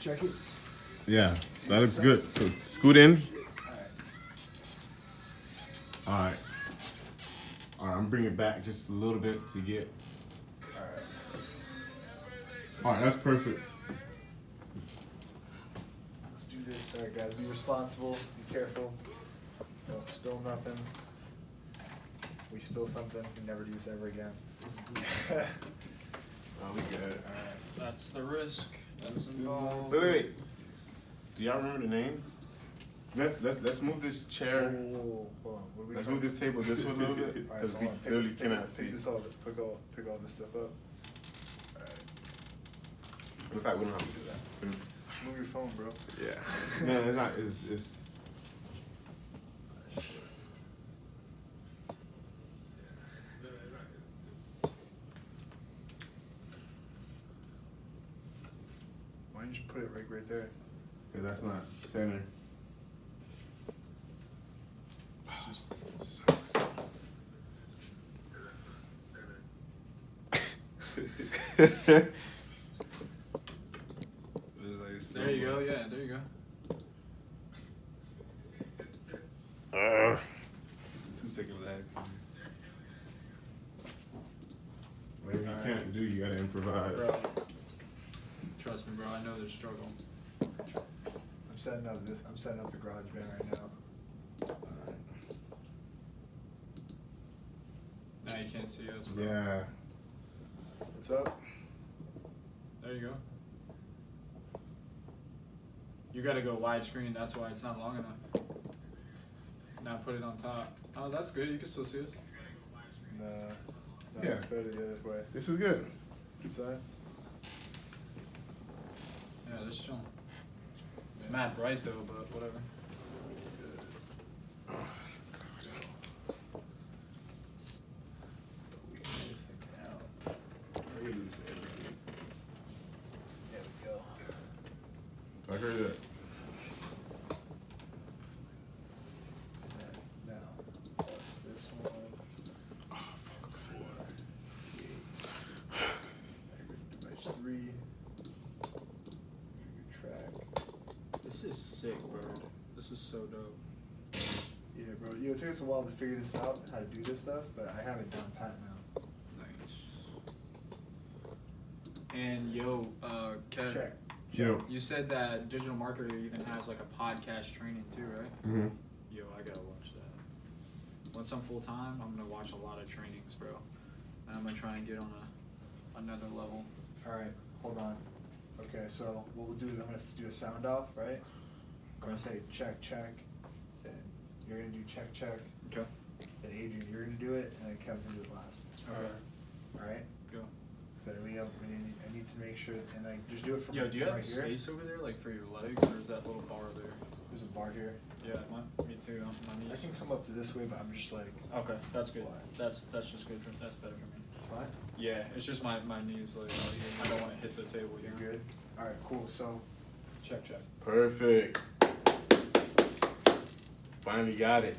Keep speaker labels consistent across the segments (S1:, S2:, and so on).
S1: Check it.
S2: Yeah, that looks good. So scoot in. All right. All right, I'm bringing it back just a little bit to get. All right, that's perfect.
S1: Let's do this. All right, guys. Be responsible. Be careful. Don't spill nothing. We spill something. We never do this ever again.
S2: Oh, we good.
S3: All right, that's the risk that's involved.
S2: Wait. Do y'all remember the name? Let's move this chair.
S1: Oh, hold on. What are we
S2: Let's
S1: talking-
S2: move this table this way a little bit
S1: All right,
S2: because
S1: so
S2: we
S1: hold on.
S2: literally cannot see.
S1: Pick this all. Pick all this stuff up. All right.
S2: In fact, we don't have to do that.
S1: Move your phone, bro.
S2: Yeah. No, it's not. It's.
S1: Why don't you just put it right there?
S2: Because that's not center.
S3: There you go. Yeah, there you go.
S4: 2 second lag.
S2: Whatever you can't do, you gotta improvise.
S1: Bro,
S3: Trust me, bro. I know there's struggle.
S1: I'm setting up this. I'm setting up the garage band right now.
S3: Now you can't see us, bro.
S2: Yeah.
S1: What's up?
S3: There you go. You gotta go widescreen. That's why it's not long enough. Now put it on top. Oh, that's good. You can still see us.
S1: Nah. No,
S2: Yeah.
S1: it's better the other way.
S2: This is good.
S1: This side.
S3: Yeah, this chilling. It's mad bright though, but whatever.
S1: Move this thing down.
S2: We lose everything.
S1: There we go.
S2: I heard that.
S1: And then now, plus this one. Device 3. Figure track.
S3: This is sick, bro. This is so dope.
S1: Yeah, bro. It took us a while to figure this out, how to do this stuff, but I have it down pat now.
S3: Nice. And yo, Kev,
S1: Check.
S2: Yo.
S3: you said that Digital Marketer even has like a podcast training too, right?
S2: Mm-hmm.
S3: Yo, I gotta watch that. Once I'm full time, I'm gonna watch a lot of trainings, bro. And I'm gonna try and get on another level.
S1: Alright, hold on. Okay, so what we'll do is I'm going to do a sound off, right? I'm going to say check, check. Then you're going to do check, check.
S3: Okay.
S1: Then Adrian, you're going to do it, and then Kevin's going to do it last.
S3: Okay.
S1: Alright?
S3: Go.
S1: So I need to make sure, and like, just do it from,
S3: Yo, do you
S1: from
S3: have
S1: right here.
S3: space over there, like for your legs, or is that little bar there?
S1: There's a bar here.
S3: Yeah, me too. On my knees.
S1: I can come up to this way, but I'm just like,
S3: Okay, that's good.
S1: Why?
S3: That's just good. That's better for me.
S1: it's fine.
S3: Yeah, it's just my knees. Like I don't want to hit the table. You
S1: You're
S3: know?
S1: good? Alright, cool. So,
S3: Check.
S2: Perfect. Finally got it.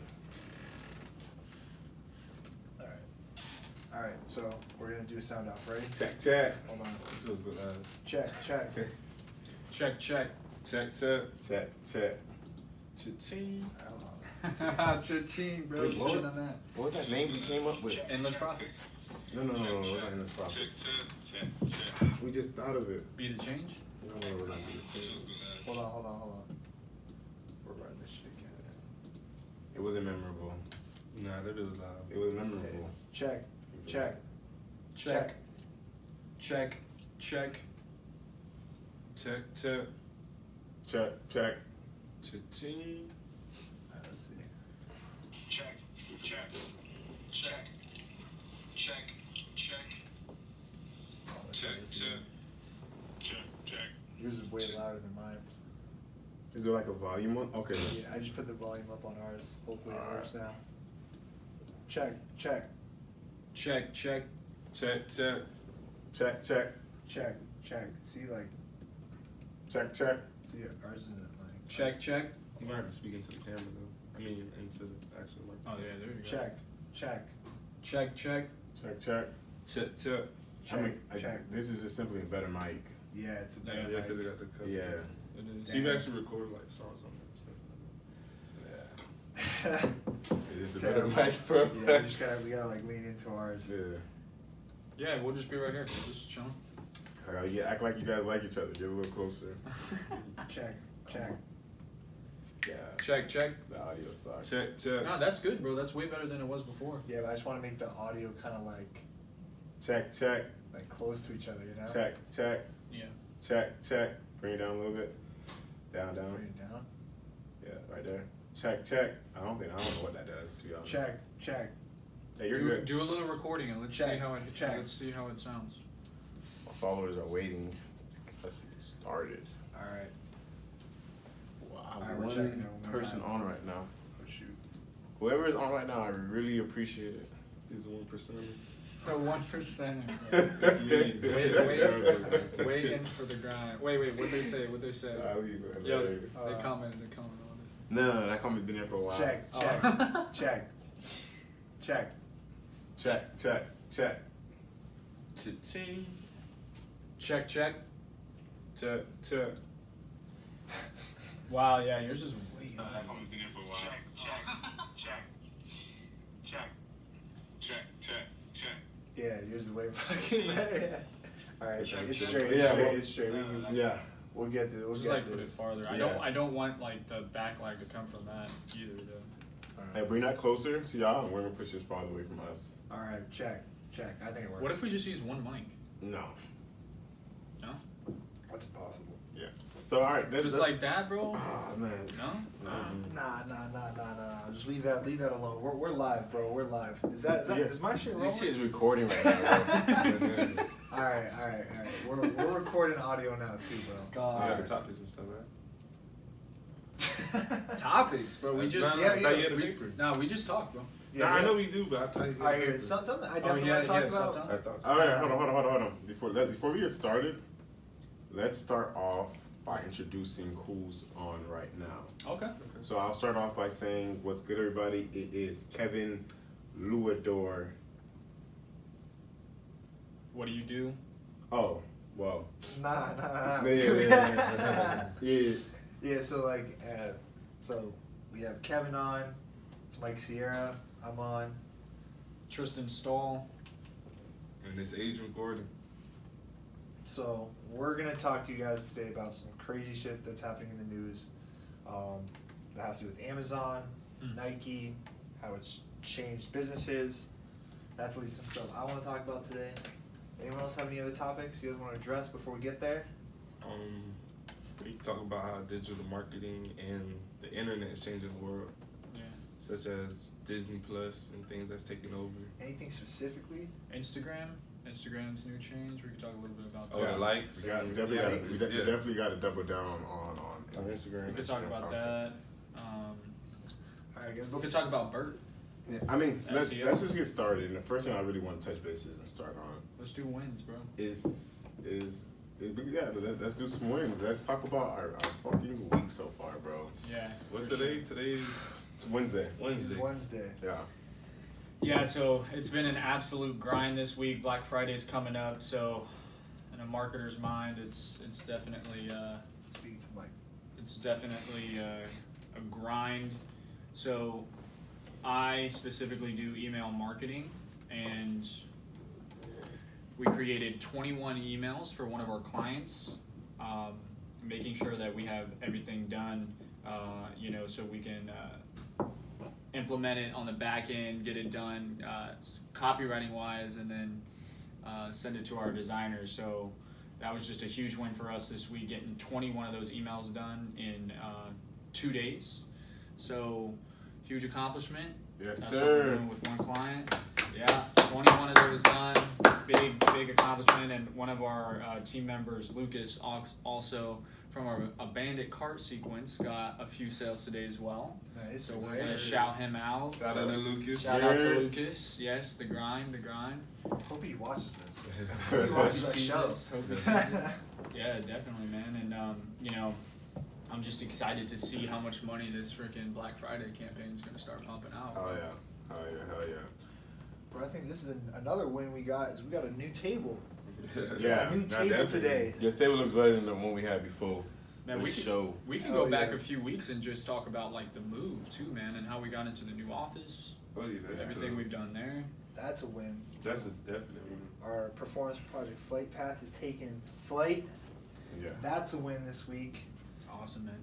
S1: alright, so we're going to do a sound off, ready?
S2: Check.
S1: Hold on.
S4: This was good.
S1: Check.
S3: Check.
S4: Check.
S2: Check.
S4: Cha-ching.
S1: Alright, hold on.
S3: Cha-ching, bro.
S2: Wait,
S3: You
S2: what?
S3: should've done that.
S2: What was that name we came up with?
S3: Endless profits.
S2: No. We're not in this problem. We just thought of it.
S3: Be the change.
S2: No, we're not doing it.
S1: Hold on. We're running this shit again.
S2: It wasn't memorable.
S4: Nah, that was loud.
S2: It was
S1: Okay.
S2: memorable.
S1: Check.
S3: Check.
S4: Check.
S2: Check.
S4: Cha-ching.
S1: Alright, let's see.
S5: Check.
S1: Yours is way louder than mine.
S2: Is there like a volume one? Okay.
S1: Yeah, I just put the volume up on ours. Hopefully it
S2: Alright.
S1: works now. Check.
S3: Check.
S4: Check.
S1: See, like,
S2: Check.
S1: see, ours isn't like.
S3: Check.
S4: You might have to speak into the camera though. I mean, into the actual mic.
S3: Oh yeah, there you go.
S1: Check.
S3: Check.
S2: Check.
S4: Check.
S1: Check.
S2: This is just simply a better mic.
S1: Yeah, it's a
S4: Yeah,
S1: better
S4: because
S1: mic.
S4: they got the cover.
S2: Yeah.
S4: It is.
S1: Damn.
S4: You actually record like songs on that stuff.
S2: It's just a
S1: Terrible.
S2: better mic, bro.
S1: Yeah, we gotta like lean into ours.
S2: Yeah.
S3: Yeah, we'll just be right here. Just chilling.
S2: Act like you guys like each other. Get a little closer.
S1: Check.
S2: Yeah.
S3: Check.
S2: The audio sucks.
S4: Check.
S3: No, that's good, bro. That's way better than it was before.
S1: Yeah, but I just want to make the audio kind of like
S2: Check.
S1: close to each other, you know?
S2: Check.
S3: Yeah.
S2: Check. Bring it down a little bit. Down.
S1: Bring it down.
S2: Yeah, right there. Check. I don't know what that does, to be honest.
S1: Check.
S2: Hey, you're
S3: do,
S2: good.
S3: do a little recording and let's
S1: Check,
S3: see how it
S1: check.
S3: let's see how it sounds.
S2: My followers are waiting to get us to get started.
S1: All right.
S2: Wow,
S1: Alright, we're checking it one more
S2: person
S1: time.
S2: on right now.
S1: Oh shoot.
S2: Whoever is on right now, I really appreciate it.
S4: He's the 1%.
S3: The 1%.
S4: That's me.
S3: Waiting for the grind. Wait, what'd they say?
S2: Yo,
S3: They commented on this.
S2: No, that comment's been there for a while.
S1: Check.
S3: Oh.
S1: Check.
S4: Cha-ching.
S3: Check.
S4: Check.
S3: Wow, yeah, yours is way up.
S2: That comment's been there for a while. Check.
S1: Yeah, yours is way fucking better. Yeah. All right, it's
S2: Check.
S1: straight.
S2: Yeah,
S1: It's straight.
S2: Yeah.
S1: We'll get this.
S3: Just like put it farther.
S2: Yeah.
S3: I don't want like the backlag to come from that either though.
S2: Hey, bring that closer to y'all, and we're gonna push this farther away from us.
S1: All right, check. I think it works.
S3: What if we just use one mic?
S2: No.
S3: No?
S1: That's impossible.
S2: Yeah. So all right,
S3: Just like that, bro?
S2: Oh man.
S3: No?
S1: Nah. Just leave that alone. We're live, bro. We're live. Is my shit rolling?
S2: This shit's recording right now. Bro.
S1: All right. We're recording audio now too, bro.
S4: We
S3: God.
S4: got the topics and stuff, right?
S3: Topics, bro. We just
S4: No,
S1: yeah,
S4: I thought you had a
S3: we,
S4: paper.
S3: no, we just talk, bro.
S1: Yeah,
S4: Nah, I know we do, but I thought you had
S1: All right,
S4: a paper.
S1: here. Something I
S3: Oh,
S1: definitely
S3: yeah,
S1: want to talk
S3: yeah,
S1: about.
S3: something.
S4: I thought so.
S2: All right, hold on. Before we get started, let's start off by introducing who's on right now.
S3: Okay.
S2: So I'll start off by saying, what's good, everybody? It is Kevin Luador.
S3: What do you do?
S2: Oh, well.
S1: Nah.
S2: Yeah.
S1: Yeah, so so we have Kevin on. It's Mike Sierra. I'm on.
S3: Tristan Stahl.
S4: And it's Adrian Gordon.
S1: So we're gonna talk to you guys today about some crazy shit that's happening in the news. That has to do with Amazon, Nike, how it's changed businesses. That's at least some stuff I want to talk about today. Anyone else have any other topics you guys want to address before we get there?
S4: We talk about how digital marketing and the internet is changing the world,
S3: Yeah.
S4: such as Disney Plus and things that's taking over.
S1: Anything specifically?
S3: Instagram's new change. We could talk a little bit about that.
S4: Oh, the likes.
S2: We
S4: and-
S2: definitely got to double down on
S4: Instagram.
S3: We could talk about that.
S1: All right, guys.
S3: We could talk about Bert.
S2: Yeah, I mean, let's
S3: SEO.
S2: just get started. And the first thing I really want to touch bases and start on
S3: Let's do wins, bro.
S2: is let's do some wins. Let's talk about our fucking week so far, bro.
S3: Yeah.
S4: What's
S3: for
S4: today?
S3: sure.
S4: Today's
S2: It's Wednesday.
S1: This is
S4: Wednesday.
S1: Wednesday.
S2: Yeah.
S3: Yeah, so it's been an absolute grind this week. Black Friday's coming up, so in a marketer's mind, it's definitely
S1: Speaking to the mic.
S3: it's definitely a grind. So I specifically do email marketing, and we created 21 emails for one of our clients, making sure that we have everything done, so we can implement it on the back end, get it done copywriting wise, and then send it to our designers. So that was just a huge win for us this week, getting 21 of those emails done in 2 days. So huge accomplishment.
S2: Yes,
S3: That's
S2: sir.
S3: what we're doing with one client. Yeah, 21 of those done. Big accomplishment. And one of our team members, Lucas, also from a bandit cart sequence, got a few sales today as well.
S1: Nice.
S3: So we're gonna shout him out.
S4: Shout out to Lucas.
S3: Shout out to Lucas. Yes, the grind.
S1: Hope he watches this.
S2: Hope
S1: Hope he watches
S3: Hope
S1: our
S3: he sees
S1: show.
S3: this. Hope he sees this. Yeah, definitely, man. And I'm just excited to see how much money this freaking Black Friday campaign is gonna start pumping out.
S2: Hell yeah.
S1: Bro, I think this is another win we got. Is we got a new table.
S2: Yeah,
S1: New
S4: not
S1: table
S4: that
S1: today.
S2: Your table looks better than the one we had before.
S3: Man,
S2: For
S3: we
S2: sure.
S3: can
S1: Oh,
S3: go back
S1: yeah.
S3: a few weeks and just talk about like the move too, man, and how we got into the new office,
S4: Oh yeah, that's
S3: everything
S4: cool.
S3: we've done there.
S1: That's a win.
S4: That's a definite one.
S1: Our performance project Flight Path is taking flight.
S2: Yeah.
S1: That's a win this week.
S3: Awesome, man.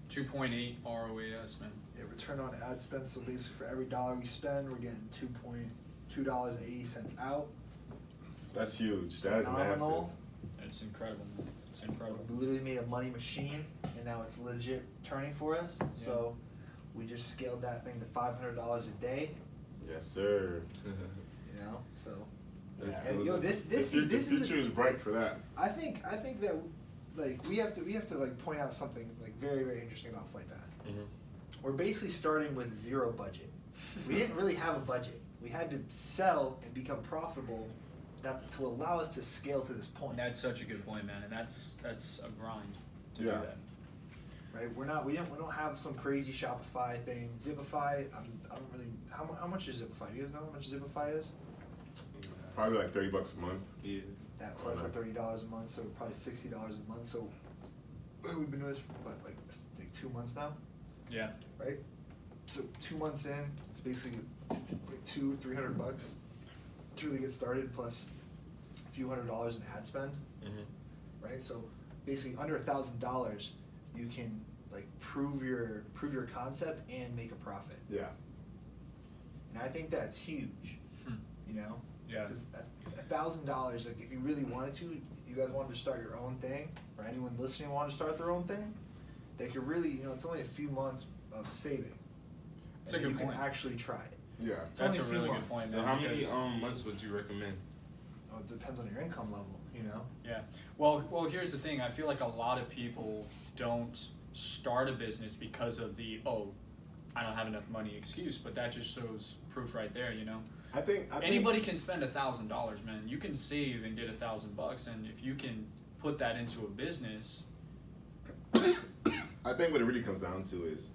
S3: 2.8 ROAS, man.
S1: Yeah, return on ad spend. So basically, for every dollar we spend, we're getting $2.80 out.
S2: That's huge. That is massive.
S1: Phenomenal.
S3: It's incredible, man. It's incredible.
S1: We literally made a money machine, and now it's legit turning for us. So we just scaled that thing to $500 a day.
S2: Yes, sir.
S1: You know, so
S2: That's
S1: and,
S2: cool.
S1: yo, this
S2: the
S1: is
S2: future is bright for that.
S1: I think that like we have to like point out something like very, very interesting about Flight Path.
S4: Mm-hmm.
S1: We're basically starting with zero budget. We didn't really have a budget. We had to sell and become profitable to allow us to scale to this point.
S3: That's such a good point, man, and that's a grind to
S2: Yeah.
S3: do that.
S1: Right? We don't have some crazy Shopify thing. Zipify, I don't really. How much is Zipify? Do you guys know how much Zipify is?
S2: Probably like $30 a month.
S4: Yeah.
S1: That plus the $30 a month, so probably $60 a month. So we've been doing this for what, like 2 months now,
S3: Yeah.
S1: right? So 2 months in, it's basically like $200-300 to really get started, plus a few $100s in ad spend,
S4: Mm-hmm.
S1: right? So basically under $1,000, you can like prove your concept and make a profit.
S2: Yeah.
S1: And I think that's huge, you know?
S3: Yeah.
S1: Because $1,000, like if you really wanted to, you guys wanted to start your own thing, or anyone listening wanted to start their own thing, they could really, you know, it's only a few months of saving.
S3: That's
S1: and
S3: a
S1: then
S3: good
S1: you
S3: point.
S1: can actually try it.
S2: Yeah.
S3: That's
S1: only
S3: a
S1: a few
S3: really
S1: months.
S3: good point,
S4: So
S3: man.
S4: how many
S3: because-
S4: months would you recommend?
S1: Oh, it depends on your income level, you know?
S3: Yeah. Well, here's the thing. I feel like a lot of people don't start a business because of the I don't have enough money excuse, but that just shows proof right there, you know.
S2: I think
S3: Anybody can spend $1,000, man. You can save and get $1,000, and if you can put that into a business,
S2: I think what it really comes down to is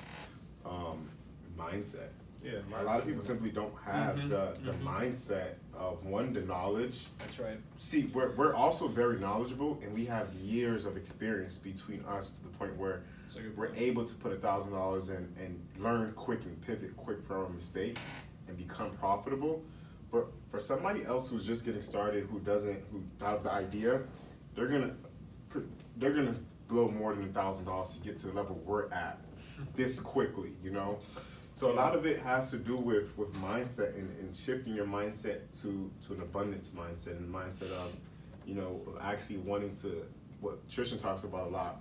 S2: mindset.
S4: Yeah.
S2: A lot of people simply don't have
S3: Mhm,
S2: the
S3: mhm.
S2: mindset of one, the knowledge.
S3: that's right.
S2: See, we're also very knowledgeable, and we have years of experience between us to the point where
S3: That's a good
S2: we're
S3: point.
S2: able to put $1,000 in and learn quick and pivot quick from our mistakes and become profitable. But for somebody else who's just getting started, who out of the idea, they're gonna blow more than $1,000 to get to the level we're at this quickly, you know. So a lot of it has to do with mindset and shifting your mindset to an abundance mindset and mindset of, you know, of actually wanting to, what Tristan talks about a lot,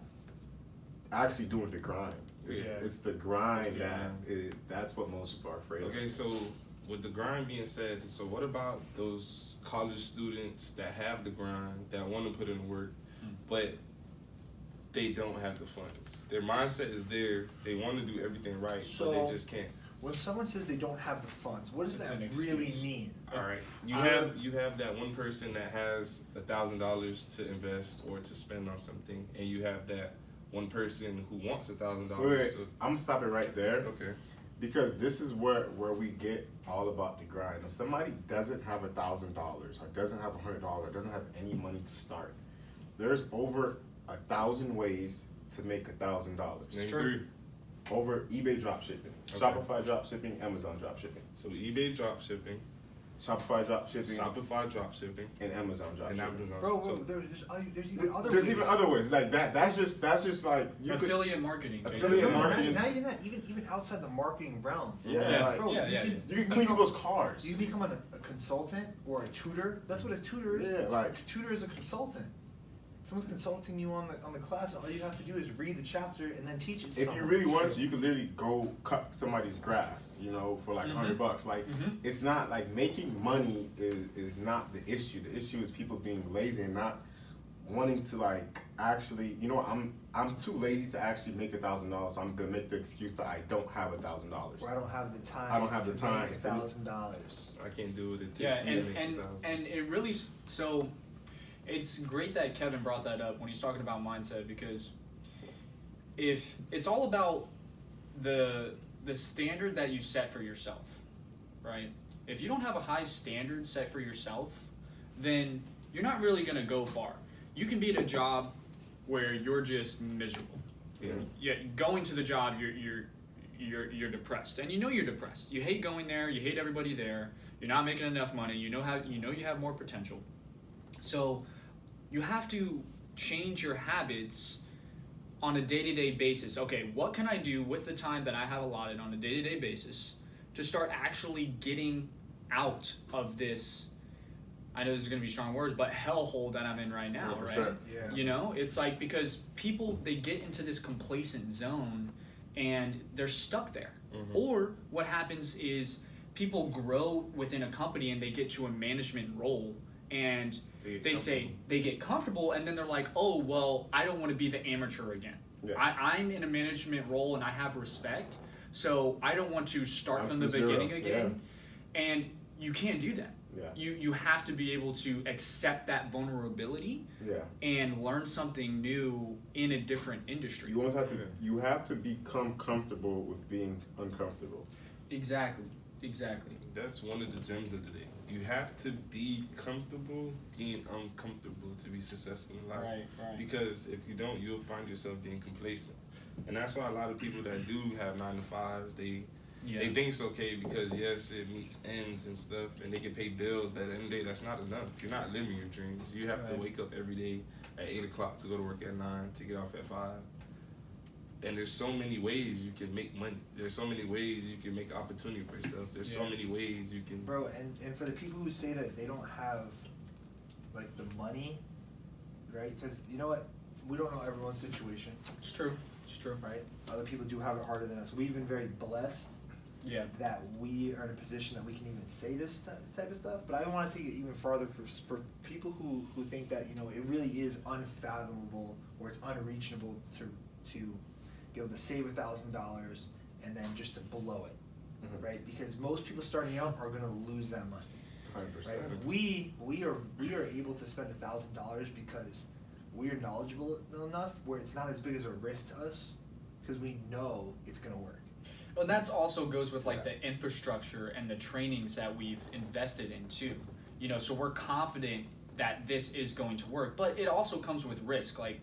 S2: actually doing the grind. It's the grind that's what most people are afraid of.
S4: Okay, so with the grind being said, so what about those college students that have the grind, that want to put in the work, but they don't have the funds? Their mindset is there, they want to do everything right, but
S1: So-
S4: they just can't.
S1: When someone says they don't have the funds, what does
S3: It's
S1: that
S3: an
S1: really
S3: excuse.
S1: mean?
S4: All right, you
S3: I-
S4: have that one person that has $1,000 to invest or to spend on something, and you have that one person who wants $1,000.
S2: Wait, I'm gonna stop it right there.
S4: Okay.
S2: Because this is where we get all about the grind. If somebody doesn't have $1,000 or doesn't have $100 or doesn't have any money to start, there's over 1,000 ways to make $1,000.
S4: Name
S3: true.
S4: three.
S2: Over eBay dropshipping,
S4: Okay.
S2: Shopify dropshipping, Amazon dropshipping,
S4: So eBay dropshipping,
S2: Shopify dropshipping,
S4: Shopify dropshipping,
S2: and Amazon
S4: and
S2: dropshipping.
S4: Amazon.
S1: Bro,
S4: So-
S1: there's even other
S2: There's
S1: ways.
S2: even other ways like that. That's just like you could.
S3: Affiliate marketing.
S2: Affiliate
S3: basically.
S1: No,
S2: marketing.
S1: not even that. Even outside the marketing realm.
S2: Yeah, like,
S1: Bro,
S3: Yeah,
S1: you
S2: you can clean people's cars.
S1: You become a consultant or a tutor. That's what a tutor is.
S2: Yeah, like-
S1: a tutor is a consultant. Someone's consulting you on the class. All you have to do is read the chapter and then teach it. To
S2: If you
S1: someone.
S2: really wanted to, you could literally go cut somebody's grass, you know, for like $100. Like, it's not like making money is not the issue. The issue is people being lazy and not wanting to like actually, you know, I'm too lazy to actually make $1,000. So I'm gonna make the excuse that I don't have $1,000.
S1: Or I don't have the time.
S2: I don't have the
S1: to
S2: time
S1: make
S2: to-
S1: $1,000.
S4: I can't do it. It takes
S3: Yeah,
S4: to
S3: and
S4: make
S3: and,
S4: 1,000.
S3: and it really so it's great that Kevin brought that up when he's talking about mindset, because if it's all about the standard that you set for yourself, right? If you don't have a high standard set for yourself, then you're not really gonna go far. You can be at a job where you're just miserable. Yeah, going to the job, you're depressed, and you know you're depressed. You hate going there. You hate everybody there. You're not making enough money. You know you have more potential. So you have to change your habits on a day-to-day basis. Okay, what can I do with the time that I have allotted on a day-to-day basis to start actually getting out of this, I know this is going to be strong words, but hellhole that I'm in right now,
S2: 100%.
S3: right?
S1: Yeah.
S3: You know, it's like, because people, they get into this complacent zone and they're stuck there. Or what happens is people grow within a company and they get to a management role and they say they get comfortable, and then they're like, oh, well, I don't want to be the amateur again.
S2: Yeah.
S3: I'm in a management role and I have respect, so I don't want to start from the beginning again. And you can't do that.
S2: Yeah.
S3: You have to be able to accept that vulnerability and learn something new in a different industry.
S2: You almost have to. You have to become comfortable with being uncomfortable.
S3: Exactly.
S4: That's one of the gems of the day. You have to be comfortable being uncomfortable to be successful in life.
S3: Right.
S4: Because if you don't, you'll find yourself being complacent. And that's why a lot of people that do have 9 to 5s, they think it's okay because, yes, it meets ends and stuff, and they can pay bills, but at the end of the day, that's not enough. You're not living your dreams. You have to wake up every day at 8 o'clock to go to work at 9, to get off at 5. And there's so many ways you can make money. There's so many ways you can make opportunity for yourself. There's so many ways you can...
S1: Bro, and for the people who say that they don't have, like, the money, right? Because, you know what? We don't know everyone's situation.
S3: It's true.
S1: Right? Other people do have it harder than us. We've been very blessed that we are in a position that we can even say this type of stuff. But I want to take it even farther for people who think that, you know, it really is unfathomable or it's unreachable to be able to save $1,000 and then just to blow it, right? Because most people starting out are going to lose that money.
S2: 100%.
S1: Right? We are able to spend $1,000 because we are knowledgeable enough where it's not as big as a risk to us because we know it's going to work.
S3: Well, that also goes with like the infrastructure and the trainings that we've invested in too. You know, so we're confident that this is going to work, but it also comes with risk. Like,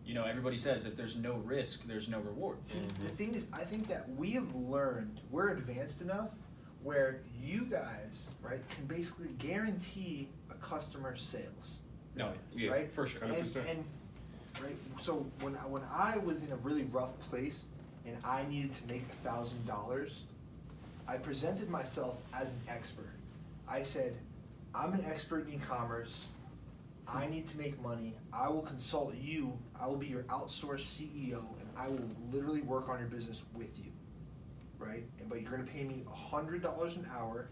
S3: you know, everybody says if there's no risk, there's no reward.
S1: See, the thing is, I think that we have learned, we're advanced enough where you guys, right, can basically guarantee a customer's sales.
S3: No,
S1: right?
S3: For sure.
S4: 100%.
S1: And right, so when I was in a really rough place and I needed to make $1,000, I presented myself as an expert. I said, I'm an expert in e-commerce. I need to make money. I will consult you. I will be your outsourced CEO, and I will literally work on your business with you, right? But you're gonna pay me $100 an hour,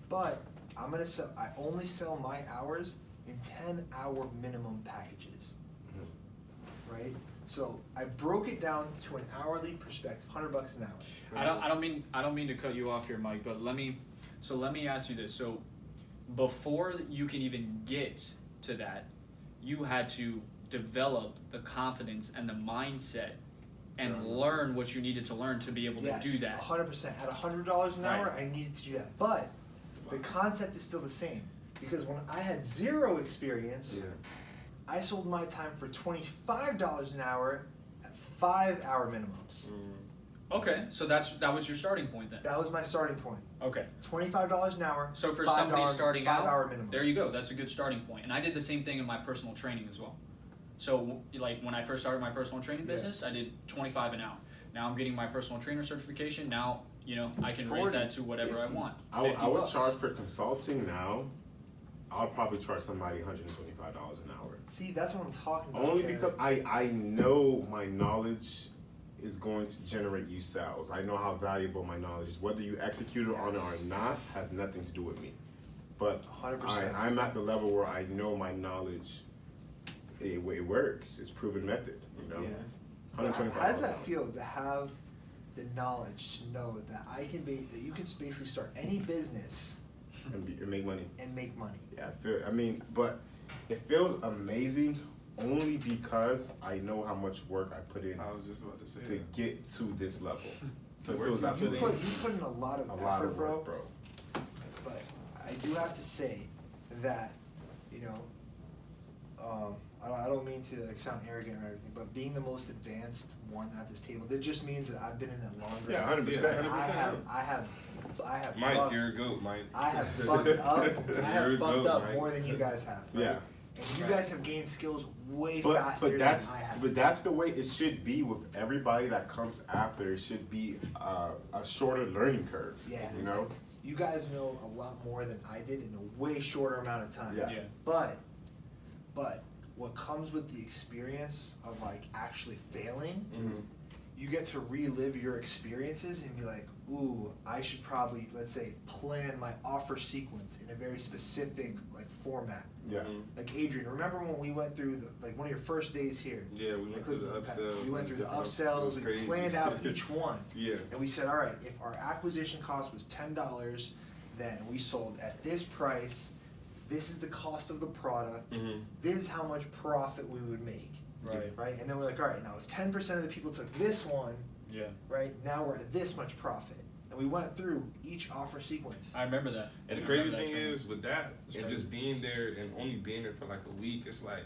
S1: but I'm gonna sell. I only sell my hours in 10-hour minimum packages, right? So I broke it down to an hourly perspective, $100 an hour.
S3: I don't mean to cut you off here, Mike, but let me ask you this. So before you can even get to that, you had to develop the confidence and the mindset and learn what you needed to learn to be able to do that.
S1: 100%. At $100 an hour, I needed to do that. But the concept is still the same. Because when I had zero experience, I sold my time for $25 an hour at 5-hour minimums.
S3: Okay, so that was your starting point then.
S1: That was my starting point.
S3: Okay.
S1: $25 an hour.
S3: So for somebody starting out,
S1: 5-hour minimum.
S3: there you go. That's a good starting point. And I did the same thing in my personal training as well. So like when I first started my personal training business, I did $25 an hour. Now I'm getting my personal trainer certification. Now, you know, I can
S1: 40,
S3: raise that to whatever
S1: 50.
S3: I want.
S2: I would charge for consulting now. I'll probably charge somebody $125 an hour.
S1: See, that's what I'm talking about.
S2: Only because I know my knowledge is going to generate you sales. I know how valuable my knowledge is. Whether you execute it on it or not has nothing to do with me. But
S1: 100%.
S2: I'm at the level where I know my knowledge, it works. It's proven method, you know?
S1: Yeah.
S2: $125
S1: How does
S2: an
S1: that
S2: hour.
S1: feel to have the knowledge to know that that you can basically start any business
S2: And make money.
S1: and make money?
S2: Yeah, but it feels amazing only because I know how much work I put in
S4: I was just about to say
S2: to
S4: that.
S2: get to this level. So it
S4: Work
S2: feels
S4: you
S2: absolutely
S1: You put in a lot of effort,
S2: work,
S1: bro. But I do have to say that, you know, I don't mean to like sound arrogant or everything, but being the most advanced one at this table, that just means that I've been in it longer.
S2: Yeah, 100%.
S1: I have
S4: Mike,
S1: fucked,
S4: you're a goat, Mike.
S1: I have fucked up. I have
S4: You're a
S1: fucked
S4: goat,
S1: up
S4: Mike.
S1: more than you guys have. Right?
S2: Yeah.
S1: And you guys have gained skills way faster
S2: But that's
S1: than I have.
S2: but that's the way it should be with everybody that comes after. It should be a shorter learning curve.
S1: Yeah.
S2: You know.
S1: You guys know a lot more than I did in a way shorter amount of time.
S2: Yeah.
S1: But what comes with the experience of like actually failing,
S2: Mm-hmm.
S1: you get to relive your experiences and be like, ooh, I should probably, let's say, plan my offer sequence in a very specific like format.
S2: Yeah.
S1: Like Adrian, remember when we went through one of your first days here?
S4: Yeah, we went through the upsells.
S1: We went through the
S4: It was
S1: upsells. We
S4: crazy.
S1: planned out each one.
S4: Yeah.
S1: And we said, all right, if our acquisition cost was $10, then we sold at this price. This is the cost of the product.
S4: Mhm.
S1: This is how much profit we would make.
S3: Right.
S1: Right? And then we're like, all right, now if 10% of the people took this one,
S3: Yeah.
S1: right, now we're at this much profit. And we went through each offer sequence.
S3: I remember that.
S4: And the
S3: I
S4: crazy
S3: remember that
S4: thing
S3: training.
S4: is, with that,
S3: It's
S4: and
S3: crazy.
S4: just being there and only being there for like a week, it's like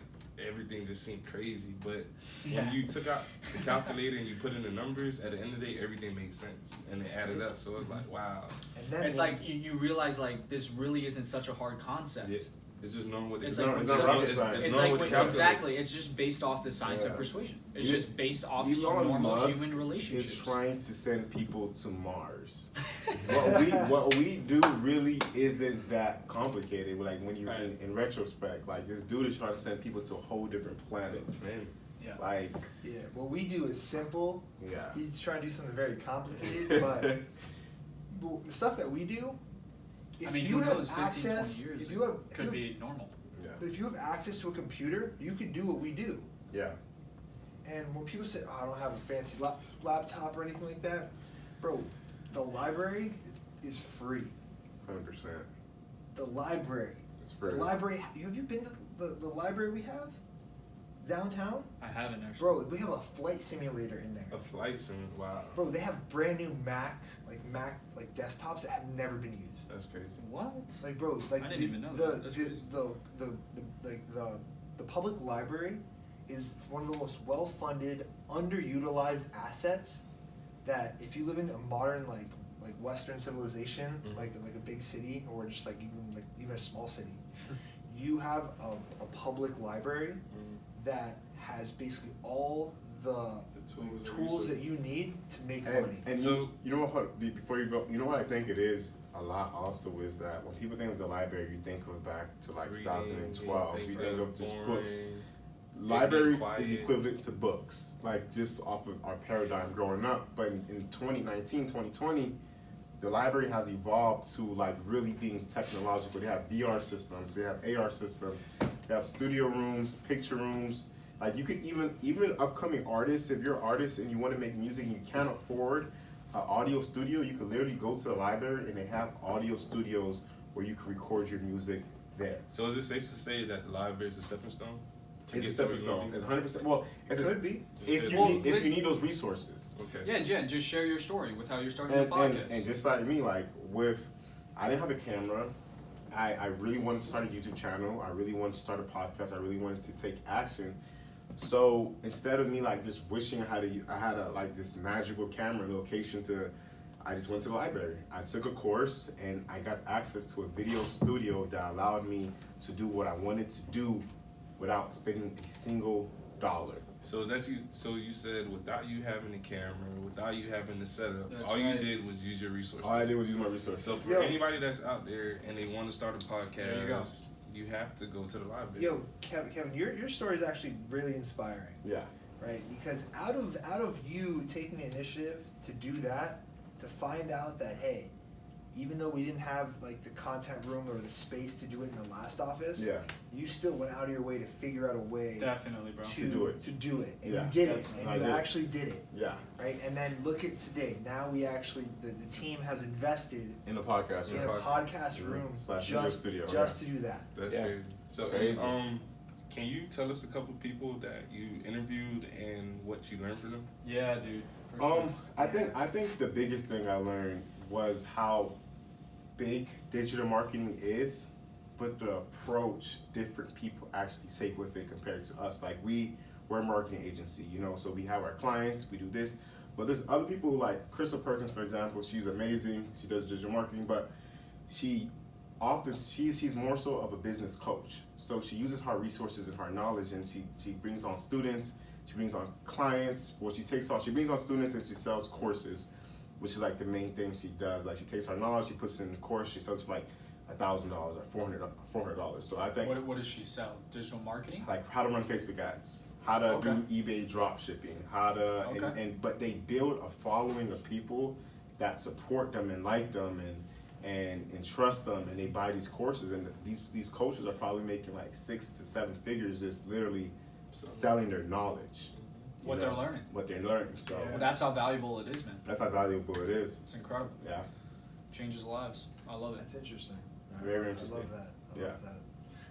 S4: everything just seemed crazy. But
S3: Yeah.
S4: when you took out the calculator and you put in the numbers, at the end of the day, everything made sense and it added up. So it's like, wow.
S1: And then
S3: It's like you realize like this really isn't such a hard concept.
S4: Yeah. It's just knowing what
S3: It's
S4: it's
S3: like
S2: it's
S3: when
S2: not
S3: some-
S2: rocket science.
S3: It's
S4: knowing
S3: like
S4: what
S3: when,
S4: to calculate.
S3: exactly. It's just based off the science
S2: Yeah.
S3: of persuasion. It's
S2: You-
S3: just based off
S2: Elon
S3: normal
S2: Musk
S3: human relationships.
S2: is trying to send people to Mars. what we do really isn't that complicated. Like when you
S3: Right.
S2: in retrospect, like this dude is trying to send people to a whole different planet.
S4: Man.
S3: Yeah.
S2: Like,
S1: yeah, what we do is simple.
S2: yeah.
S1: He's trying to do something very complicated, but well, the stuff that we do, if
S3: I mean,
S1: you
S3: who
S1: have
S3: knows? 15,
S1: access,
S3: 20 years
S1: if you have,
S3: could be normal.
S2: Yeah.
S1: but if you have access to a computer, you can do what we do.
S2: Yeah.
S1: And when people say, "Oh, I don't have a fancy laptop or anything like that," bro, the library is free.
S2: 100%.
S1: The library.
S2: It's
S1: The
S2: free.
S1: library. Have you been to the library we have downtown?
S3: I haven't actually.
S1: Bro, we have a flight simulator in there.
S4: A flight sim, wow.
S1: Bro, they have brand new Mac desktops that have never been used.
S4: That's crazy.
S3: What?
S1: Like, bro, like
S3: I didn't even know
S1: the,
S3: that. That's crazy.
S1: the public library is one of the most well-funded, underutilized assets that if you live in a modern like Western civilization,
S4: Mhm.
S1: like a big city or just like even a small city, you have a public library that has basically all the
S4: tools and
S1: tools that
S4: resources.
S1: you need to make
S2: And,
S1: money.
S2: and
S4: So-
S2: you know what? Before you go, you know what I think it is a lot. Also, is that when people think of the library, you think of back to like
S4: Reading,
S2: 2012. You think of just books.
S4: boring.
S2: Library
S4: quiet.
S2: is equivalent to books, like just off of our paradigm growing up. But in 2019, 2020, the library has evolved to like really being technological. They have VR systems, they have AR systems, they have studio rooms, picture rooms. Like you could even upcoming artists, if you're an artist and you want to make music and you can't afford an audio studio, you could literally go to the library and they have audio studios where you can record your music there.
S4: So is it safe to say that the library is a stepping stone? To
S2: It's a
S4: get
S2: stepping
S4: to where
S2: stone.
S4: you
S2: It's
S4: wanna
S2: 100%. Well,
S1: It
S2: it's
S1: could be.
S2: if you
S3: Well,
S2: need if
S3: let's-
S2: you need those resources.
S4: be? Okay.
S3: Yeah, Jen, just share your story with how you're starting
S2: And,
S3: your podcast.
S2: and just like me, like I didn't have a camera. I really wanted to start a YouTube channel. I really wanted to start a podcast. I really wanted to take action. So instead of me like just wishing I had a like this magical camera location I just went to the library. I took a course and I got access to a video studio that allowed me to do what I wanted to do without spending a single dollar.
S4: So is that you? So you said without you having the camera, without you having the setup,
S3: That's
S4: all
S3: right.
S4: you did was use your resources.
S2: All I did was use my resources.
S4: So for
S1: Yo.
S4: anybody that's out there and they want to start a
S3: There you go.
S4: podcast, you have to go to the library.
S1: Yo, Kevin, your story is actually really inspiring,
S2: Yeah.
S1: right? Because out of you taking the initiative to do that, to find out that hey, even though we didn't have like the content room or the space to do it in the last office,
S2: Yeah.
S1: you still went out of your way to figure out a way
S3: Definitely, bro.
S1: to
S2: do it.
S1: and
S2: Yeah.
S1: you did it,
S3: Definitely.
S1: and
S2: I
S1: you
S2: did.
S1: actually did it,
S2: Yeah.
S1: right? And then look at today. Now we actually the team has invested
S2: In the podcast.
S1: in
S2: room.
S1: a podcast room
S2: Slash video
S1: just
S2: studio,
S1: to do that.
S4: That's
S2: Yeah.
S4: crazy. So
S2: Crazy.
S4: can you tell us a couple people that you interviewed and what you learned from them?
S3: Yeah, dude. For sure.
S2: I think the biggest thing I learned was how big digital marketing is, but the approach different people actually take with it compared to us. Like we're a marketing agency, you know, so we have our clients, we do this, but there's other people like Crystal Perkins, for example. She's amazing. She does digital marketing, but she's more so of a business coach. So she uses her resources and her knowledge, and she brings on students, she brings on clients. Well, she brings on students and she sells courses, which is like the main thing she does. Like she takes her knowledge, she puts it in the course, she sells for like $1,000 or $400. So I think
S3: What does she sell? Digital marketing?
S2: like how to run Facebook ads, how to
S3: Okay.
S2: do eBay drop shipping, how to
S3: Okay.
S2: but they build a following of people that support them and like them and trust them, and they buy these courses, and these coaches are probably making like 6 to 7 figures just literally selling their knowledge. you
S3: What
S2: know,
S3: they're learning.
S2: What they're learning. So
S1: Yeah.
S3: Well, that's how valuable it is, man.
S2: that's how valuable it is.
S3: It's incredible.
S2: Yeah.
S3: Changes lives. I love it.
S1: That's interesting.
S2: Very
S1: I
S2: interesting.
S1: love that. I
S2: Yeah.
S1: love that.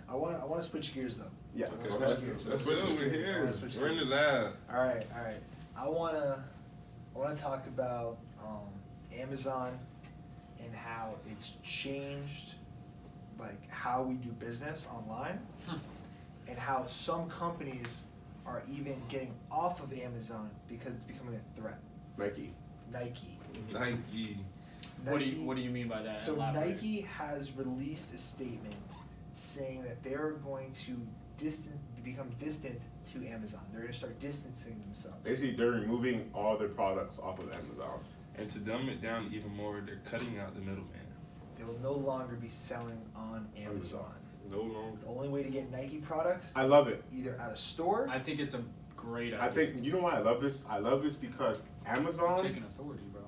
S1: I want to switch gears though.
S2: Yeah.
S1: Okay.
S4: Okay,
S1: Switch gears.
S4: that's what
S1: Switch
S4: we're
S1: gears. I
S4: here.
S1: wanna switch
S4: We're in the
S1: gears.
S4: lab.
S1: All right. I wanna talk about Amazon and how it's changed, like how we do business online, and how some companies are even getting off of Amazon because it's becoming a threat.
S2: Nike.
S1: Nike.
S4: Nike.
S3: What do you mean by that?
S1: So
S3: Elaborate.
S1: Nike has released a statement saying that they're going to become distant to Amazon. They're going to start distancing themselves.
S2: Basically, they're removing all their products off of Amazon.
S4: And to dumb it down even more, they're cutting out the middleman.
S1: They will no longer be selling on Amazon.
S4: No longer.
S1: The only way to get Nike products,
S2: I love it.
S1: either at a store.
S3: I think it's a great idea.
S2: I think, you know why I love this? I love this because Amazon
S3: taking authority, bro.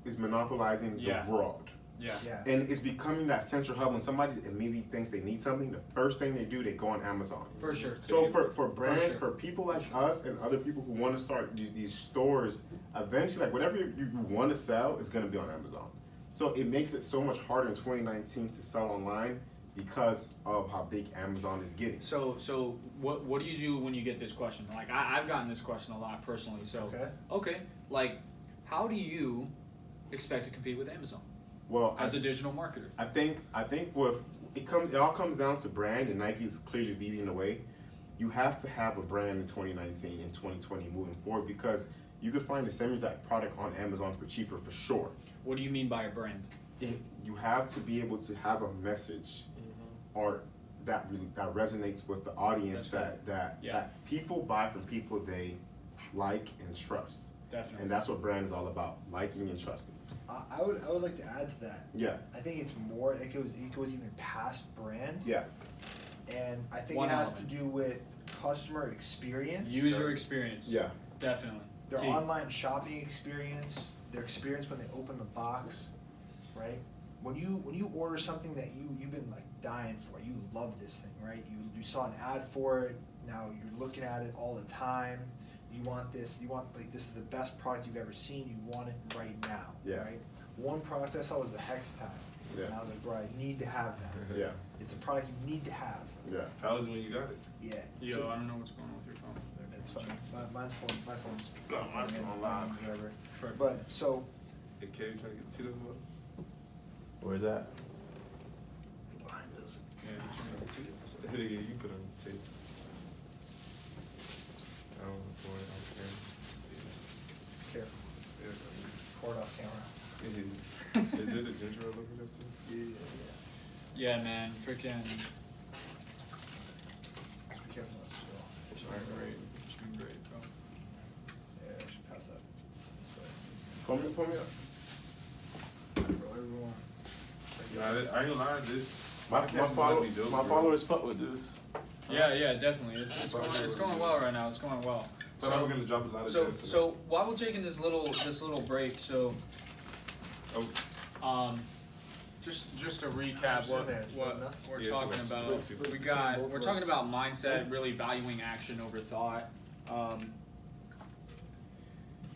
S2: is monopolizing
S3: Yeah.
S2: the world.
S3: Yeah.
S1: Yeah.
S2: And it's becoming that central hub. When somebody immediately thinks they need something, the first thing they do, they go on Amazon.
S3: For sure.
S2: So for brands,
S3: sure.
S2: for people like us and other people who want to start these stores, eventually, like whatever you want to sell is going to be on Amazon. So it makes it so much harder in 2019 to sell online because of how big Amazon is getting.
S3: So what do you do when you get this question? Like I've gotten this question a lot personally. So
S1: Okay.
S3: like how do you expect to compete with Amazon
S2: Well,
S3: as a digital marketer?
S2: I think with it all comes down to brand, and Nike's clearly leading the way. You have to have a brand in 2019 and 2020 moving forward because you could find the same exact product on Amazon for cheaper for sure.
S3: What do you mean by a brand?
S2: You have to be able to have a message or that resonates with the audience that people buy from people they like and trust.
S3: Definitely.
S2: And that's what brand is all about, liking and trusting.
S1: I would like to add to that.
S2: Yeah.
S1: I think it's more. It goes even past brand.
S2: Yeah.
S1: And I think
S3: One
S1: it has
S3: element.
S1: to do with customer experience.
S3: User experience.
S2: Yeah.
S3: Definitely.
S1: Their
S3: Key.
S1: online shopping experience, their experience when they open the box, right? When you order something that you've been like dying for, you love this thing, right? You saw an ad for it, now you're looking at it all the time. You want this, like this is the best product you've ever seen, you want it right now.
S2: Yeah.
S1: Right? One product I saw was the Hex Time.
S2: Yeah.
S1: And I was like, bro, I need to have that.
S2: Yeah.
S1: It's a product you need to have.
S2: Yeah.
S4: How was it when you got it?
S1: Yeah.
S3: Yo,
S1: So-
S3: I don't know what's going on with your phone.
S1: It's fine. My phone's
S2: God, mine's on live.
S1: whatever.
S3: Perfect.
S1: But so
S4: Hey, Kay, you trying to get Tito's up?
S2: Where's that?
S1: behind us.
S3: Yeah, you're trying to do it.
S4: Yeah, you put it on the tape. I don't know for it. I'm
S1: Careful.
S4: scared.
S1: Pour it off camera.
S4: Yeah. Is it a ginger ale over there too?
S1: Yeah.
S3: Yeah, man. Freaking.
S1: Just be careful of the spill.
S3: It's been great. It's been great, bro.
S1: Yeah, I should pass up. This way.
S2: Pull me up.
S1: Bro, everyone.
S4: Nah, I ain't gonna lie, this
S2: My
S4: podcast is like we do, bro.
S2: followers fuck with this.
S3: Yeah, definitely. It's going well right now. It's going well.
S4: But we're gonna drop a lot of
S3: So
S4: gems
S3: so while we're taking this little break, so
S4: Oh,
S3: just to recap what we're
S4: Yeah,
S3: talking
S4: so
S3: about.
S4: let's-
S3: We're talking about mindset, really valuing action over thought.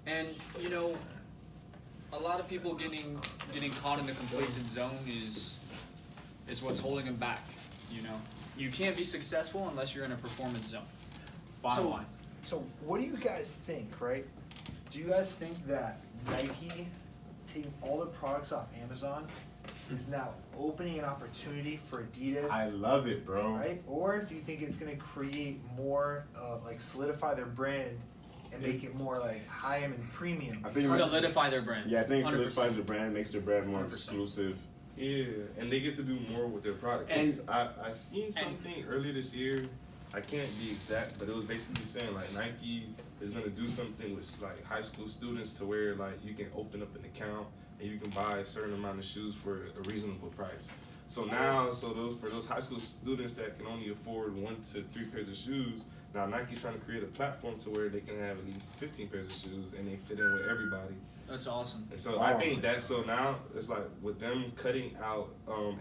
S3: And you know, a lot of people getting caught in the complacent zone is what's holding them back. You know, you can't be successful unless you're in a performance zone. Bottom line.
S1: So what do you guys think, right? Do you guys think that Nike taking all their products off Amazon is now opening an opportunity for Adidas.
S2: I love it, bro.
S1: Right? Or do you think it's going to create more, like solidify their brand and make it more like high-end and premium?
S2: I think
S3: solidify their brand.
S2: Yeah, I think it
S3: 100%.
S2: solidifies the brand, makes their brand more
S3: 100%.
S2: exclusive.
S4: Yeah, and they get to do more with their product.
S2: And
S4: I seen something earlier this year. I can't be exact, but it was basically saying like Nike is gonna do something with like high school students to where like you can open up an account and you can buy a certain amount of shoes for a reasonable price. So now, for those high school students that can only afford 1 to 3 pairs of shoes, now Nike's trying to create a platform to where they can have at least 15 pairs of shoes and they fit in with everybody.
S3: That's awesome.
S4: And so I think that now it's like with them cutting out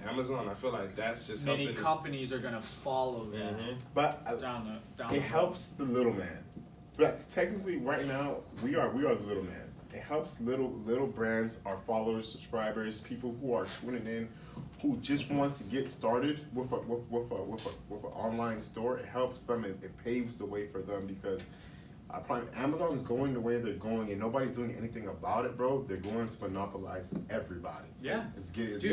S4: Amazon, I feel like that's just
S3: Many
S4: helping.
S3: companies are gonna follow that
S2: But
S3: down
S2: it
S3: the
S2: helps the little man. But technically, right now, we are the little man. It helps little brands, our followers, subscribers, people who are tuning in, who just want to get started with an online store. It helps them. It paves the way for them because Amazon is going the way they're going, and nobody's doing anything about it, bro. They're going to monopolize everybody.
S3: Yeah.
S2: It's
S3: Dude,
S2: crazy.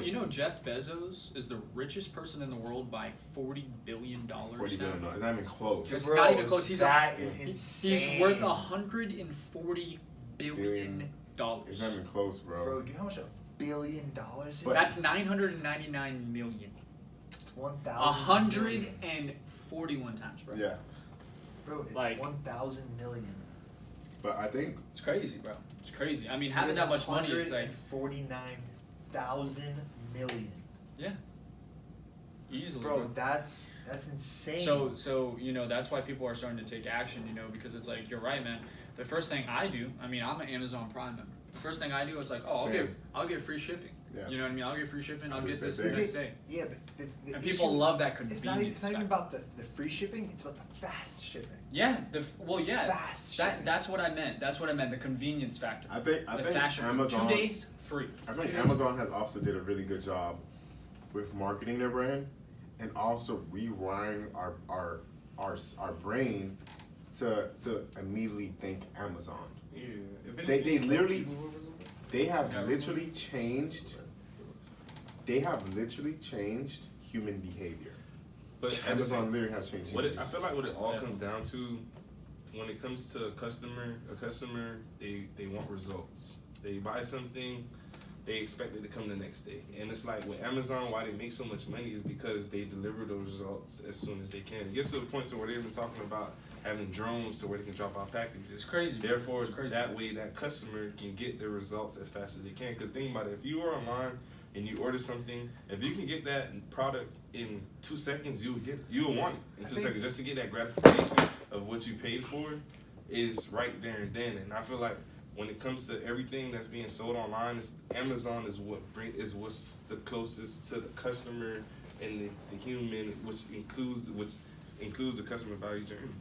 S3: you know Jeff Bezos is the richest person in the world by $40 billion now.
S2: $40 billion. It's not even close.
S3: It's
S1: Bro,
S3: not even close.
S1: That is insane.
S3: He's worth $140 billion.
S2: It's not even close, bro.
S1: Bro, do you know how much $1 billion is?
S3: That's 999 million.
S1: It's 1,000.
S3: 141 times, bro.
S2: Yeah,
S1: Bro, it's
S3: Like-
S1: 1,000 million.
S2: but I think
S3: It's crazy, bro. It's crazy. I mean, having that much money, it's like
S1: 49,000 million.
S3: easily,
S1: Bro, that's insane.
S3: So you know that's why people are starting to take action. You know, because it's like you're right, man. The first thing I do, I mean, I'm an Amazon Prime member. The first thing I do is like, oh,
S2: Same.
S3: I'll get free shipping.
S2: Yeah.
S3: You know what I mean? I'll get free shipping. I'll
S2: I do
S3: get
S2: the
S3: this
S2: same
S3: the
S2: thing.
S3: next day.
S1: Yeah, but the
S3: And
S1: issue,
S3: people love that convenience.
S1: it's not even
S3: factor.
S1: about the free shipping. It's about the fast shipping.
S3: Yeah. Yeah.
S1: Fast shipping.
S3: That's what I meant. That's what I meant. The convenience factor.
S2: I think
S3: fashion.
S2: Amazon.
S3: 2 days free.
S2: I think
S3: 2 days
S2: Amazon has also did a really good job with marketing their brand and also rewiring our brain to immediately think Amazon.
S4: Yeah. If
S2: They
S4: anything,
S2: literally
S4: move over a little bit.
S2: they have
S3: Yeah.
S2: literally changed. They have literally changed human behavior.
S4: But at the
S2: Amazon
S4: same-
S2: literally has changed.
S4: What
S2: Human
S4: I feel like what it all
S3: Yeah.
S4: comes down to, when it comes to a customer, they want results. They buy something, they expect it to come the next day. And it's like with Amazon, why they make so much money is because they deliver those results as soon as they can. It gets to the point to where they've been talking about having drones to where they can drop out packages.
S3: It's crazy.
S4: Therefore,
S3: It's crazy.
S4: that way that customer can get the results as fast as they can. Because think about it, if you are online and you order something, if you can get that product in 2 seconds, you'll want it in 2 seconds. Just to get that gratification of what you paid for is right there and then. And I feel like when it comes to everything that's being sold online, Amazon is what's the closest to the customer and the human, which includes the customer value journey.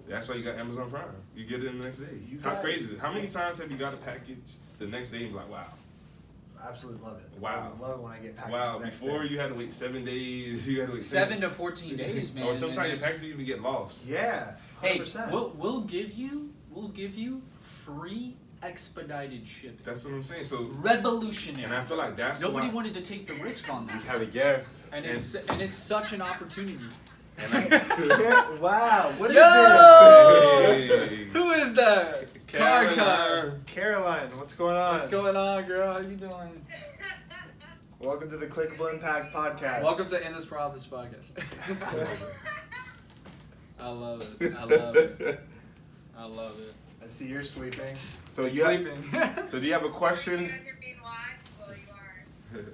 S4: That's why you got Amazon Prime. You get it the next day. How crazy is it? How many times have you got a package the next day and be like, wow?
S1: I absolutely love it.
S4: Wow.
S1: I love it when I get packages.
S4: Wow,
S1: the next
S4: before
S1: day.
S4: you had to wait 7 days. You had to wait
S3: 7 to 14 days, man.
S4: Or sometimes
S3: And
S4: your package even get lost.
S1: Yeah, 100%.
S3: Hey, we'll give you free expedited shipping.
S4: That's what I'm saying. So,
S3: Revolutionary.
S4: and I feel like that's
S3: Nobody
S4: why,
S3: wanted to take the risk on
S2: We
S3: that,
S2: have a guess.
S3: and it's such an opportunity.
S4: and I,
S1: Yeah, wow, what is
S3: Yo!
S4: Hey.
S3: Who is that?
S4: Caroline.
S3: Car.
S1: this? Caroline, what's going on?
S3: What's going on, girl? How you doing?
S1: Welcome to the Clickable Impact Podcast.
S3: Welcome to In This Profits podcast. I love it. I love it. I love it.
S1: I see you're sleeping.
S2: So
S3: It's
S2: you have,
S3: sleeping.
S2: so do you have a question?
S5: You guys are being watched? Well, you are.
S2: Do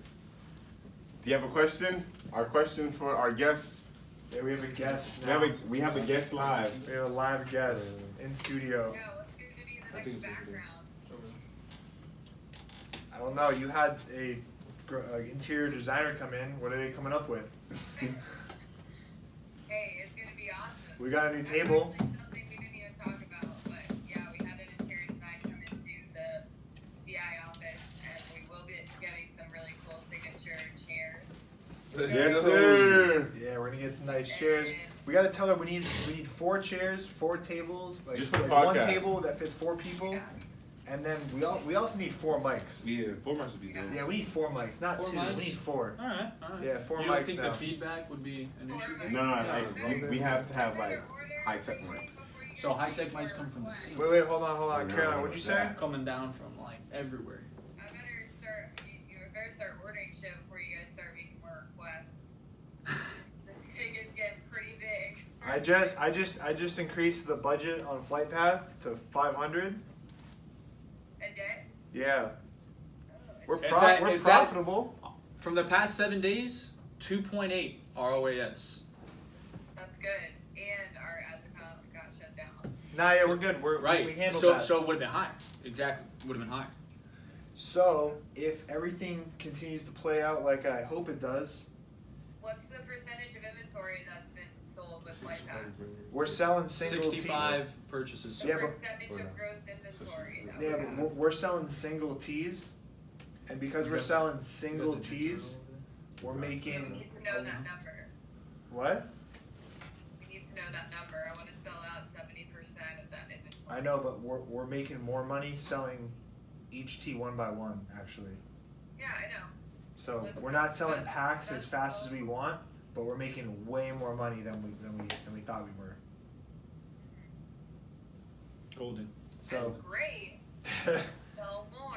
S2: you have a question? Our question for our guests.
S1: Yeah, we have a guest
S2: We
S1: now.
S2: have a guest live.
S1: We have a live guest in studio.
S5: No, what's going to be the
S4: I think
S5: next
S4: it's over there.
S5: background?
S1: I don't know. You had a interior designer come in. What are they coming up with?
S5: Hey, it's going to be awesome.
S1: We got a new
S5: That's
S1: table.
S5: actually something we didn't even talk about, but yeah, we had an interior design come into the CI office, and we will be getting some really cool signature chairs.
S2: Yes, sir.
S1: Yeah, we're gonna get some nice chairs. We gotta tell her we need 4 chairs, 4 tables, like,
S2: Just for the
S1: like one
S2: podcast.
S1: table that fits 4 people,
S5: Yeah.
S1: And then we also need 4 mics.
S4: Yeah, 4 mics would be good.
S1: Yeah, we need 4 mics, not
S3: 4
S1: 2.
S3: mics?
S1: We need 4.
S3: All right.
S1: Yeah, 4
S3: You
S1: mics
S3: don't think
S1: now.
S3: the feedback would be an issue?
S2: No, we have to have like high-tech mics.
S3: So high-tech mics come from the sea.
S1: Wait, hold on,
S2: No,
S1: Caroline. What'd you say?
S3: Coming down from like everywhere.
S5: I better start. You better start ordering shit before you guys start making more requests. This ticket's getting pretty big.
S1: I just increased the budget on Flight Path to 500.
S5: A day?
S1: Yeah, we're
S3: It's at-
S1: we're
S3: it's at-
S1: profitable.
S3: From the past 7 days, 2.8 ROAS.
S5: That's good. And our ads account got shut down.
S1: Nah, yeah, we're good.
S3: Right.
S1: We handled
S3: so
S1: that.
S3: so it would have been higher. Exactly. Would have been higher.
S1: So if everything continues to play out like I hope it does,
S5: What's the percentage of inventory that's been sold with FlightPath?
S1: we're selling single
S3: 65 purchases.
S5: The
S1: Yeah, but-
S5: percentage of gross inventory that
S1: Yeah,
S5: we
S1: but
S5: have.
S1: we're selling single tees, and because we're selling single tees, we're
S5: We
S1: making
S5: need to know that number.
S1: what?
S5: We need to know that number. I want to sell out 70% of that inventory.
S1: I know, but we're making more money selling each tee one by one, actually.
S5: Yeah, I know.
S1: So we're not selling packs as fast as we want, but we're making way more money than we thought we were.
S3: Golden.
S5: That's
S1: So
S5: great. Sell more.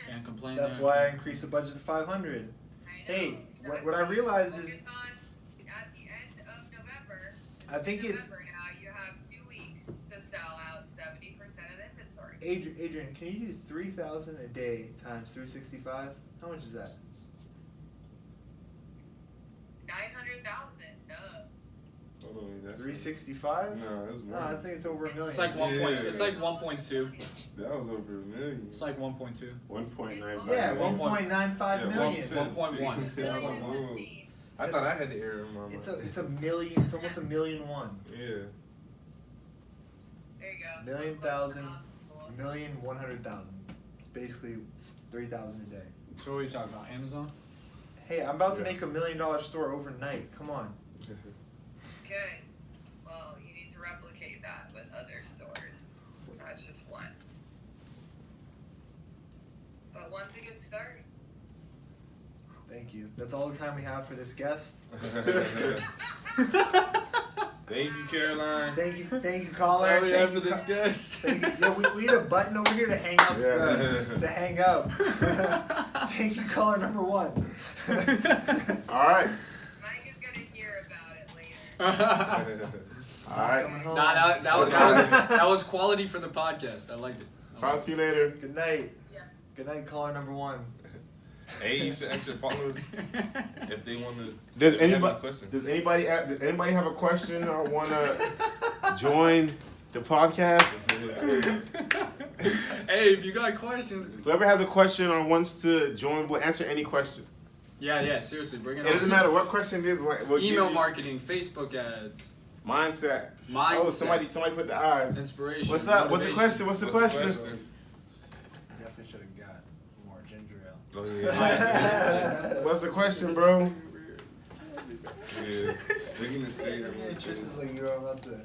S3: Can't complain.
S1: that's
S3: there.
S1: why I increased the budget to 500.
S5: I know.
S1: Hey,
S5: That's
S1: what I realized
S5: focus
S1: is
S5: on at the end of November.
S1: I think it's
S5: November now. You have 2 weeks to sell out 70% of the inventory.
S1: Adrian. Can you do 3,000 a day times 365? How much is that?
S5: 900,000. Duh.
S4: Hold on, that's
S1: 365?
S4: No, that's
S1: No,
S4: more.
S1: I think it's over a million.
S3: It's like 1 point.
S4: Yeah.
S3: It's like 1.2.
S4: That was over $1 million.
S3: It's like 1.2.
S2: 1.95.
S1: Yeah,
S3: One point-
S1: 1.95
S4: Yeah,
S1: million.
S3: 1.1.
S5: Million
S4: Oh.
S5: and change.
S4: I thought I had the error in my mind.
S1: It's a million. It's almost a million one.
S4: Yeah.
S5: There you go.
S1: Million
S5: Let's look
S1: thousand,
S5: for
S1: million 100,000. It's basically 3,000 a day.
S3: So what are you talking about? Amazon?
S1: Hey, I'm about to
S4: Yeah.
S1: make $1 million store overnight. Come on.
S5: Good. Well, you need to replicate that with other stores, not just one. But one's a good start.
S1: Thank you. That's all the time we have for this guest.
S4: Thank you, Caroline.
S1: Thank you,
S3: That's
S1: caller.
S3: all we
S1: Thank
S3: have
S1: you,
S3: for this
S1: ca-
S3: guest.
S1: Thank you. Yeah, we need a button over here to hang up.
S2: Yeah.
S1: To hang up. Thank you, caller number 1.
S2: All right.
S5: Mike is gonna hear about it later.
S2: All right.
S1: Coming home.
S3: Nah, that was quality for the podcast. I liked it.
S2: Talk to you later.
S1: Good night.
S5: Yeah.
S1: Good night, caller number 1.
S4: Hey, you should ask your followers if they want to.
S2: Does
S4: have any
S2: anybody
S4: questions.
S2: does anybody have a question or want to join the podcast?
S3: Hey, if you got questions.
S2: Whoever has a question or wants to join, we'll answer any question.
S3: Yeah, seriously, bring it
S2: It doesn't
S3: on.
S2: matter what question it is. We'll give
S3: Email
S2: you
S3: marketing, Facebook ads,
S2: mindset.
S3: mindset,
S2: Oh, somebody put the eyes.
S3: inspiration.
S2: What's up? What's the
S3: motivation.
S2: question? What's the question?
S1: Definitely should have got more ginger ale.
S4: Oh yeah.
S2: What's the question, bro?
S4: Yeah. Drinking the straight.
S1: It's just as like you're about to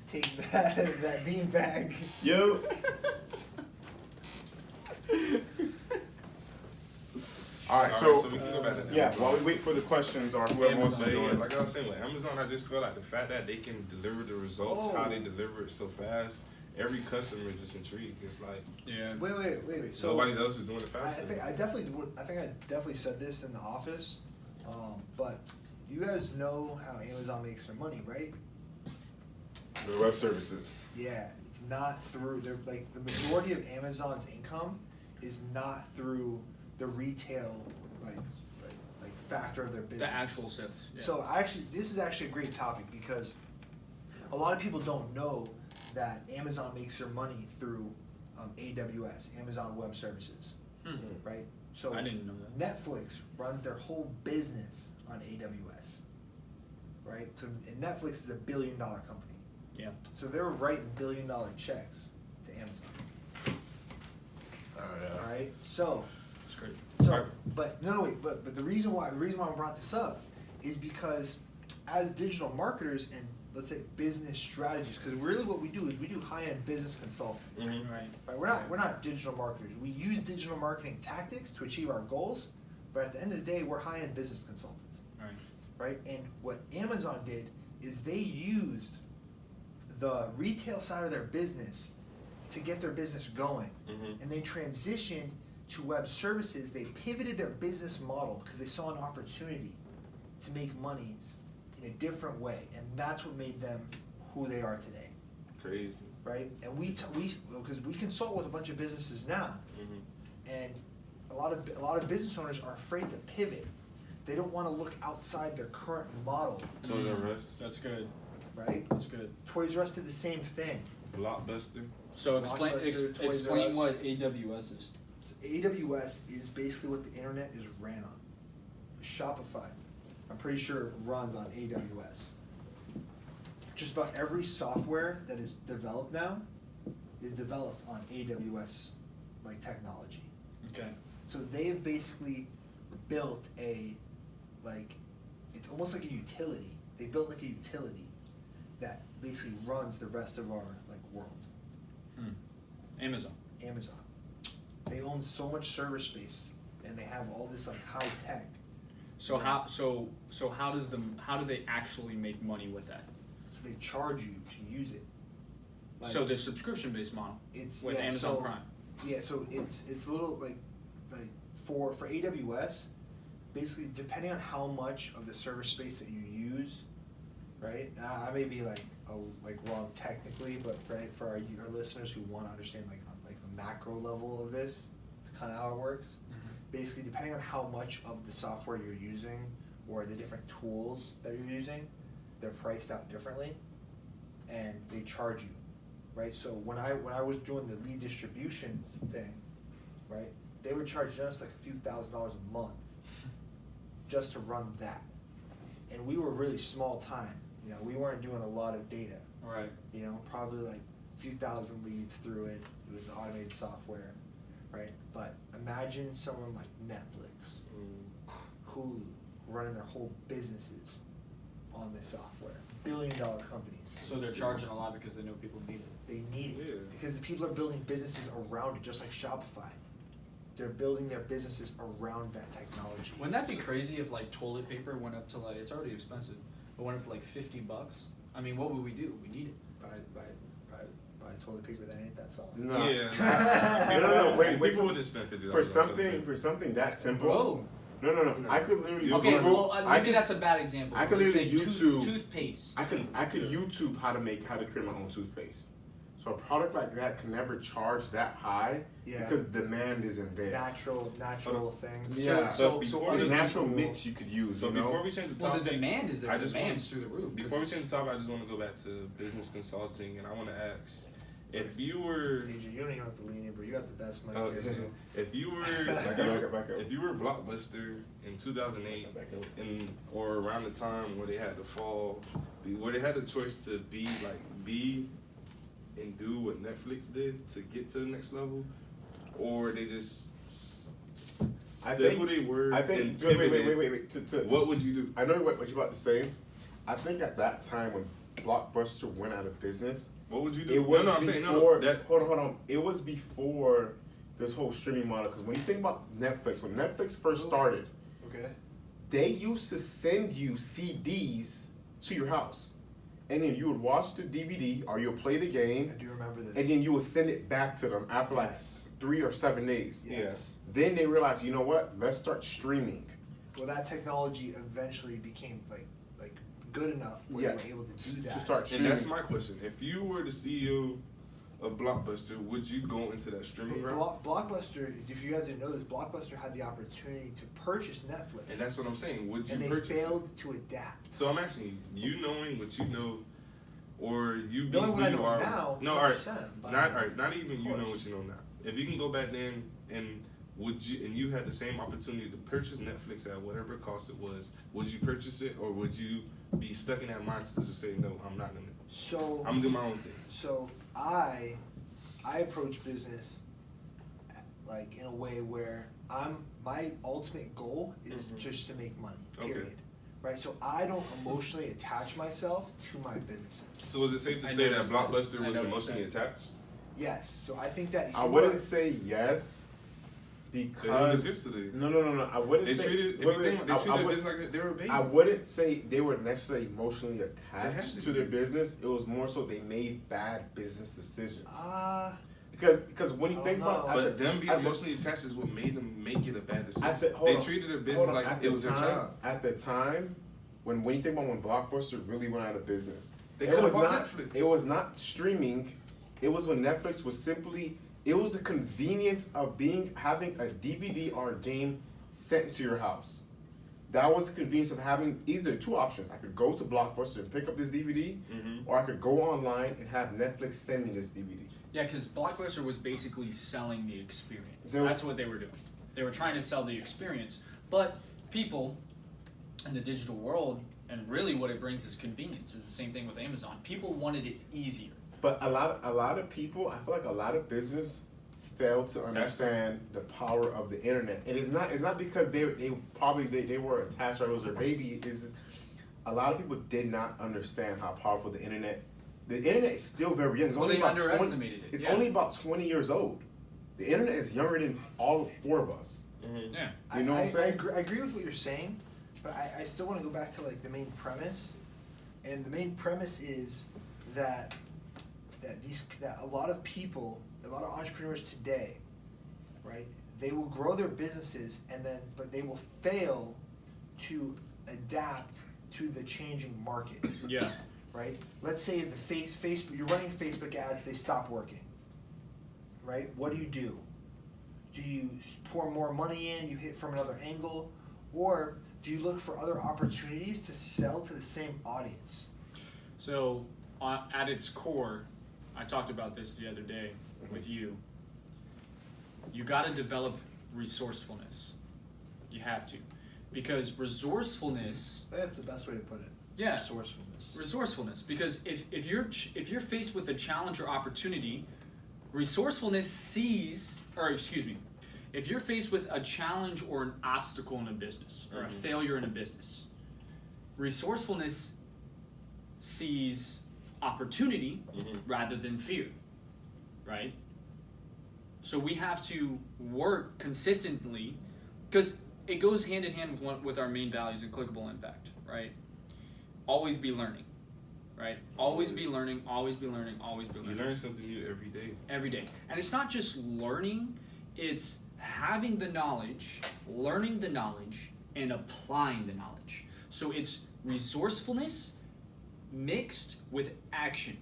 S1: take that bean bag.
S2: Yo. All right,
S4: so
S2: so
S4: we can go back to
S2: yeah,
S4: Amazon.
S2: while we wait for the questions or whoever wants to
S4: But yeah,
S2: join.
S4: like I was saying, with Amazon, I just feel like the fact that they can deliver the results, how they deliver it so fast, every customer is just intrigued. It's like
S3: Yeah.
S1: Wait. So
S4: nobody else is doing it
S1: I
S4: faster.
S1: think I definitely said this in the office, but you guys know how Amazon makes their money, right?
S2: The web services.
S1: Yeah, it's not through. They're like the majority of Amazon's income is not through the retail like factor of their business.
S3: The actual sales. Yeah.
S1: So this is actually a great topic because a lot of people don't know that Amazon makes their money through AWS, Amazon Web Services, right? So
S3: I didn't know that.
S1: Netflix runs their whole business on AWS, right? So and Netflix is $1 billion company.
S3: Yeah.
S1: So they're writing $1 billion checks to Amazon. All right. So
S3: That's great.
S1: but the reason why I brought this up is because as digital marketers and let's say business strategies, because really what we do is we do high-end business consulting.
S4: Mm-hmm.
S3: Right.
S1: Right? We're not digital marketers. We use digital marketing tactics to achieve our goals, but at the end of the day, we're high-end business consultants.
S3: Right.
S1: Right? And what Amazon did is they used the retail side of their business to get their business going,
S4: Mm-hmm.
S1: and they transitioned to web services. They pivoted their business model because they saw an opportunity to make money in a different way, and that's what made them who they are today.
S4: Crazy.
S1: Right? And because we consult with a bunch of businesses now,
S4: Mm-hmm.
S1: and a lot of business owners are afraid to pivot. They don't want to look outside their current model.
S4: Toys R Us,
S3: That's good.
S1: Right?
S3: That's good.
S1: Toys R Us did the same thing.
S4: Blockbuster.
S3: So
S1: Blockbuster, Toys R
S3: explain
S1: Us.
S3: what AWS is.
S1: So AWS is basically what the internet is ran on. Shopify, I'm pretty sure, runs on AWS. Just about every software that is developed now is developed on AWS like technology.
S3: Okay.
S1: So they've basically built it's almost like a utility. They built like a utility that basically runs the rest of our world.
S3: Amazon.
S1: Amazon. They own so much server space, and they have all this high tech.
S3: So how do they actually make money with that?
S1: So they charge you to use it.
S3: So the subscription based model
S1: It's
S3: with Amazon Prime.
S1: Yeah, so it's a little for AWS, basically depending on how much of the server space that you use, right? And I may be wrong technically, but for our listeners who want to understand the macro level of this, it's kind of how it works. Basically, depending on how much of the software you're using or the different tools that you're using, they're priced out differently, and they charge you, right? So when I was doing the lead distribution thing, right, they were charging us a few $1,000s a month just to run that, and we were really small time. We weren't doing a lot of data.
S3: Right.
S1: Probably a few thousand leads through it. It was automated software, right? But imagine someone like Netflix, Hulu, running their whole businesses on this software. $billion-dollar companies.
S3: So they're charging a lot because they know people need it.
S1: They need it
S4: Yeah.
S1: because the people are building businesses around it, just like Shopify. They're building their businesses around that technology.
S3: Wouldn't that be crazy if toilet paper went up to it's already expensive, but went up to $50? I mean, what would we do? We need it.
S1: Buy toilet paper that ain't that soft.
S2: No.
S4: Yeah.
S2: No, wait.
S4: People would have spent $50
S2: For something that simple.
S3: Whoa.
S2: No. I could literally
S3: Okay,
S2: Google.
S3: well,
S2: I
S3: maybe
S2: could-
S3: that's a bad example.
S2: I could
S3: Let's
S2: literally
S3: say
S2: YouTube-
S3: toothpaste.
S2: I could YouTube how to create my own toothpaste. So a product like that can never charge that high because demand isn't there.
S1: Natural things.
S2: Yeah.
S3: So
S2: There's
S3: other
S2: natural
S3: people-
S2: mix you could use.
S4: So before we change the
S3: Well,
S4: topic,
S3: the demand is there.
S4: I
S3: The
S4: just
S3: demand's
S4: want-
S3: through the roof.
S4: Before we change the topic, I just want to go back to business consulting, and I want to ask, if you were,
S1: AJ, you don't even have to lean in, bro. You got the best mic
S4: oh,
S1: here, bro.
S4: if you were,
S2: Back up.
S4: if you were Blockbuster in 2008, or around the time where they had to fall, where they had the choice to be and do what Netflix did to get to the next level, or they just stay who they were.
S2: I think.
S4: and
S2: Wait.
S4: pivoted, what would you do?
S2: I know what you're about to say. I think at that time when Blockbuster went out of business,
S4: What would you do?
S2: it was
S4: I'm
S2: before.
S4: saying no.
S2: Hold on. It was before this whole streaming model. Because when you think about Netflix, when Netflix first started,
S1: Okay.
S2: they used to send you CDs to your house, and then you would watch the DVD or you'll play the game,
S1: I do remember this.
S2: and then you would send it back to them after
S1: Yes.
S2: 3 or 7 days.
S1: Yes.
S2: Then they realized, you know what? Let's start streaming.
S1: Well, that technology eventually became good enough where
S2: Yeah.
S1: they were able to do that.
S2: To start
S4: And
S2: streaming.
S4: that's my question. If you were the CEO of Blockbuster, would you go into that streaming route?
S1: Blockbuster, if you guys didn't know this, Blockbuster had the opportunity to purchase Netflix.
S4: And that's what I'm saying. Would you
S1: and they
S4: purchase
S1: failed
S4: it?
S1: to adapt.
S4: So I'm asking you knowing what you know, or you being
S1: Knowing
S4: who
S1: what I
S4: you
S1: know
S4: are
S1: now,
S4: No, all right.
S1: 100%, but-
S4: Not even you know
S1: course.
S4: what you know now. If you can go back then and you had the same opportunity to purchase Netflix at whatever cost it was, would you purchase it, or would you be stuck in that mindset to just say no, I'm not gonna.
S1: So
S4: I'm gonna do my own thing.
S1: So I approach business in a way where my ultimate goal is
S4: Mhm.
S1: just to make money.
S4: Okay.
S1: Period. right? So I don't emotionally attach myself to my businesses.
S4: So is it safe to
S3: I
S4: say that
S3: noticed
S4: Blockbuster
S3: that. I
S4: was
S3: noticed
S4: emotionally
S3: that.
S4: attached?
S1: Yes, so I think that if
S2: I
S1: you
S2: wouldn't
S1: wanna-
S2: say yes
S4: They didn't
S2: because
S4: exist today.
S2: no. I wouldn't
S4: They
S2: say
S4: treated
S2: wait,
S4: everything.
S2: wait,
S4: They
S2: I
S4: treated
S2: would-
S4: business like they were a baby.
S2: I wouldn't say they were necessarily emotionally
S4: had
S2: attached
S4: to
S2: to their
S4: be.
S2: business. It was more so they made bad business decisions.
S1: Ah,
S2: Because when you
S1: I
S2: think
S1: don't
S2: about
S1: know.
S2: at
S4: But
S2: the-
S4: them being
S2: at the-
S4: emotionally attached is what made them make it a bad decision.
S2: hold
S4: They
S2: on,
S4: treated their business
S2: hold on,
S4: like
S2: at
S4: it
S2: the
S4: was their
S2: time-
S4: child.
S2: At the time, when you think about when Blockbuster really went out of business,
S4: They
S2: it
S4: could've
S2: was
S4: bought
S2: not
S4: Netflix.
S2: it was not streaming. It was when Netflix was simply it was the convenience of having a DVD or a game sent to your house. That was the convenience of having either two options. I could go to Blockbuster and pick up this DVD, or I could go online and have Netflix send me this DVD.
S3: Yeah, because Blockbuster was basically selling the experience.
S2: There was-
S3: That's what they were doing. They were trying to sell the experience. But people in the digital world, and really what it brings is convenience. It's the same thing with Amazon. People wanted it easier.
S2: But a lot of people, I feel like a lot of business fail to understand the power of the internet. And it's not because they were attached or it was their baby. Is a lot of people did not understand how powerful the internet. The internet is still very young. It's
S3: Well,
S2: only
S3: they
S2: about
S3: underestimated
S2: 20,
S3: it,
S2: It's
S3: yeah.
S2: only about 20 years old. The internet is younger than all four of us.
S3: Yeah.
S2: You know what I'm saying?
S1: I agree with what you're saying, but I still want to go back to like the main premise, and the main premise is that a lot of people, a lot of entrepreneurs today, right? They will grow their businesses but they will fail to adapt to the changing market.
S3: Yeah.
S1: Right? Let's say the Facebook, you're running Facebook ads, they stop working. Right? What do? Do you pour more money in, you hit from another angle, or do you look for other opportunities to sell to the same audience?
S3: So, at its core, I talked about this the other day with you. You got to develop resourcefulness. You have to. Because resourcefulness,
S1: That's the best way to put it.
S3: yeah,
S1: Resourcefulness.
S3: because if you're faced with a challenge or opportunity, resourcefulness sees, or excuse me, if you're faced with a challenge or an obstacle in a business or a failure in a business, resourcefulness sees opportunity rather than fear, right? So we have to work consistently, because it goes hand in hand with our main values in Clickable Impact, right? Always be learning, right? Always be learning, always be learning, always be
S4: You
S3: learning.
S4: learn something new every day.
S3: Every day. And it's not just learning, it's having the knowledge, learning the knowledge, and applying the knowledge. So it's resourcefulness mixed with action.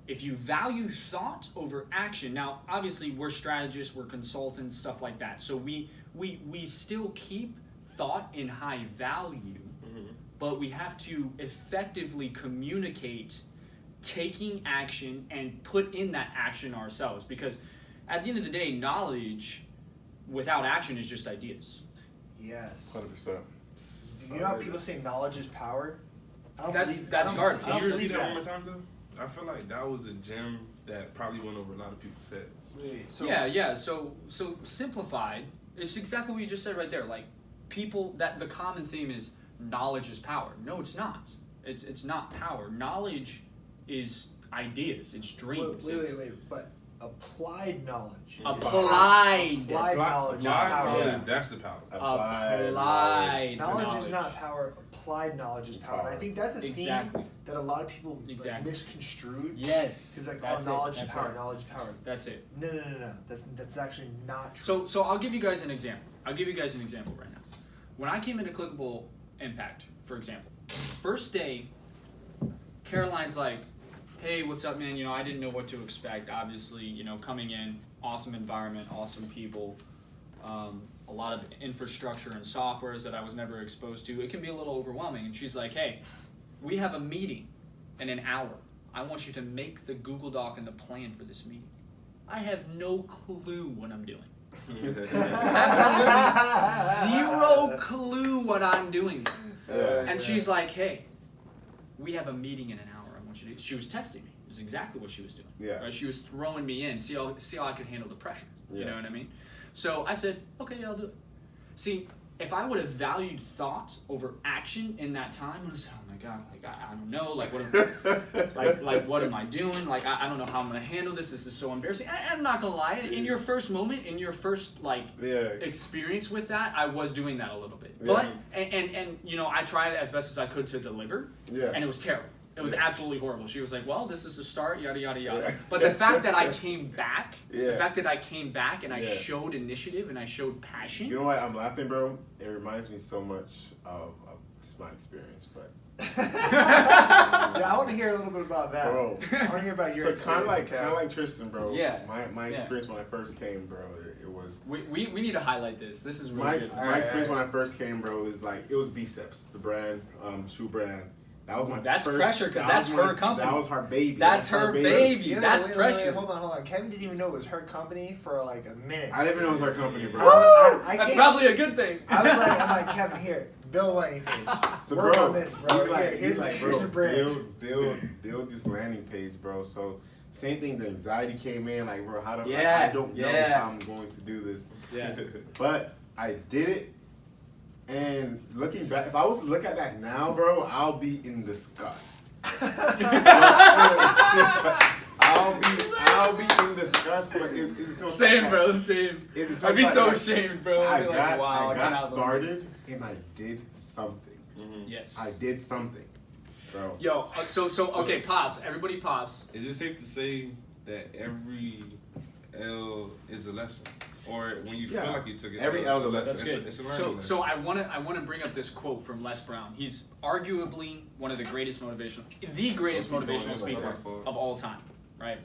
S3: If you value thought over action, now obviously we're strategists, we're consultants, stuff like that. So we still keep thought in high value, but we have to effectively communicate taking action and put in that action ourselves, because at the end of the day, knowledge without action is just ideas.
S1: Yes.
S2: 100%.
S1: You know how people say knowledge is power? I don't
S3: That's
S1: believe-
S3: that's
S1: I don't-
S3: garbage.
S1: I don't
S4: Can you
S1: believe
S4: repeat that one
S1: that.
S4: more time, though? I feel like that was a gem that probably went over a lot of people's heads.
S1: Wait, so
S3: Yeah. So simplified, it's exactly what you just said right there. Like people, that the common theme is knowledge is power. No, it's not. It's not power. Knowledge is ideas. It's dreams.
S1: Wait. But applied knowledge. is
S3: Applied.
S1: Applied knowledge is power.
S4: knowledge, that's the power.
S3: Applied
S1: Knowledge is not power. Applied knowledge is power. And I think that's a
S3: Exactly.
S1: theme that a lot of people like,
S3: Exactly.
S1: misconstrued.
S3: Yes.
S1: Because like,
S3: That's
S1: oh, knowledge
S3: it.
S1: is power. Knowledge is power.
S3: That's it.
S1: No. That's actually not true.
S3: So I'll give you guys an example. I'll give you guys an example right now. When I came into Clickable Impact, for example, first day, Caroline's like, hey, what's up, man? You know, I didn't know what to expect. Obviously, you know, coming in, awesome environment, awesome people, a lot of infrastructure and softwares that I was never exposed to. It can be a little overwhelming. And she's like, hey, we have a meeting in an hour. I want you to make the Google Doc and the plan for this meeting. I have no clue what I'm doing. Absolutely zero clue what I'm doing. And she's like, hey, we have a meeting in an hour. I want you to. She was testing me. Is exactly what she was doing.
S2: Yeah.
S3: Right? She was throwing me in, see how I could handle the pressure. You
S2: Yeah.
S3: know what I mean? So I said, okay, yeah, I'll do it. See, if I would have valued thought over action in that time, I was like, oh my God, like I don't know, like what am I doing? Like I don't know how I'm gonna handle this. This is so embarrassing. I'm not gonna lie. In your first moment, in your first experience with that, I was doing that a little bit. But and you know, I tried as best as I could to deliver.
S2: Yeah.
S3: And it was terrible. It was absolutely horrible. She was like, well, this is a start, yada, yada, yada. But the fact that I came back, and I showed initiative and I showed passion.
S2: You know why I'm laughing, bro? It reminds me so much of just my experience, but.
S1: Yeah, I want to hear a little bit about that.
S2: Bro.
S1: I want to hear about your
S2: So
S1: experience.
S2: kind of like Tristan, bro.
S3: Yeah.
S2: My experience when I first came, bro, it was.
S3: We need to highlight this. This is really good.
S2: My experience when I first came, bro, is like it was Biceps, the brand, shoe brand. That was my
S3: That's
S2: first,
S3: pressure because that's her company.
S2: That was her baby.
S3: That's her baby.
S1: Yeah,
S3: That's
S1: wait,
S3: pressure.
S1: Hold on. Kevin didn't even know it was her company for like a minute.
S2: I didn't even know it was her company, bro.
S1: I
S3: That's
S1: can't-
S3: probably a good thing.
S1: I'm like, Kevin, here, build a landing page.
S2: So
S1: Work
S2: bro,
S1: on this, bro.
S2: he's like,
S1: here's your brand.
S2: build this landing page, bro. So same thing, the anxiety came in, like, bro, how do
S3: Yeah,
S2: I don't know
S3: yeah.
S2: how I'm going to do this.
S3: Yeah.
S2: But I did it, and looking back, if I was to look at that now, bro, I'll be in disgust. I'll be in disgust, but it's
S3: Same, bro. Same. I'd be so ashamed, bro. I'd be like, wow,
S2: I got
S3: cannot
S2: started, and I did something.
S3: Yes.
S2: I did something, bro.
S3: Yo, so okay, pause. Everybody pause.
S4: Is it safe to say that every L is a lesson? Or when you feel like you took it,
S2: every L is a lesson.
S3: That's good.
S4: It's a learning lesson.
S3: So I wanna bring up this quote from Les Brown. He's arguably one of the greatest motivational speaker of all time, right?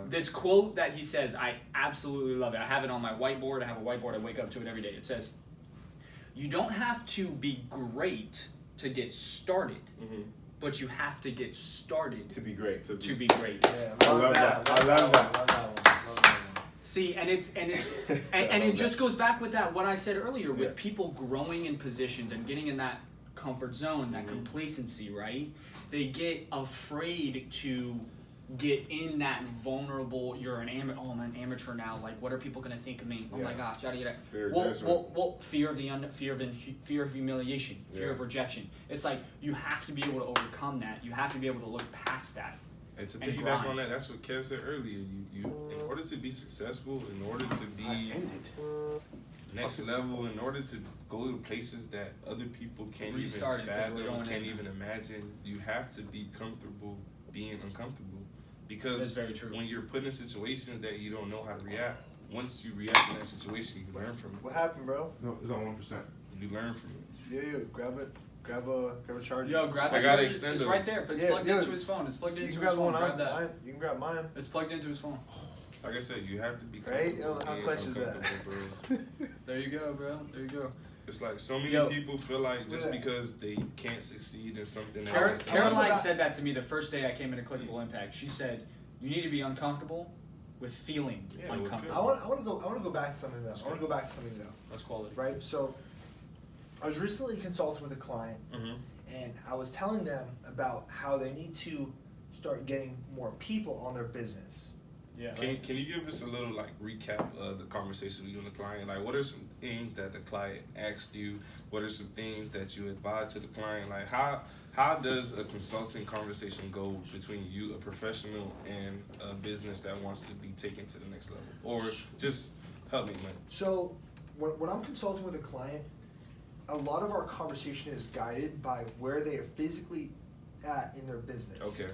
S3: This quote that he says, I absolutely love it. I have it on my whiteboard. I have a whiteboard. I wake up to it every day. It says, "You don't have to be great to get started, but you have to get started
S2: To be great.
S3: to be great."
S1: Yeah,
S2: I love that. I love that.
S3: See, and it just goes back with that what I said earlier with people growing in positions and getting in that comfort zone, that complacency, right? They get afraid to get in that vulnerable. You're an amateur. Oh, I'm an amateur now. Like, what are people gonna think of me? Oh my gosh, yada yada.
S2: Fear of
S3: Well, fear of humiliation, fear of rejection. It's like you have to be able to overcome that. You have to be able to look past that.
S4: And to
S3: and
S4: piggyback
S3: grind.
S4: on that, that's what Kev said earlier. You in order to be successful, in order to be next level, in order to go to places that other people can't
S3: Restart it,
S4: even
S3: 'cause we're
S4: fathom,
S3: going
S4: can't
S3: in.
S4: even imagine, you have to be comfortable being uncomfortable.
S3: That's
S4: Because
S3: very true.
S4: when you're put in situations that you don't know how to react, once you react in that situation, you learn from it.
S1: What happened, bro?
S2: No, it's on 1%.
S4: You learn from it.
S1: Yeah, grab it. Grab a charger.
S3: Yo, grab
S4: I
S3: that.
S4: gotta
S3: charger.
S4: extend
S3: It's
S4: it.
S3: right there. But it's
S1: Yeah,
S3: plugged
S1: yo,
S3: into his phone. It's plugged
S1: You
S3: into
S1: can
S3: his
S1: grab the
S3: phone.
S1: one.
S3: Grab that.
S1: You can grab mine.
S3: It's plugged into his phone.
S4: Like I said, you have to be
S1: Right?
S4: comfortable.
S1: Yo, how
S4: being
S1: clutch is that?
S4: uncomfortable, bro.
S3: There you go, bro. There you go.
S4: It's like so many
S3: Yo.
S4: people feel like just
S1: Yeah.
S4: because they can't succeed in something
S3: Caroline
S1: Caroline-
S3: said that to me the first day I came into Clickable Impact. She said, "You need to be uncomfortable with feeling
S4: Yeah, with
S3: uncomfortable."
S1: I want to go back to something though.
S3: That's quality.
S1: Right? So I was recently consulting with a client, and I was telling them about how they need to start getting more people on their business.
S3: Yeah.
S4: Can you give us a little like recap of the conversation with you and the client? Like, what are some things that the client asked you? What are some things that you advise to the client? Like, how does a consulting conversation go between you, a professional, and a business that wants to be taken to the next level? Or just help me, man.
S1: So when I'm consulting with a client, a lot of our conversation is guided by where they are physically at in their business.
S4: Okay.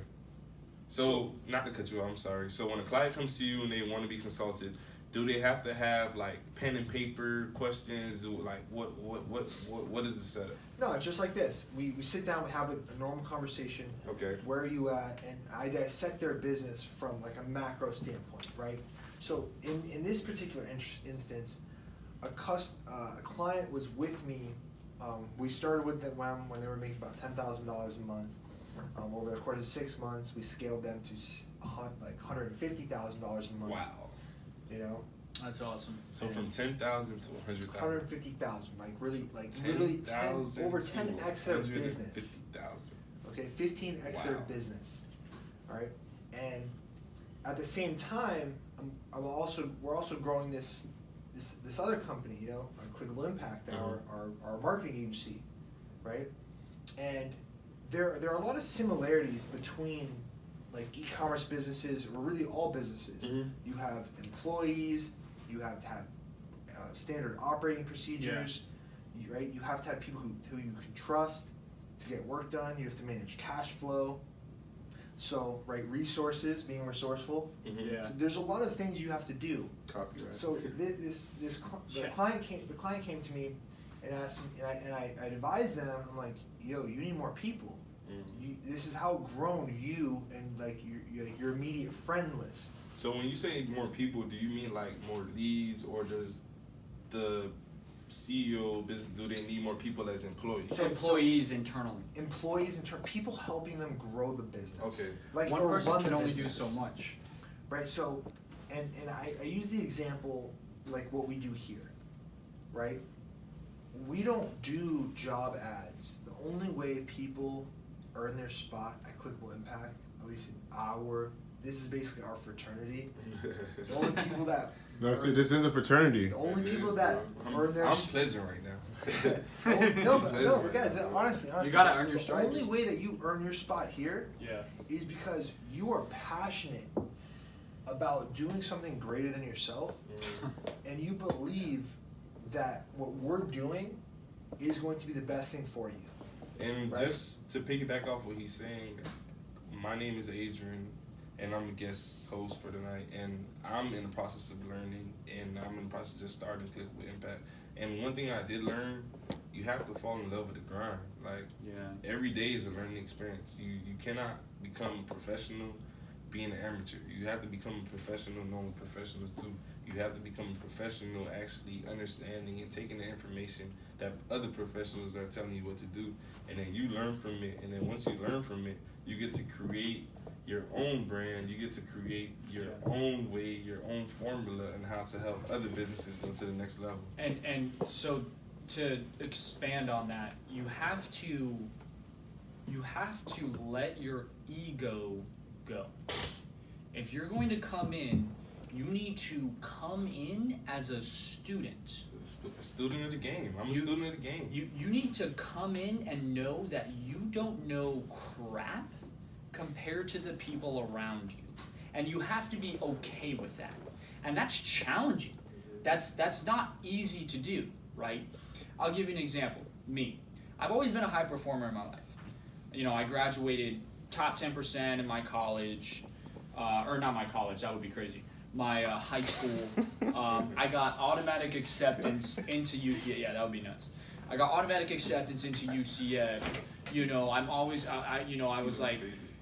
S4: So, not to cut you off, I'm sorry. So when a client comes to you and they want to be consulted, do they have to have like pen and paper questions? Like what is the setup?
S1: No, it's just like this. We sit down, we have a normal conversation.
S4: Okay.
S1: Where are you at? And I dissect their business from like a macro standpoint, right? So in this particular instance, a client was with me. We started with them when they were making about $10,000 a month. Over the course of 6 months, we scaled them to like $150,000 a month.
S4: Wow.
S1: You know.
S3: That's awesome.
S4: So from 10,000 to 100,000.
S1: 150,000, like really, like literally over 10x their business.
S4: 50,000.
S1: Okay, 15x their business. All right, and at the same time, we're also growing this this other company, you know, Clickable Impact, our marketing agency, right? And there are a lot of similarities between like e-commerce businesses, or really all businesses. You have employees, you have to have standard operating procedures, right? You have to have people who you can trust to get work done. You have to manage cash flow. So, right, resources, being resourceful.
S3: Yeah.
S1: So there's a lot of things you have to do.
S2: Copyright.
S1: So the client came to me and asked me, and I advised them. I'm like, yo, you need more people. This is how grown you and like your immediate friend list.
S4: So when you say more people, do you mean like more leads, or does the CEO business, do they need more people as employees?
S3: So employees internally.
S1: Employees and people helping them grow the business.
S4: Okay.
S1: Like
S3: One
S1: or
S3: person
S1: run
S3: can
S1: the
S3: only do
S1: business.
S3: so much.
S1: Right. So, and I use the example like what we do here, right? We don't do job ads. The only way people earn their spot at Clickable Impact, at least in this is basically our fraternity. The only people that
S2: No, see, this is a fraternity.
S1: the only people that earn their
S4: I'm pleasant right now.
S1: no, but guys, honestly,
S3: You gotta earn your
S1: the
S3: stripes.
S1: only way that you earn your spot here
S3: Yeah.
S1: is because you are passionate about doing something greater than yourself, and you believe that what we're doing is going to be the best thing for you.
S4: And
S1: Right.
S4: just to piggyback off what he's saying, my name is Adrian, and I'm a guest host for tonight, and I'm in the process of learning, and I'm in the process of just starting Clickable Impact. And one thing I did learn, you have to fall in love with the grind. Like, every day is a learning experience. You cannot become a professional being an amateur. You have to become a professional knowing what professionals do. You have to become a professional actually understanding and taking the information that other professionals are telling you what to do, and then you learn from it. And then once you learn from it, you get to create your own brand. You get to create your own way, your own formula, and how to help other businesses go to the next level.
S3: And so to expand on that, you have to let your ego go. If you're going to come in, you need to come in as a student.
S4: A student of the game. I'm a student of the game.
S3: You need to come in and know that you don't know crap compared to the people around you. And you have to be okay with that. And that's challenging. That's not easy to do, right? I'll give you an example. Me. I've always been a high performer in my life. You know, I graduated top 10% in my college, or not my college, that would be crazy. My high school, I got automatic acceptance into UCF. Yeah, that would be nuts. I got automatic acceptance into UCF. You know, I'm always, I was like,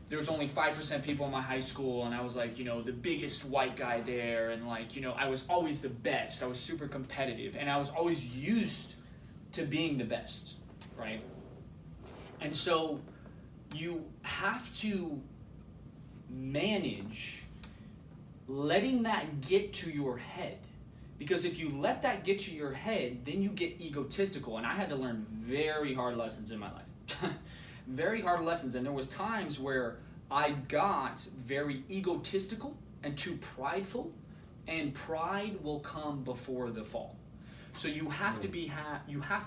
S3: there was only 5% people in my high school, and I was like, you know, the biggest white guy there, and like, you know, I was always the best. I was super competitive, and I was always used to being the best, right? And so you have to manage letting that get to your head. Because if you let that get to your head, then you get egotistical. And I had to learn very hard lessons in my life. Very hard lessons. And there was times where I got very egotistical and too prideful. And pride will come before the fall. So you have to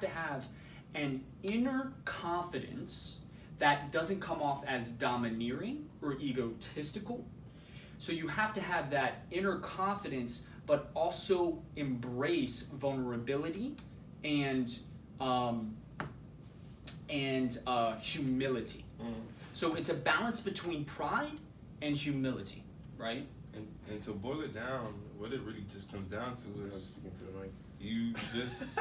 S3: have an inner confidence that doesn't come off as domineering or egotistical. So you have to have that inner confidence, but also embrace vulnerability and humility. So it's a balance between pride and humility, right?
S4: And to boil it down, what it really just comes down to is you just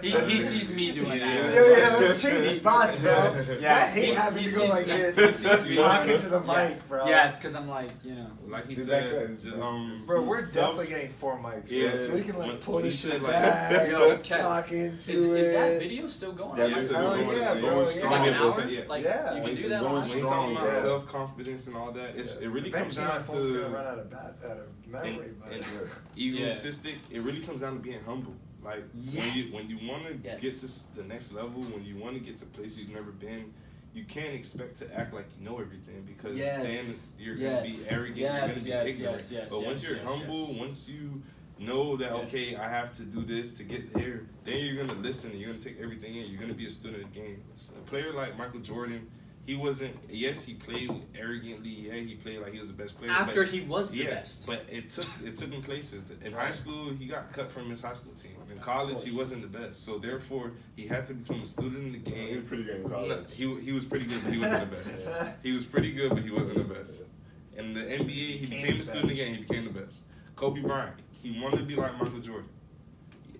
S3: he sees me doing that.
S1: Yeah, let's change spots, bro.
S3: Yeah,
S1: I hate having
S3: he
S1: to go
S3: sees
S1: like
S3: me.
S1: this,
S3: He sees me.
S1: talking to the
S3: Yeah.
S1: mic, bro.
S3: Yeah, it's because I'm like, you know.
S4: like he
S2: Did
S4: said,
S2: that
S1: Bro, we're
S4: self-
S1: definitely getting 4 mics, bro.
S4: Yeah.
S1: So we can like
S4: When-
S1: pull
S4: when
S1: this
S4: you
S1: shit
S4: said, like-
S1: back,
S3: Yo, Kev,
S1: talk into
S3: Is
S1: it.
S3: that video still going?
S2: Yeah,
S3: on?
S2: it's
S1: Oh,
S2: going
S1: yeah,
S2: strong.
S1: bro,
S2: Going
S1: yeah.
S3: It's like an
S2: strong.
S3: hour?
S4: Yeah.
S3: Like,
S1: Yeah.
S3: you
S2: When
S3: can do
S2: it's
S3: that
S2: going
S3: on
S4: When he's
S2: strong,
S4: talking about
S2: yeah.
S4: self-confidence and all that, it really comes
S1: Eventually my
S4: down
S1: phone's gonna
S4: to
S1: run out of memory, but
S4: and egotistic. It really comes down to being humble. Like
S3: Yes.
S4: when you want to
S3: Yes.
S4: get to the next level, when you want to get to places you've never been, you can't expect to act like you know everything, because then you're gonna be arrogant. You're gonna be ignorant. But once you're humble, once you Know that,
S3: Yes.
S4: okay, I have to do this to get here. Then you're going to listen and you're going to take everything in. You're going to be a student of the game. A player like Michael Jordan, he wasn't, yes, he played arrogantly. Yeah, he played like he was the best player.
S3: After
S4: but,
S3: he was the best.
S4: But it took him places. In high school, he got cut from his high school team. In college, he wasn't the best. So therefore, he had to become a student in the game.
S2: He was pretty good in college.
S4: He was pretty good, but he wasn't the best. He was pretty good, but he wasn't the best. In the NBA, he became a student again. He became the best. Kobe Bryant, he wanted to be like Michael Jordan.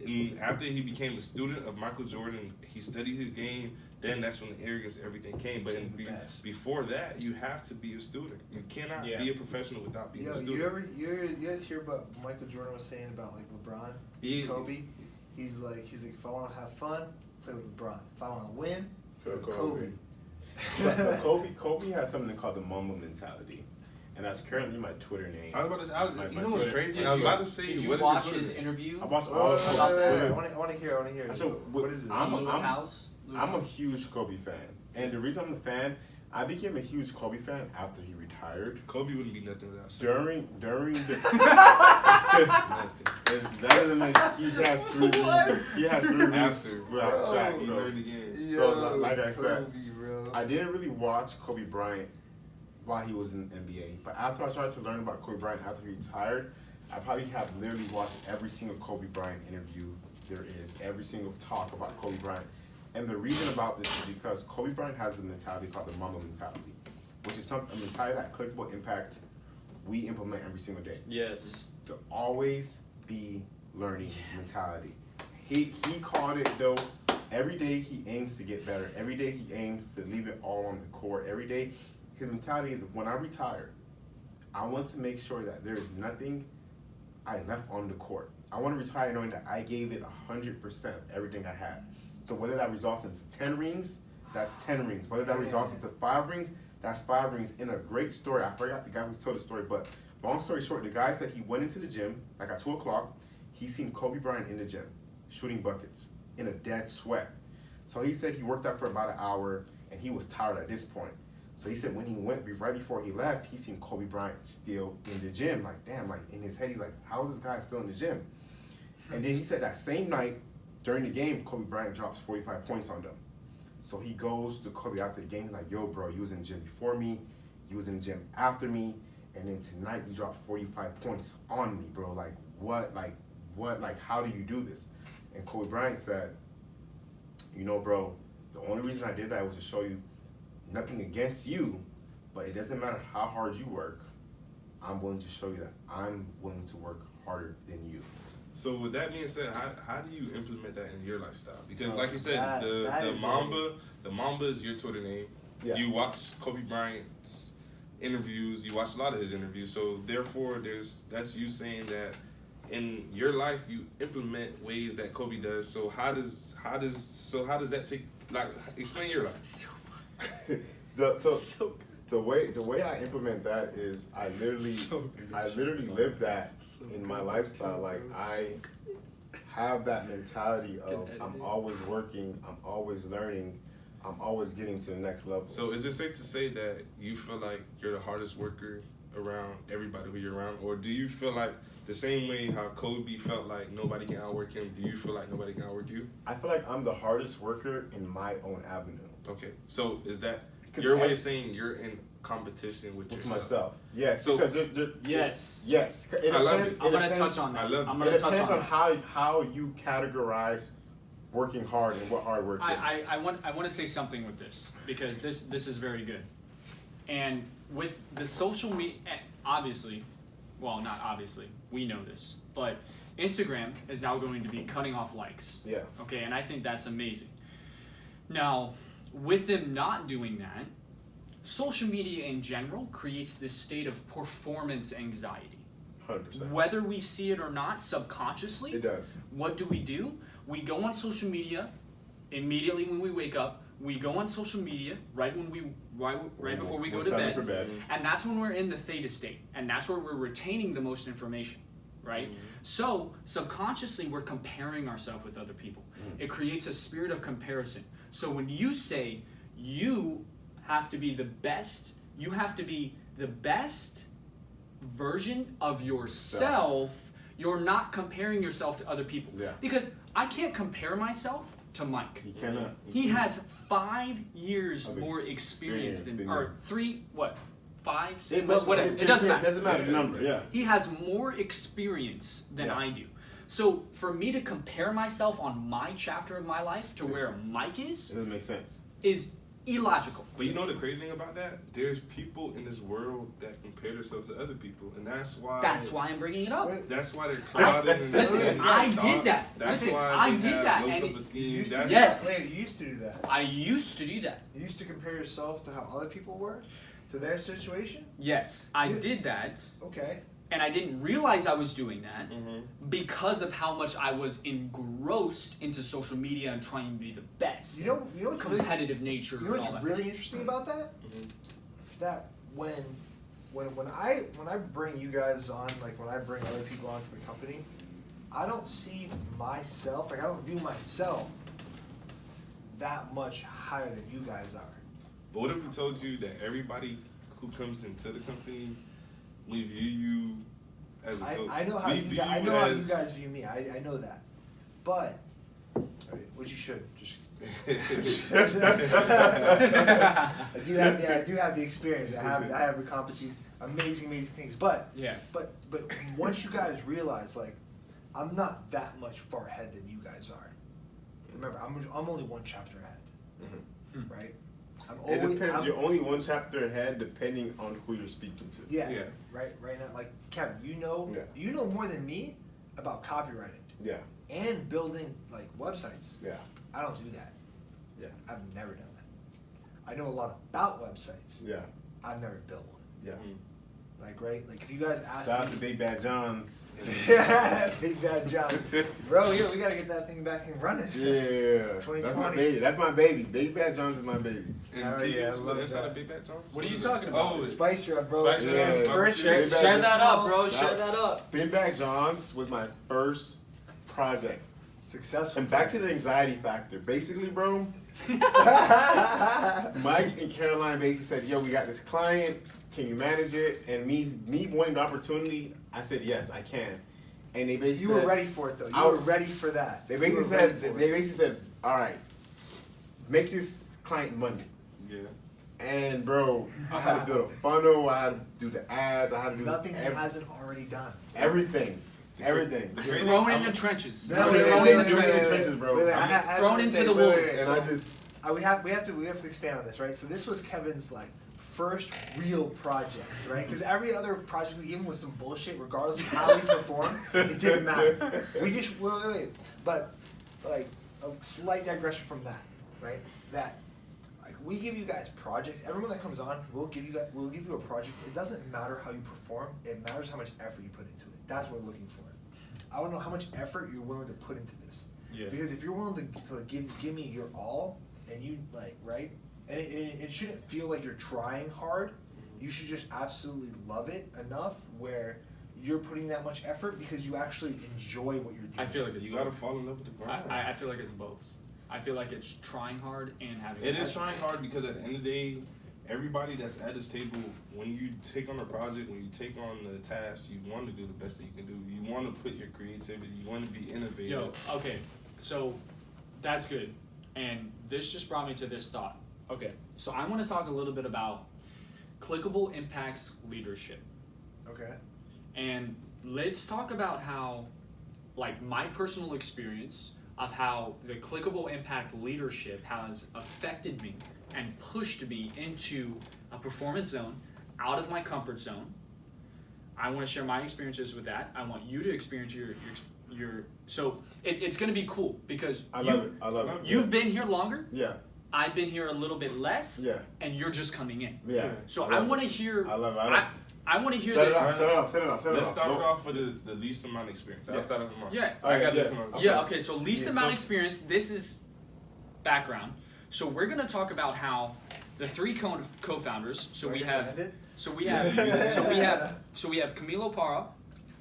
S4: And after he became a student of Michael Jordan, he studied his game. Then that's when the arrogance, everything came. But before that, you have to be a student. You cannot be a professional without being a student.
S1: You guys hear about what Michael Jordan was saying about like LeBron, Kobe? He's like, if I want to have fun, play with LeBron. If I want to win, play with Kobe.
S2: But Kobe has something called the Mamba mentality. And that's currently my Twitter name.
S4: I was about to say, you know what's
S2: Twitter.
S4: crazy? I was about to say,
S3: Did you
S4: what
S3: watch
S4: is your
S3: his
S4: Twitter?
S3: interview?
S2: I watched all of
S1: I want to hear.
S2: So
S1: what is it?
S3: Lewis House?
S2: I'm a huge Kobe fan. And the reason I'm a fan, I became a huge Kobe fan after he retired.
S4: Kobe wouldn't be nothing without us.
S2: During the that is like he has 3 rings. He has 3 rings without Shaq.
S4: He
S2: So,
S4: learned the game.
S2: so like I said,
S1: bro.
S2: I didn't really watch Kobe Bryant while he was in the NBA. But after I started to learn about Kobe Bryant after he retired, I probably have literally watched every single Kobe Bryant interview there is, every single talk about Kobe Bryant. And the reason about this is because Kobe Bryant has a mentality called the Mamba mentality, which is a mentality that clickable impact we implement every single day.
S3: Yes.
S2: To always be learning mentality. He called it though. Every day he aims to get better. Every day he aims to leave it all on the court. Every day his mentality is, when I retire, I want to make sure that there is nothing I left on the court. I want to retire knowing that I gave it 100% everything I had. So whether that results into 10 rings, that's 10 rings. Whether that results into 5 rings, that's 5 rings. In a great story, I forgot the guy who told the story, but long story short, the guy said he went into the gym, like at 2 o'clock, he seen Kobe Bryant in the gym, shooting buckets, in a dead sweat. So he said he worked out for about an hour, and he was tired at this point. So he said when he went, right before he left, he seen Kobe Bryant still in the gym. Like, damn, like in his head, he's like, how is this guy still in the gym? And then he said that same night, during the game, Kobe Bryant drops 45 points on them. So he goes to Kobe after the game, like, yo, bro, you was in the gym before me, you was in the gym after me, and then tonight you dropped 45 points on me, bro. Like, what, how do you do this? And Kobe Bryant said, you know, bro, the only reason I did that was to show you nothing against you, but it doesn't matter how hard you work, I'm willing to show you that I'm willing to work harder than you.
S4: So with that being said, how do you implement that in your lifestyle? Because like you said, the Mamba is your Twitter name. Yeah. You watch Kobe Bryant's interviews. You watch a lot of his interviews. So therefore, that's you saying that in your life you implement ways that Kobe does. So how does that take? Like, explain your life.
S2: The way I implement that is I literally live that in my lifestyle. Like, I have that mentality of I'm always working, I'm always learning, I'm always getting to the next level.
S4: So is it safe to say that you feel like you're the hardest worker around everybody who you're around? Or do you feel like the same way how Kobe felt like nobody can outwork him, do you feel like nobody can outwork you?
S2: I feel like I'm the hardest worker in my own avenue.
S4: Okay, so is that your way of saying you're in competition with yourself?
S2: Myself. Yes.
S4: So,
S2: because
S3: yes.
S2: Yes.
S4: I love it.
S3: I'm gonna touch on that.
S2: It depends on how you categorize working hard and what hard work is.
S3: I want to say something with this, because this is very good. And with the social media, obviously, well, not obviously, we know this, but Instagram is now going to be cutting off likes.
S2: Yeah.
S3: Okay, and I think that's amazing. Now, with them not doing that, social media in general creates this state of performance anxiety.
S2: 100%.
S3: Whether we see it or not, subconsciously,
S2: it does.
S3: What do? We go on social media immediately when we wake up. We go on social media right before we go to bed. And that's when we're in the theta state, and that's where we're retaining the most information, right? Mm-hmm. So subconsciously we're comparing ourselves with other people. Mm-hmm. It creates a spirit of comparison. So when you say you have to be the best, you have to be the best version of yourself, you're not comparing yourself to other people.
S2: Yeah.
S3: Because I can't compare myself to Mike.
S2: You cannot.
S3: He has 5 years
S2: Of
S3: more experience than,
S2: experience,
S3: or
S2: yeah.
S3: 3, what, 5, 6,
S2: It, but
S3: whatever. It doesn't matter.
S2: Doesn't matter the number. Yeah.
S3: He has more experience than
S2: Yeah.
S3: I do. So for me to compare myself on my chapter of my life to where Mike
S2: It
S3: is
S2: doesn't make sense.
S3: illogical.
S4: But you know the crazy thing about that? There's people in this world that compare themselves to other people, and that's why.
S3: That's why I'm bringing it up.
S1: Wait.
S4: That's why they're clouded and
S3: Listen, I did
S4: thoughts.
S3: that.
S4: That's
S3: Listen,
S4: why
S3: I
S4: they
S3: did
S4: have
S3: that,
S4: low
S3: and it-
S4: self-esteem. That's
S3: Yes.
S1: Wait, you used to do that.
S3: I used to do that.
S1: You used to compare yourself to how other people were, to their situation.
S3: Yes, I
S1: Yeah.
S3: did that,
S1: Okay.
S3: and I didn't realize I was doing that
S4: Mhm.
S3: because of how much I was engrossed into social media and trying to be the best.
S1: You know what's really,
S3: Competitive nature
S1: you know
S3: and all
S1: what's
S3: that.
S1: really interesting about that?
S4: Mhm.
S1: That when I bring you guys on, like when I bring other people onto the company, I don't see myself, like I don't view myself that much higher than you guys are.
S4: But what if we told you that everybody who comes into the company, we view you as a coach?
S1: I know how
S4: We
S1: you
S4: view
S1: guys, I know how you
S4: as-
S1: guys view me. I know that, but which you should just. I do have the experience. I have accomplished these amazing things. But
S3: Yeah.
S1: but once you guys realize, like, I'm not that much far ahead than you guys are. Remember, I'm only one chapter ahead, right?
S2: It depends. You're only one chapter ahead, depending on who you're speaking to.
S1: Yeah.
S4: Yeah.
S1: Right now, like Kevin, you know more than me about copywriting
S2: Yeah.
S1: and building like websites.
S2: Yeah.
S1: I don't do that.
S2: Yeah.
S1: I've never done that. I know a lot about websites.
S2: Yeah.
S1: I've never built one.
S2: Yeah.
S1: Like, right? Like, if you guys ask
S2: Shout out to
S1: me,
S2: Big Bad Johns.
S1: Big Bad John, bro, yeah, we gotta get that thing back and running.
S2: Yeah. That's my
S1: 2020.
S2: baby. That's my baby. Big Bad Johns is my baby.
S4: And
S1: Oh,
S4: can you
S1: yeah,
S4: give
S1: I
S4: us a
S1: love
S4: little insight
S1: that.
S4: of Big Bad Jones?
S3: What are you
S4: is
S3: talking
S4: it?
S3: about?
S4: Oh,
S1: Spice Drop, bro.
S4: Spice
S1: It's
S2: Drop.
S1: man's
S2: Yeah.
S1: first
S2: Share
S1: successful-
S3: Share that up, bro. Share
S2: That's-
S3: that up.
S2: Big Bad Johns was my first project.
S1: Successful.
S2: And back to the anxiety factor. Basically, bro, Mike and Caroline basically said, yo, we got this client. Can you manage it? And me wanting the opportunity, I said, yes, I can. And they basically
S1: You were
S2: said,
S1: ready for it, though.
S2: I
S1: You were
S2: was-
S1: ready for that.
S2: They
S1: You
S2: basically
S1: were
S2: said,
S1: ready for
S2: they
S1: it.
S2: basically said, all right, make this client money.
S4: Yeah.
S2: And bro, I had to build a funnel. I had to do the ads. I had to do
S1: Nothing he hasn't already done.
S2: everything. Everything.
S4: The crazy-
S3: Thrown in the trenches.
S1: No,
S3: Thrown
S1: wait,
S3: in
S1: wait,
S3: the
S1: wait,
S3: trenches.
S2: trenches, bro.
S1: Wait,
S2: I
S1: I have
S3: Thrown
S1: to
S3: into
S1: say,
S3: the
S1: wait,
S3: wolves.
S2: And I just
S1: we have to expand on this, right? So this was Kevin's like first real project, right? Because every other project we gave him was some bullshit, regardless of how we performed. It didn't matter. We just wait. But like a slight digression from that, right? That like we give you guys projects. Everyone that comes on, we'll give you a project. It doesn't matter how you perform. It matters how much effort you put into it. That's what we're looking for. I want to know how much effort you're willing to put into this.
S3: Yeah.
S1: Because if you're willing to give me your all, and you like, right, and it shouldn't feel like you're trying hard. You should just absolutely love it enough where you're putting that much effort because you actually enjoy what you're doing.
S3: I feel like it's
S4: You gotta
S3: both.
S4: fall in love with the grind.
S3: I feel like it's both. I feel like it's trying hard and having.
S4: It is
S3: passion.
S4: trying hard because at the end of the day, everybody that's at this table, when you take on a project, when you take on the task, you want to do the best that you can do. You want to put your creativity. You want to be innovative.
S3: Yo, okay, so that's good, and this just brought me to this thought. Okay, so I want to talk a little bit about clickable impacts leadership,
S1: Okay.
S3: and let's talk about how, like, my personal experience of how the clickable impact leadership has affected me and pushed me into a performance zone, out of my comfort zone. I want to share my experiences with that. I want you to experience your so it's going to be cool because
S2: I love it. I love it.
S3: you've been here longer.
S2: Yeah.
S3: I've been here a little bit less.
S2: Yeah.
S3: And you're just coming in.
S2: Yeah.
S3: So
S2: I
S3: I
S2: love
S3: want to
S2: it.
S3: hear.
S2: I love it. I love it.
S3: I want to hear
S2: Set it
S3: that.
S2: up. Set it up. Set it up. Set it up.
S4: Let's start it
S2: Go.
S4: off with the least amount of experience. I'll
S2: Yeah.
S4: start off with mine.
S3: Yeah.
S4: I got
S2: Yeah.
S4: this one.
S3: Yeah, okay, so least
S2: Yeah,
S3: amount
S2: so-
S3: experience, this is background. So we're gonna talk about how the three co-founders, so we have Camilo Parra.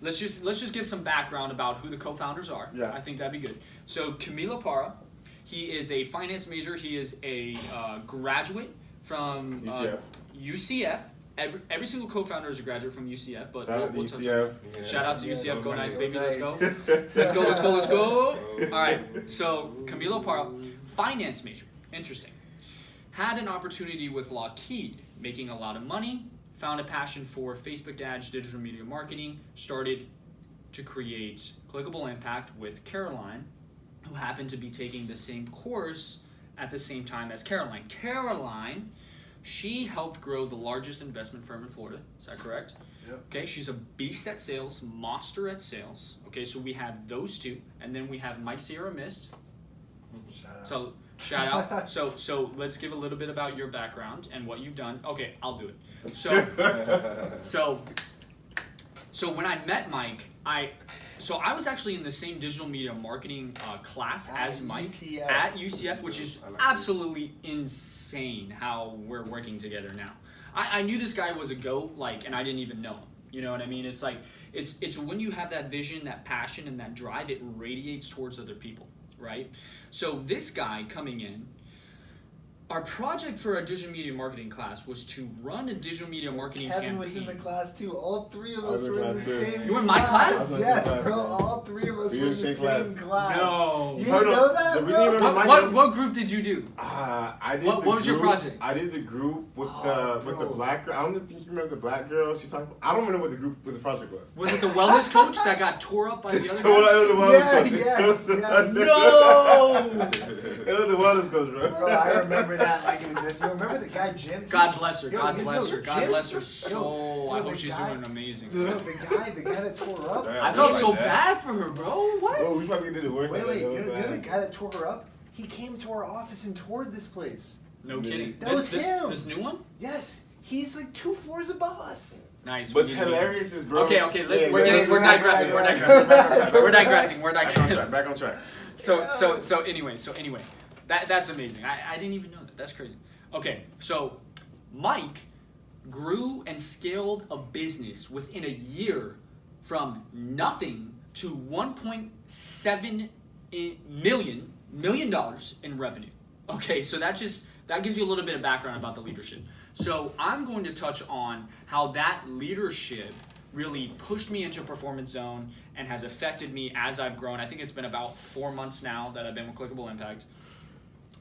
S3: Let's just give some background about who the co-founders are.
S2: Yeah.
S3: I think that'd be good. So Camilo Parra, he is a finance major, he is a graduate from
S2: UCF.
S3: UCF, every single co-founder is a graduate from UCF, but
S2: Shout out to
S3: we'll touch on
S2: UCF.
S3: that.
S4: Yeah.
S3: Shout out to UCF, go Knights, baby, let's go.
S1: Knights.
S3: Let's go. All right, so Camilo Parra, finance major, interesting. Had an opportunity with Lockheed, making a lot of money, found a passion for Facebook ads, digital media marketing, started to create Clickable Impact with Caroline, who happened to be taking the same course at the same time as Caroline. Caroline, she helped grow the largest investment firm in Florida. Is that correct?
S1: Yep.
S3: Okay, she's a beast at sales, monster at sales. Okay, so we have those two, and then we have Mike Sierra Mist.
S1: Shout out.
S3: So shout out. So let's give a little bit about your background and what you've done. Okay, I'll do it. So when I met Mike, I was actually in the same digital media marketing class
S1: At
S3: as Mike
S1: UCF.
S3: at UCF, which is
S4: I like that.
S3: absolutely insane how we're working together now. I knew this guy was a goat, and I didn't even know him. You know what I mean? It's like it's when you have that vision, that passion, and that drive, it radiates towards other people, right? So this guy coming in, our project for our digital media marketing class was to run a digital media marketing
S1: Kevin
S3: campaign.
S1: was in the class too. All three of
S2: I
S1: us
S2: was in
S1: were in the
S2: class too.
S1: same
S3: You were in my class?
S2: I was in
S1: Yes,
S2: class,
S1: bro.
S2: man.
S1: All three of us
S2: We
S1: were
S2: were
S1: in the
S2: in
S1: same
S2: same
S1: class.
S3: No.
S1: You
S2: Hold
S1: didn't
S2: on.
S1: know that,
S2: The reason you
S1: bro?
S2: remember
S3: What group did you do?
S2: I did.
S3: What
S2: the
S3: was your
S2: group-
S3: project?
S2: I did the group with
S1: Oh,
S2: the
S1: bro.
S2: black girl. I don't think you remember the black girl. She talked. I don't remember what the project was.
S3: Was it the wellness coach that got tore up by the other guy?
S2: Well, it was the wellness
S1: Yeah,
S2: coach.
S1: yes, yes.
S3: No!
S2: It was the wellness coach, bro.
S1: Bro, I remember that like it was this. You remember the guy Jim?
S3: God bless her.
S1: Yo,
S3: God
S1: you
S3: bless
S1: know
S3: her. God
S1: Jim?
S3: bless her
S1: Yo,
S3: soul. I
S1: yo,
S3: hope
S1: the
S3: she's
S1: guy-
S3: doing amazing.
S1: The guy that tore up.
S4: Yeah,
S3: I
S4: we
S3: felt
S4: like
S3: so
S4: that.
S3: bad for her, bro. What?
S2: Oh, we fucking did it worse.
S1: Wait,
S2: than
S1: you
S2: that.
S1: know the guy that tore her up? He came to our office and toured this place.
S3: No kidding.
S1: That was him.
S3: This new one?
S1: Yes, he's like 2 floors above us.
S3: Nice.
S2: What's
S3: we need to meet.
S2: hilarious is, bro.
S3: Okay,
S2: Yeah,
S3: we're
S2: yeah,
S3: digressing.
S2: yeah,
S3: We're
S2: yeah,
S3: digressing.
S2: yeah.
S3: We're digressing. We're
S2: Back on track.
S3: digressing.
S2: Back on track.
S3: So anyway, that's amazing. I didn't even know that. That's crazy. Okay, so Mike grew and scaled a business within a year from nothing to $1.7 million dollars in revenue. Okay, so that gives you a little bit of background about the leadership. So I'm going to touch on how that leadership really pushed me into performance zone and has affected me as I've grown. I think it's been about 4 months now that I've been with Clickable Impact.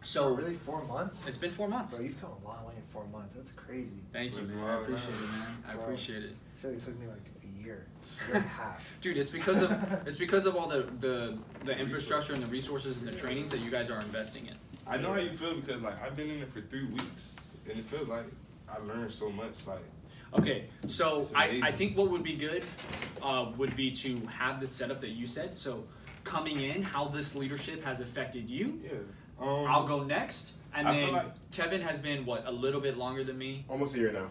S3: So
S1: Oh, really 4 months?
S3: it's been 4 months.
S1: Bro, you've come a long way in 4 months. That's crazy.
S3: Thank you,
S4: That's
S3: man. I
S4: wild,
S3: appreciate
S4: man.
S3: it, man. I
S1: Bro.
S3: appreciate it.
S1: I feel like it took me like a year. It's like half.
S3: Dude, it's because of all the infrastructure and the resources and the trainings that you guys are investing in.
S4: I know how you feel because like I've been in it for 3 weeks and it feels like I learned so much. Like
S3: Okay, so
S4: It's
S3: I
S4: amazing.
S3: think what would be good would be to have the setup that you said. So coming in, how this leadership has affected you.
S4: yeah,
S3: I'll go next, and
S4: I feel
S3: then
S4: like-
S3: Kevin has been a little bit longer than me.
S2: Almost a year now.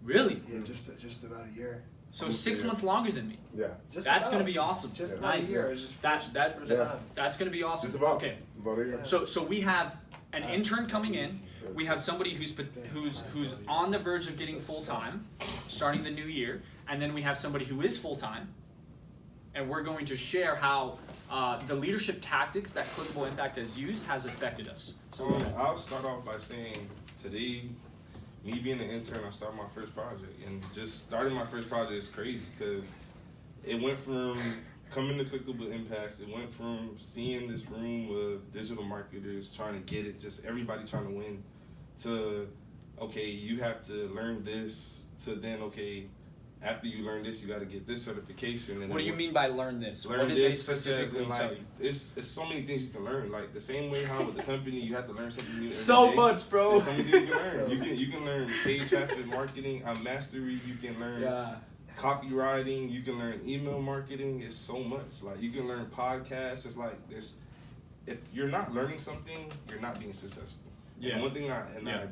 S3: Really?
S1: Yeah, just about a year.
S3: So
S2: Almost
S3: 6
S2: a year.
S3: months longer than me.
S2: Yeah.
S1: Just
S3: That's
S1: about.
S3: gonna be awesome.
S1: Just
S2: Yeah.
S1: about
S3: Nice.
S1: a year. It was just
S3: That
S1: first
S2: Yeah.
S1: time.
S3: that's gonna be awesome.
S2: Just about.
S3: Okay.
S2: About a year.
S3: So we have an
S1: That's
S3: intern coming in.
S1: easy.
S3: We have somebody who's on the verge of getting full time, starting the new year, and then we have somebody who is full time, and we're going to share how the leadership tactics that Clickable Impact has used has affected us. So go ahead.
S4: I'll start off by saying today, me being an intern, I started my first project, and just starting my first project is crazy because it went from coming to Clickable Impacts, it went from seeing this room of digital marketers trying to get it, just everybody trying to win, to okay, you have to learn this, to then okay, after you learn this, you got to get this certification. And
S3: What do you mean by learn this?
S4: Learn
S3: What did they
S4: this, such as
S3: specifically
S4: in,
S3: tell
S4: like,
S3: you?
S4: it's so many things you can learn. Like the same way how with the company you have to learn something new every
S3: So
S4: day.
S3: much, bro.
S4: There's so many things you can learn. You can learn paid traffic marketing, mastery. You can learn
S3: Yeah.
S4: copywriting. You can learn email marketing. It's so much. Like you can learn podcasts. It's like this. If you're not learning something, you're not being successful.
S3: Yeah.
S4: And one thing I
S3: Yeah.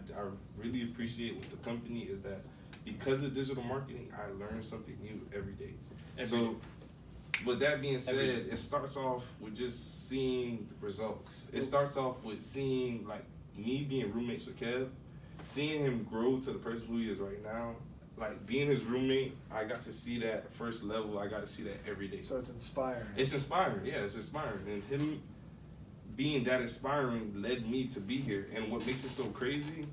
S4: really appreciate with the company is that because of digital marketing, I learn something new every day. So, with that being said,
S3: Every day.
S4: it starts off with just seeing the results. It starts off with seeing like me being roommates with Kev, seeing him grow to the person who he is right now. Like being his roommate, I got to see that first level. I got to see that every day.
S1: So it's inspiring.
S4: It's inspiring, yeah, it's inspiring. And him being that inspiring led me to be here. And what makes it so crazy,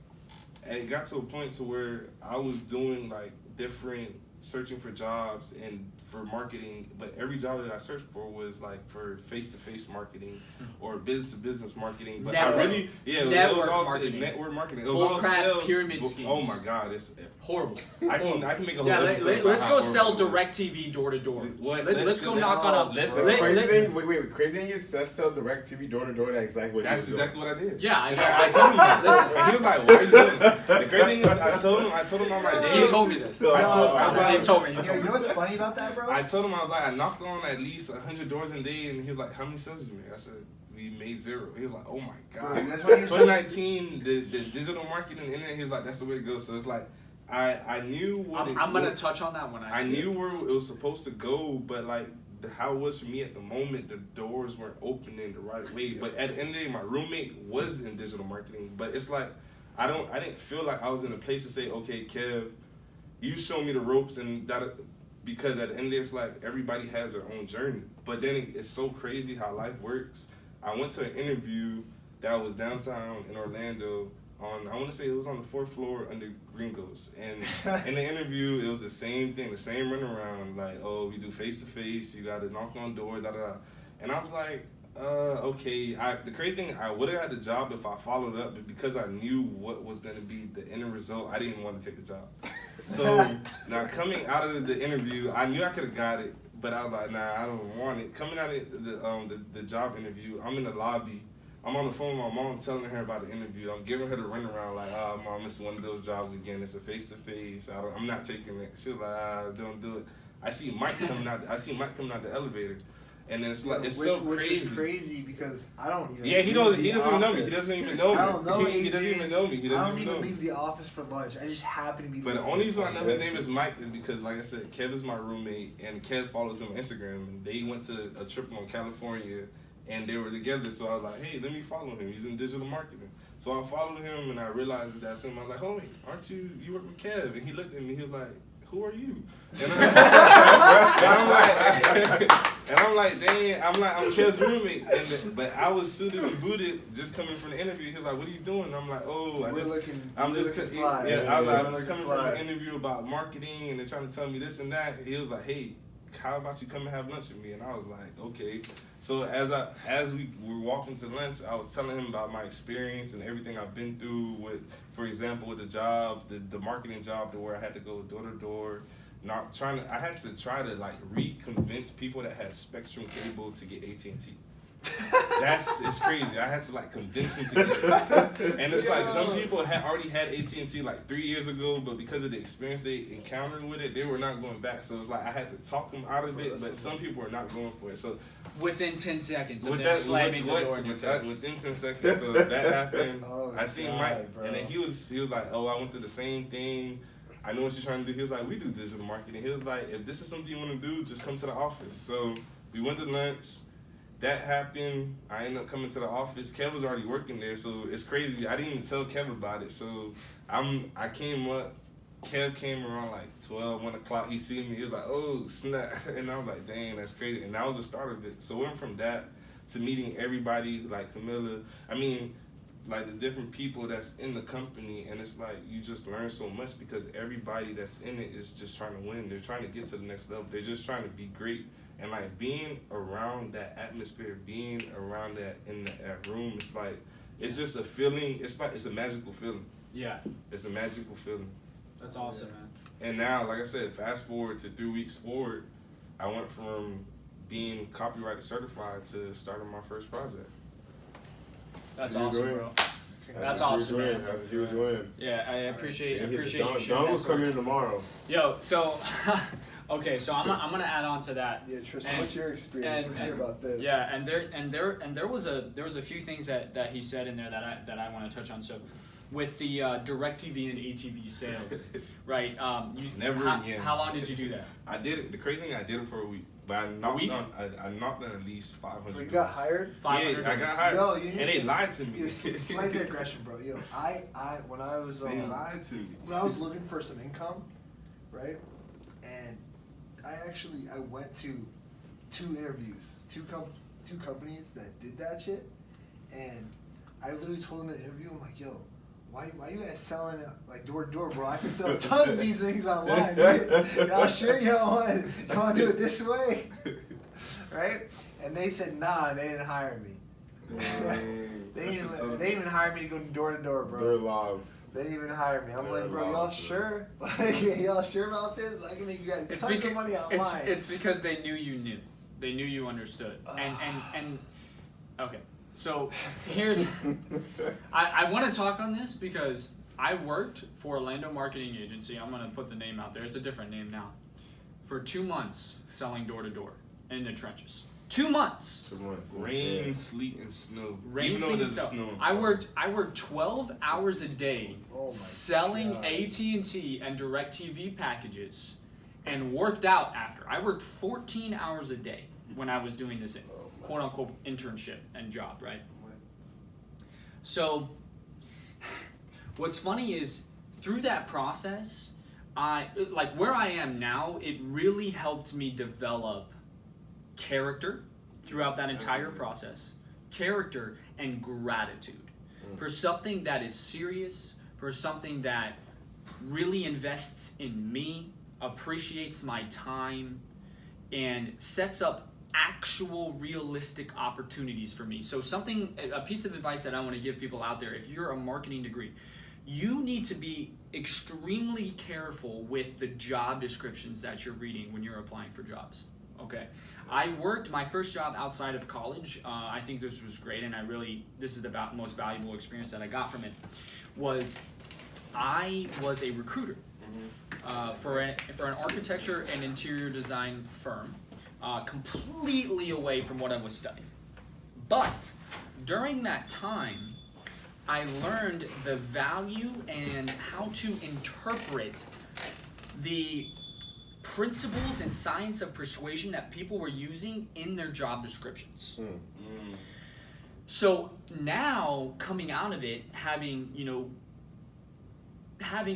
S4: it got to a point to where I was doing like different searching for jobs and for marketing, but every job that I searched for was like for face-to-face marketing or business-to-business marketing. But
S3: Network.
S4: I really, it was
S3: Network
S4: all
S3: marketing.
S4: Network marketing. It was
S3: Bull
S4: all
S3: crap
S4: sales.
S3: pyramid schemes.
S4: Oh my God, it's
S3: Horrible.
S4: I can make a whole
S3: Yeah,
S4: episode.
S3: let's
S4: about
S3: go
S4: how
S3: sell
S4: horrible it is.
S3: DirecTV door to door.
S4: What?
S3: Let's go knock on a.
S4: let's-
S2: The
S3: let-
S2: crazy
S3: let-
S2: thing, wait, crazy thing is that sell DirecTV door to door. That's exactly what
S4: That's
S2: he was
S4: exactly what I did.
S3: Yeah, I
S4: And
S3: know.
S4: I told him that.
S3: Listen.
S4: And he was like, "Why are you doing it?" The crazy thing is, I told him on my day.
S3: He told me this.
S2: No,
S4: I was like,
S3: He told me. He
S1: Yo,
S3: told
S1: you
S3: me.
S1: know what's funny about that, bro?
S4: I told him I was like, I knocked on at least 100 doors a day, and he was like, "How many sales did you make?" I said, "We made 0." He was like, "Oh my
S1: Bro,
S4: God."
S1: that's what you said.
S4: 2019, the digital marketing and internet. He was like, "That's the way to go." So it's like, I knew what
S3: I'm gonna touch on that when I.
S4: I
S3: see
S4: knew
S3: it.
S4: where it was supposed to go, but like how it was for me at the moment, the doors weren't opening the right way. But at the end of the day, my roommate was in digital marketing, but it's like I didn't feel like I was in a place to say, "Okay, Kev, you show me the ropes," and that, because at the end of the day, it's like everybody has their own journey. But then it's so crazy how life works. I went to an interview that was downtown in Orlando. I want to say it was on the 4th floor under Gringos, and in the interview it was the same thing, the same runaround, like, "Oh, we do face to face, you got to knock on doors, da da da," and I was like, okay. The crazy thing, I would have had the job if I followed up, but because I knew what was going to be the end result, I didn't want to take the job. So now coming out of the interview, I knew I could have got it, but I was like, nah, I don't want it. Coming out of the job interview, I'm in the lobby. I'm on the phone with my mom telling her about the interview. I'm giving her the runaround like, "Oh, Mom, it's one of those jobs again. It's a face-to-face. I'm not taking it." She was like, "Don't do it." I see Mike coming out the elevator. And then it's like, it's so
S1: which
S4: crazy.
S1: is crazy because I don't even.
S4: Yeah, he doesn't even know me. He doesn't even know me.
S1: I don't know
S4: He doesn't even know me.
S1: I don't even leave the office for lunch. I just happen to be.
S4: But the
S1: leaving
S4: only
S1: this
S4: reason I know
S1: lunch.
S4: his name is Mike is because, like I said, Kev is my roommate, and Kev follows him on Instagram, and they went to a trip on California, and they were together. So I was like, "Hey, let me follow him. He's in digital marketing." So I followed him, and I realized that's him. I was like, "Homie, aren't you work with Kev?" And he looked at me. He was like, "Who are you?" And I'm like, "Dang!" I'm Kev's roommate. But I was suited and booted just coming from the interview. He was like, "What are you doing?" And I'm like, "Oh, I'm just coming from an interview about marketing, and they're trying to tell me this and that." And he was like, "Hey, how about you come and have lunch with me?" And I was like, "Okay." So as we were walking to lunch, I was telling him about my experience and everything I've been through with, for example, with the job, the marketing job, to where I had to go door to door. I had to try to like reconvince people that had Spectrum cable to get AT&T. It's crazy. I had to like convince them to get it. And it's like some people already had AT&T like 3 years ago, but because of the experience they encountered with it, they were not going back. So it's like I had to talk them out of it, but some people are not going for it. So
S3: within 10 seconds of
S4: with
S3: them slamming the door in your face.
S4: within 10 seconds, so that happened.
S1: Oh,
S4: I seen
S1: God,
S4: Mike,
S1: bro.
S4: and then he was like, "Oh, I went through the same thing. I know what you're trying to do." He was like, "We do digital marketing." He was like, "If this is something you want to do, just come to the office." So we went to lunch. That happened. I ended up coming to the office. Kev was already working there, so it's crazy. I didn't even tell Kev about it. So I came up. Kev came around like 12, 1 o'clock. He seen me. He was like, "Oh, snap." And I was like, "Dang, that's crazy." And that was the start of it. So we went from that to meeting everybody, like Camilla. I mean, like the different people that's in the company. And it's like you just learn so much because everybody that's in it is just trying to win. They're trying to get to the next level. They're just trying to be great. And like being around that atmosphere, being around that in that room, it's just a feeling. It's a magical feeling.
S3: Yeah.
S4: It's a magical feeling.
S3: That's awesome, man.
S4: And now, like I said, fast forward to 3 weeks forward, I went from being copyright certified to starting my first project.
S3: That's
S2: Huge
S3: awesome,
S2: win.
S3: bro.
S2: That's
S3: That's
S2: a huge
S3: awesome,
S2: win.
S3: man.
S2: That's a huge win.
S3: Yeah, I appreciate
S2: And
S3: you sharing
S2: Don
S3: that
S2: was
S3: story.
S2: coming in tomorrow.
S3: Yo, so okay, so I'm gonna add on to that.
S1: Yeah, Tristan,
S3: And-
S1: what's your experience? Let's hear about this.
S3: Yeah, and there was a few things that he said in there that I want to touch on. So, with the DirecTV and ATV sales, right?
S4: Again.
S3: How long did you do that?
S4: I did it. The crazy thing, I did it for a week, but I knocked on at least 500.
S1: But you got
S4: doors.
S1: hired?
S4: Yeah, I got hired.
S1: Yo, you
S4: and they lied to me.
S1: Yo, slight aggression, bro. Yo, I when I was
S4: They lied to me.
S1: when I was looking for some income, right? And I went to 2 interviews, two companies that did that shit, and I literally told them in an interview, I'm like, yo, why you guys selling it like door to door, bro? I can sell tons of these things online. Y'all sure you want to do it this way, right? And they said nah, and they didn't hire me. They didn't even hire me to go door to door, bro.
S2: Their laws.
S1: They didn't even hire me. I'm
S2: Their
S1: like, bro, y'all
S2: laws,
S1: sure? Like, y'all sure about this? I can make you guys tons of money online.
S3: It's because they knew you knew. They knew you understood. And okay. So here's I want to talk on this because I worked for Orlando Marketing Agency. I'm gonna put the name out there. It's a different name now. For 2 months selling door to door in the trenches. 2 months.
S2: 2 months.
S4: Rain, sleet, and snow.
S3: Rain,
S4: Even though
S3: sleet, and
S4: there's
S3: snow.
S4: snow.
S3: I worked 12 hours a day
S1: Oh my
S3: selling
S1: God.
S3: AT&T and DirecTV packages, and worked out after. I worked 14 hours a day when I was doing this quote unquote internship and job, right? So, what's funny is through that process, where I am now, it really helped me develop character throughout that entire process. Character and gratitude for something that is serious, for something that really invests in me, appreciates my time, and sets up actual realistic opportunities for me. So a piece of advice that I want to give people out there, if you're a marketing degree, you need to be extremely careful with the job descriptions that you're reading when you're applying for jobs. Okay, I worked my first job outside of college. I think this was great, and this is the most valuable experience that I got from it. I was a recruiter for an architecture and interior design firm, completely away from what I was studying. But during that time, I learned the value and how to interpret the principles and science of persuasion that people were using in their job descriptions. So now, coming out of it, having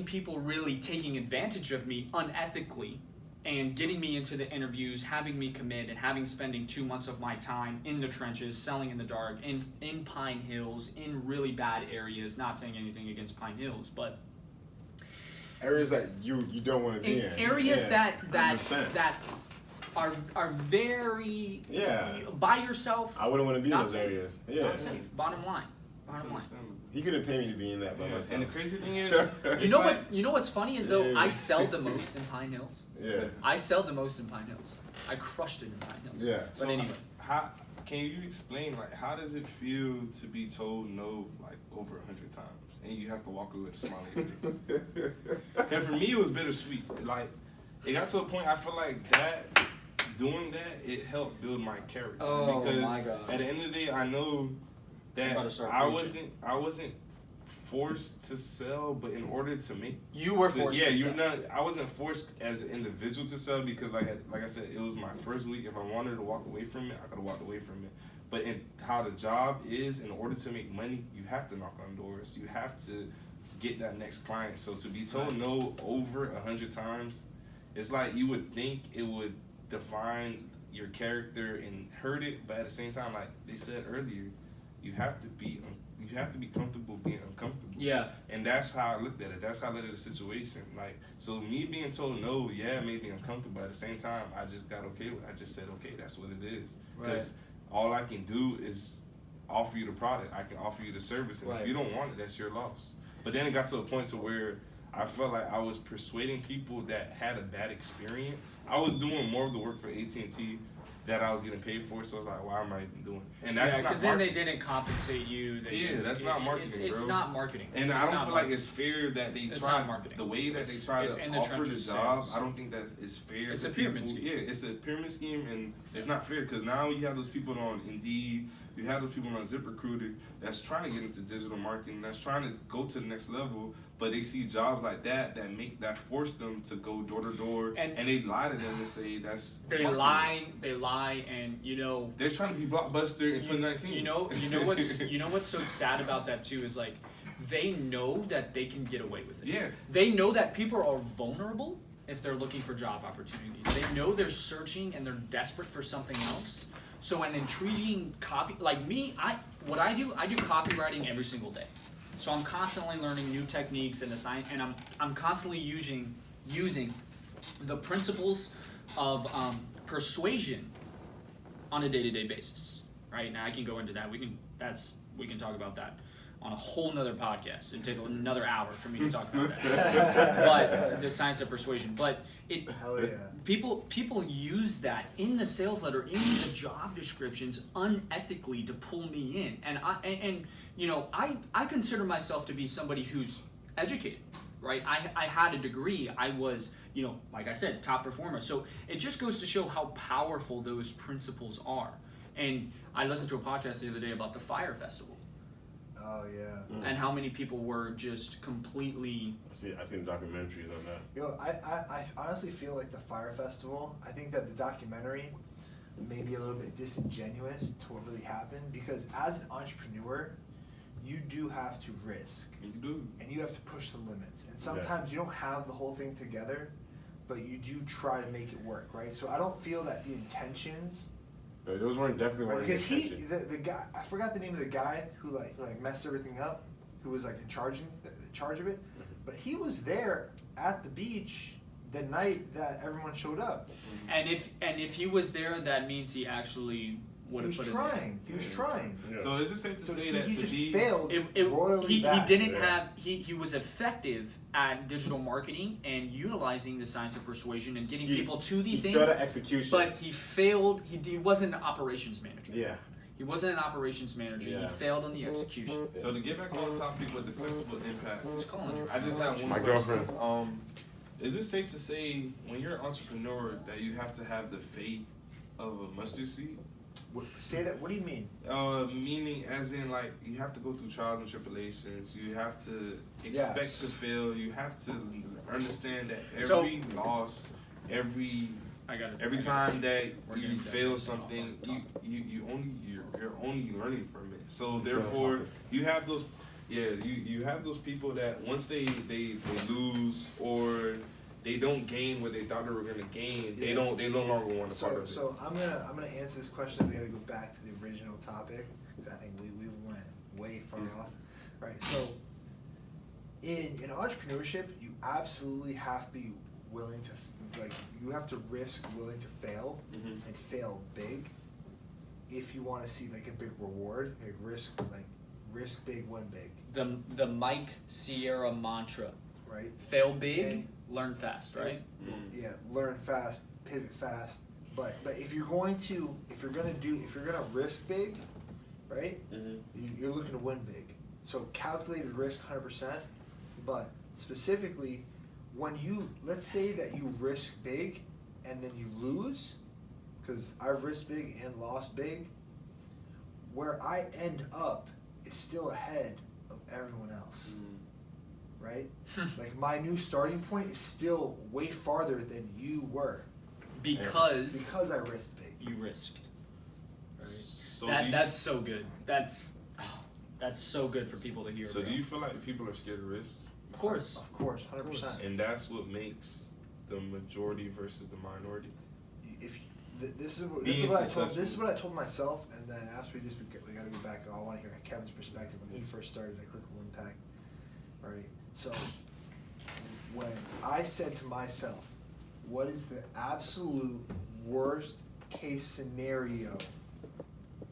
S3: people really taking advantage of me unethically and getting me into the interviews, having me commit, and spending 2 months of my time in the trenches, selling in the dark, in Pine Hills, in really bad areas, not saying anything against Pine Hills, but
S2: areas that you don't want to be in.
S3: Areas that
S2: 100%.
S3: are very by yourself.
S2: I wouldn't want to be in
S3: not
S2: those
S3: safe.
S2: areas. Yeah.
S3: Not safe. Bottom line.
S2: He couldn't pay me to be in that by
S4: Yeah,
S2: myself.
S4: and the crazy thing is,
S3: You know what's funny is though I sell the most in Pine Hills.
S2: Yeah.
S3: I sell the most in Pine Hills. I crushed it in Pine Hills.
S2: Yeah.
S3: But anyway.
S4: how can you explain how does it feel to be told no over 100 times and you have to walk away with a smile on your face? And for me, it was bittersweet. It got to a point I feel like doing that, it helped build my character.
S3: Oh,
S4: because
S3: my God.
S4: at the end of the day, I know that I wasn't forced to sell, but in order to make
S3: You were forced to sell.
S4: I wasn't forced as an individual to sell because like I said, it was my first week. If I wanted to walk away from it, I could have walked away from it. But in how the job is, in order to make money, you have to knock on doors. You have to get that next client. So to be told no over 100 times, it's like you would think it would define your character and hurt it, but at the same time, like they said earlier, you have to be comfortable being uncomfortable.
S3: Yeah.
S4: And that's how I looked at it. That's how I looked at the situation. So me being told no, made me uncomfortable. But at the same time, I just got okay with it. I just said, okay, that's what it is. Because all I can do is offer you the product. I can offer you the service. And if you don't want it, that's your loss. But then it got to a point to where I felt like I was persuading people that had a bad experience. I was doing more of the work for AT&T that I was getting paid for, so I was like, why am I even doing it? And that's not
S3: because then they didn't compensate you.
S4: That's not marketing,
S3: It's
S4: bro.
S3: not marketing.
S4: And I don't feel like it's fair that they try the way that they try
S3: it's
S4: to
S3: in the
S4: offer the
S3: trenches
S4: job.
S3: sales.
S4: I don't think that is fair.
S3: It's
S4: to
S3: a pyramid
S4: people.
S3: scheme.
S4: Yeah, it's a pyramid scheme, and it's not fair because now you have those people on Indeed, you have those people on ZipRecruiter that's trying to get into digital marketing, that's trying to go to the next level, but they see jobs like that force them to go door to door, and they lie to them and say that's
S3: they lie, and
S4: they're trying to be Blockbuster in 2019.
S3: You know what's so sad about that too is like they know that they can get away with it.
S4: Yeah.
S3: They know that people are vulnerable if they're looking for job opportunities. They know they're searching and they're desperate for something else. So an intriguing copy, like me, I do copywriting every single day. So I'm constantly learning new techniques and I'm constantly using the principles of persuasion on a day-to-day basis. Right now, I can go into that. We can talk about that on a whole nother podcast. It'd take another hour for me to talk about that. But the science of persuasion. But
S1: Hell yeah.
S3: people use that in the sales letter, in the job descriptions, unethically to pull me in. And I consider myself to be somebody who's educated, right? I had a degree. I was, like I said, top performer. So it just goes to show how powerful those principles are. And I listened to a podcast the other day about the Fire Festival.
S1: Oh yeah.
S3: And how many people were just completely.
S2: I seen documentaries on that.
S1: I honestly feel like the Fire Festival, I think that the documentary may be a little bit disingenuous to what really happened, because as an entrepreneur, you do have to risk.
S4: You do.
S1: And you have to push the limits. And sometimes you don't have the whole thing together, but you do try to make it work, right? So I don't feel that the intentions.
S2: But those weren't definitely
S1: Because the guy, I forgot the name of the guy who like messed everything up, who was like in charge of it, but he was there at the beach the night that everyone showed up.
S3: And if he was there, that means he actually would have put it in.
S1: He was trying.
S2: Yeah.
S4: So is it safe to say that
S1: he
S4: to
S1: just
S4: be
S1: failed royally
S3: he
S1: bad.
S3: didn't have he was effective at digital marketing and utilizing the science of persuasion and getting people to the thing.
S2: He failed at execution.
S3: But he failed. He wasn't an operations manager.
S2: Yeah.
S3: He wasn't an operations manager.
S2: Yeah.
S3: He failed on the execution.
S4: So to get back on the topic with the clickable impact,
S3: Who's calling you?
S4: I just have one
S2: My
S4: question.
S2: girlfriend.
S4: Is it safe to say when you're an entrepreneur that you have to have the faith of a mustard seed?
S1: Say that. What do you mean?
S4: Meaning as in like you have to go through trials and tribulations. You have to expect to fail. You have to understand that every loss, every time that you fail something, you're only learning from it. So therefore, you have those. Yeah, you have those people that once they lose or they don't gain what they thought they were gonna gain, they no longer want to part of it.
S1: So I'm gonna answer this question. We gotta go back to the original topic, because I think we went way far off. Right. So in entrepreneurship, you absolutely have to be willing to you have to risk willing to fail and fail big if you want to see like a big reward. Risk big, win big.
S3: The Mike Sierra mantra.
S1: Right.
S3: Fail big, learn fast. Right.
S1: Yeah. Learn fast, pivot fast. But if you're gonna risk big, right? You're looking to win big. So calculated risk, 100%. But specifically, when let's say that you risk big and then you lose, because I've risked big and lost big, where I end up is still ahead of everyone else, right? Like my new starting point is still way farther than you were. Because I risked big.
S3: You risked.
S1: Right?
S4: So
S3: That's so good. That's so good for people to hear.
S4: So
S3: bro.
S4: do you feel like people are scared of risk?
S3: Of course.
S1: 100%.
S4: And that's what makes the majority versus the minority.
S1: This is what I told myself, and then after we got to go back. I want to hear Kevin's perspective when he first started at Clickable Impact. Right. So when I said to myself, "What is the absolute worst case scenario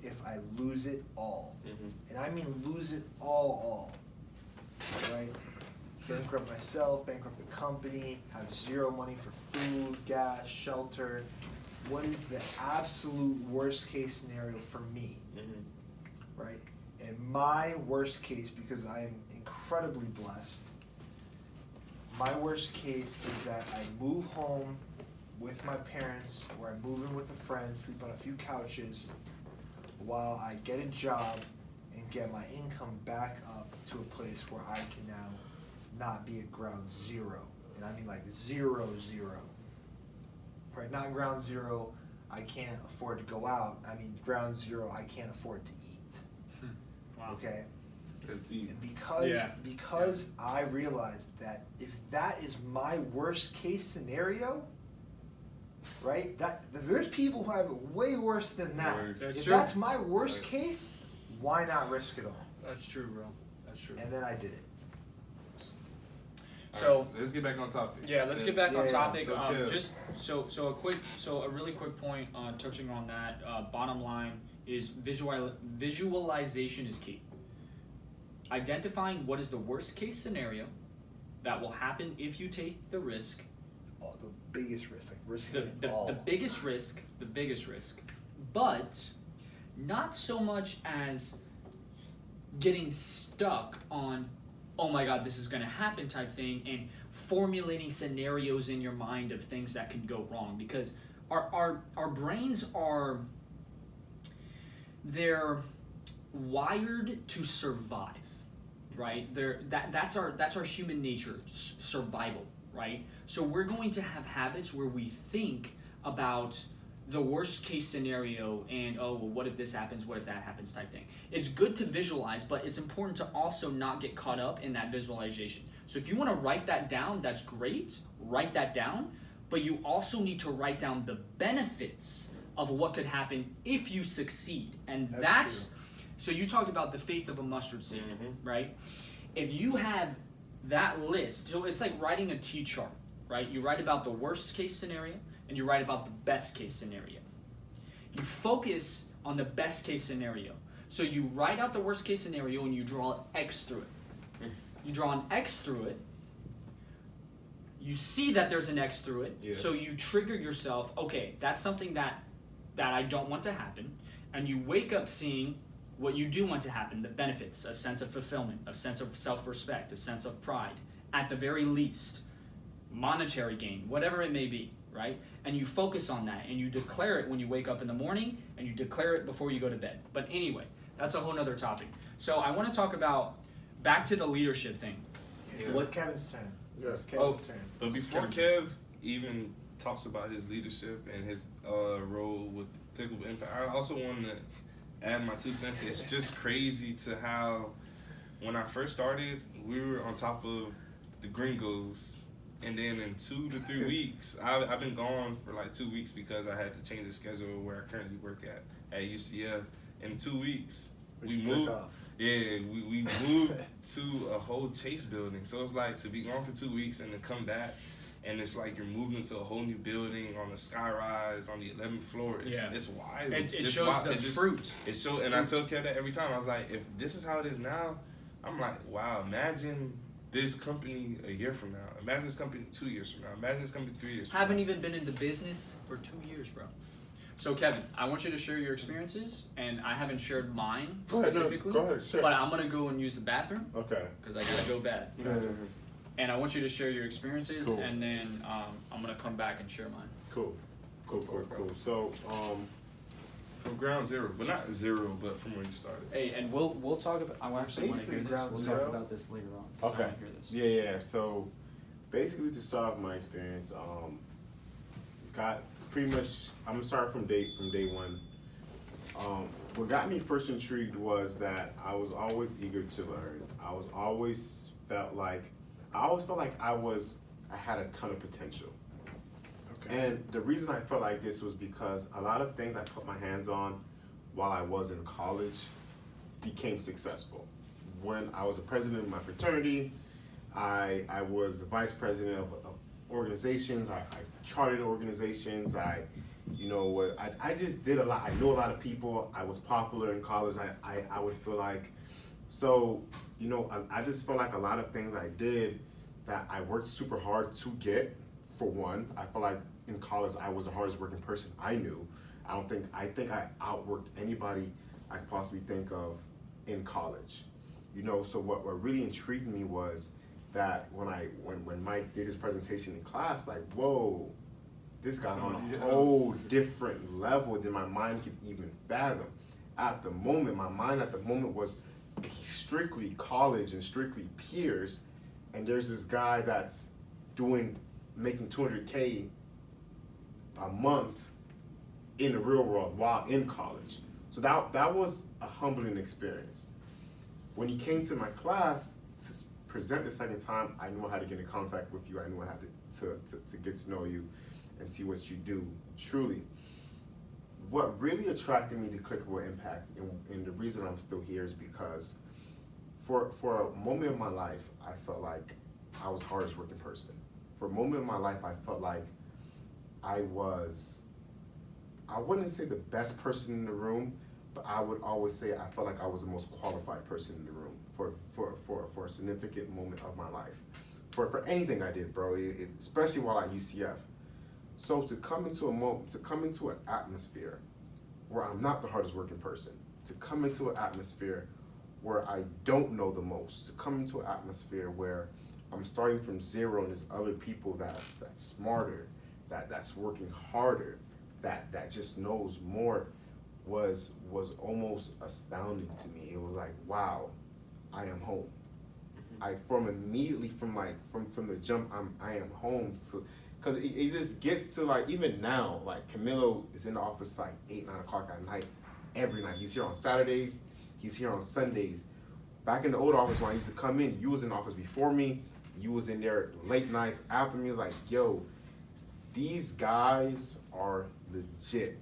S1: if I lose it all?" And I mean lose it all. Right. Bankrupt myself, bankrupt the company, have zero money for food, gas, shelter. What is the absolute worst case scenario for me? Right? And my worst case, because I am incredibly blessed, my worst case is that I move home with my parents, or I move in with a friend, sleep on a few couches, while I get a job and get my income back up to a place where I can now not be at ground zero. And I mean like 0. Right, not ground zero, I can't afford to go out. I mean ground zero, I can't afford to eat.
S3: Wow.
S1: Okay?
S4: deep.
S1: Because I realized that if that is my worst case scenario, right? There's people who have it way worse than that.
S3: That's
S1: if
S3: true.
S1: that's my worst case, why not risk it all?
S3: That's true, bro. That's true.
S1: and then I did it.
S3: So
S4: Alright, let's get back on topic.
S3: yeah, let's get back on
S1: Yeah,
S3: topic.
S4: so Kev.
S3: Just a really quick point touching on that. Bottom line is visualization is key. Identifying what is the worst case scenario that will happen if you take the risk.
S1: Oh, the biggest risk, like risking it
S3: The
S1: all.
S3: biggest risk, but not so much as getting stuck on, oh my god, this is going to happen type thing, and formulating scenarios in your mind of things that can go wrong, because our brains they're wired to survive, right? That's our human nature, survival, right? So we're going to have habits where we think about the worst case scenario and, oh, well, what if this happens, what if that happens type thing. It's good to visualize, but it's important to also not get caught up in that visualization. So if you want to write that down, that's great, write that down, but you also need to write down the benefits of what could happen if you succeed. And that's so you talked about the faith of a mustard seed, right? If you have that list, so it's like writing a T-chart, right? You write about the worst case scenario, and you write about the best case scenario. You focus on the best case scenario. So you write out the worst case scenario and you draw an X through it. You draw an X through it. You see that there's an X through it.
S4: Yeah.
S3: So you trigger yourself, okay, that's something that I don't want to happen. And you wake up seeing what you do want to happen, the benefits, a sense of fulfillment, a sense of self-respect, a sense of pride, at the very least, monetary gain, whatever it may be. Right? And you focus on that, and you declare it when you wake up in the morning, and you declare it before you go to bed. But anyway, that's a whole nother topic. So I want to talk about, back to the leadership thing.
S1: So what's Kevin's turn?
S2: Yes.
S1: What's Kevin's turn?
S4: But before Kev even talks about his leadership and his role with Clickable Impact, I also want to add my 2 cents. It's just crazy to how, when I first started, we were on top of the gringos. And then in 2 to 3 weeks, I've been gone for like 2 weeks because I had to change the schedule where I currently work at UCF. In 2 weeks, we moved. Yeah, we moved to a whole Chase building. So it's like to be gone for 2 weeks and then come back, and it's like you're moving to a whole new building on the sky rise on the 11th floor. It's wild.
S3: It shows the fruit.
S4: And I tell Kev that every time. I was like, if this is how it is now, I'm like, wow, imagine this company a year from now. Imagine this company 2 years from now. Imagine this company 3 years from now.
S3: Haven't even been in the business for 2 years, bro. So Kevin, I want you to share your experiences, and I haven't shared mine specifically.
S2: Go ahead, share.
S3: But I'm gonna go and use the bathroom
S2: Okay.
S3: because I gotta go bad. And I want you to share your experiences,
S2: Cool.
S3: and then I'm gonna come back and share mine.
S2: Cool. So,
S4: From ground zero, but not zero, but from where you started.
S3: Hey, and we'll talk about. I actually want to hear
S1: Basically,
S3: this. We'll
S1: ground
S3: talk
S1: zero.
S3: about this later on.
S2: okay.
S3: I wanna hear this.
S2: Yeah. So, basically, to start off my experience, got pretty much. I'm gonna start from day one. What got me first intrigued was that I was always eager to learn. I always felt like I had a ton of potential.
S1: Okay.
S2: And the reason I felt like this was because a lot of things I put my hands on while I was in college became successful. When I was the president of my fraternity, I was the vice president of organizations. I charted organizations. I just did a lot. I knew a lot of people. I was popular in college. I would feel like, so, I just felt like a lot of things I did that I worked super hard to get. For one, I felt like in college I was the hardest working person I knew. I think I outworked anybody I could possibly think of in college. So what really intrigued me was that when Mike did his presentation in class, like, whoa, this got on a whole different level than my mind could even fathom. At the moment, my mind was strictly college and strictly peers, and there's this guy that's making $200K a month in the real world while in college. So that was a humbling experience. When he came to my class to present the second time, I knew I had to get in contact with you. I knew I had to get to know you and see what you do truly. What really attracted me to Clickable Impact, and the reason I'm still here is because for a moment of my life, I felt like I was the hardest working person. For a moment of my life, I felt like I wouldn't say the best person in the room, but I would always say I felt like I was the most qualified person in the room for a significant moment of my life. For anything I did, bro, especially while at UCF. So to come into an atmosphere where I'm not the hardest working person, to come into an atmosphere where I don't know the most, to come into an atmosphere where I'm starting from zero and there's other people that's smarter, that's working harder, that just knows more, was almost astounding to me. It was like, wow, I am home. From the jump, I am home. So, cause it just gets to like, even now, like Camilo is in the office like 8, 9 o'clock at night, every night. He's here on Saturdays, he's here on Sundays. Back in the old office when I used to come in, you was in the office before me, you was in there late nights after me, like, yo, these guys are legit.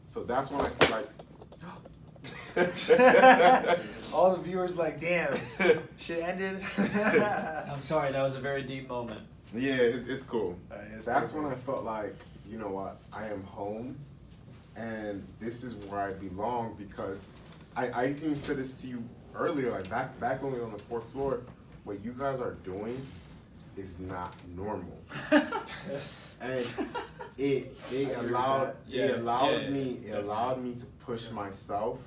S2: So that's when I feel like,
S1: all the viewers like, damn, shit ended.
S6: I'm sorry, that was a very deep moment.
S2: yeah, it's cool.
S1: It's
S2: That's
S1: pretty
S2: when I felt like, you know what, I am home, and this is where I belong, because I even said this to you earlier, like back when we were on the 4th floor, what you guys are doing is not normal. And it allowed me to push myself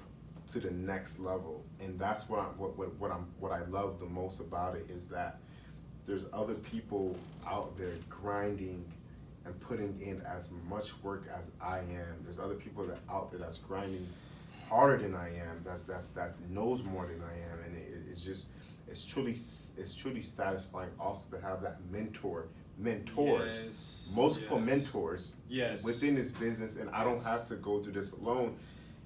S2: to the next level, and that's what I love the most about it, is that there's other people out there grinding and putting in as much work as I am. There's other people out there that's grinding harder than I am. That knows more than I am, and it's truly satisfying also to have that mentors,
S3: Yes,
S2: multiple
S3: yes.
S2: mentors
S3: Yes.
S2: within this business, and I don't have to go through this alone.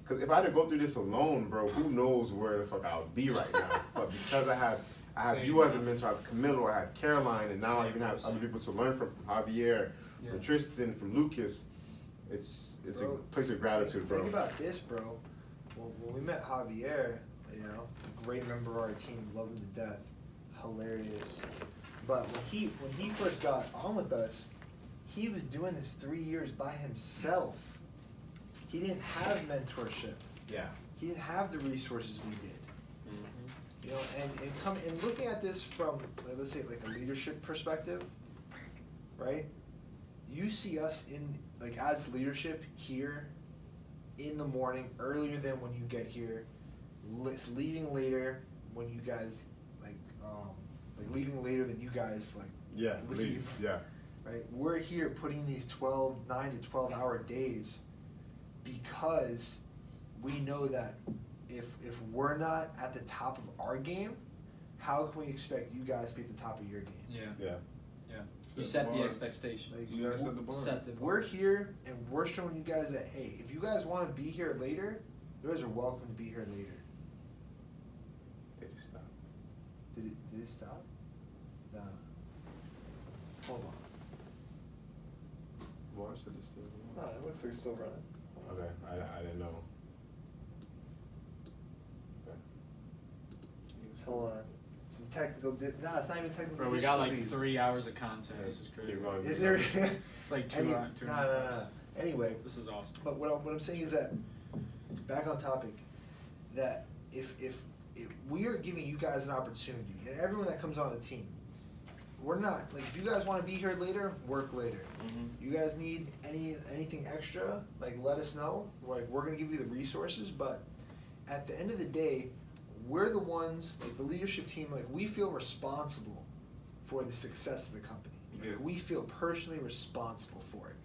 S2: Because if I had to go through this alone, bro, who knows where the fuck I would be right now. But because I have
S3: Same.
S2: you as a mentor, I have Camilo, I have Caroline, and now I
S3: Same
S2: even have
S3: person.
S2: other people to learn from Javier,
S3: Yeah.
S2: from Tristan, from Lucas. It's
S1: Bro,
S2: a place of gratitude, bro.
S1: Think about this, bro. When we met Javier, you know, great member of our team, love him to death, hilarious. But when he first got on with us, he was doing this 3 years by himself. He didn't have mentorship.
S2: Yeah.
S1: He didn't have the resources we did.
S3: Mm-hmm.
S1: You know, and looking at this from, let's say, like a leadership perspective, right? You see us as leadership here in the morning, earlier than when you get here, leaving later when you guys leaving later than you guys leave.
S2: Yeah.
S1: Right? We're here putting these 9 to 12 hour days because we know that if we're not at the top of our game, how can we expect you guys to be at the top of your game?
S3: Yeah.
S2: Yeah.
S3: Yeah.
S6: You set the expectation.
S1: Like,
S4: You guys set the bar.
S6: Set the bar.
S1: we're here and we're showing you guys that, hey, if you guys want to be here later, you guys are welcome to be here later.
S2: They just stop.
S1: Did it stop? Nah. Hold on.
S2: Watch it still.
S1: No, it looks like it's still running.
S2: Okay, I didn't know. Okay.
S1: Hold on. Some technical Nah, it's not even technical
S3: Bro, we got like
S1: difficulties.
S3: 3 hours of content. This is crazy.
S2: Keep going.
S1: Is there?
S3: It's like two
S1: No.
S3: hours.
S1: Anyway,
S3: This is awesome.
S1: but what I'm saying is that, back on topic, that if we are giving you guys an opportunity, and everyone that comes on the team, we're not, like, if you guys want to be here later, work later.
S4: Mm-hmm.
S1: You guys need anything extra, like, let us know. Like, we're going to give you the resources, but at the end of the day, we're the ones, like the leadership team, like, we feel responsible for the success of the company.
S4: Yeah.
S1: Like, we feel personally responsible for it.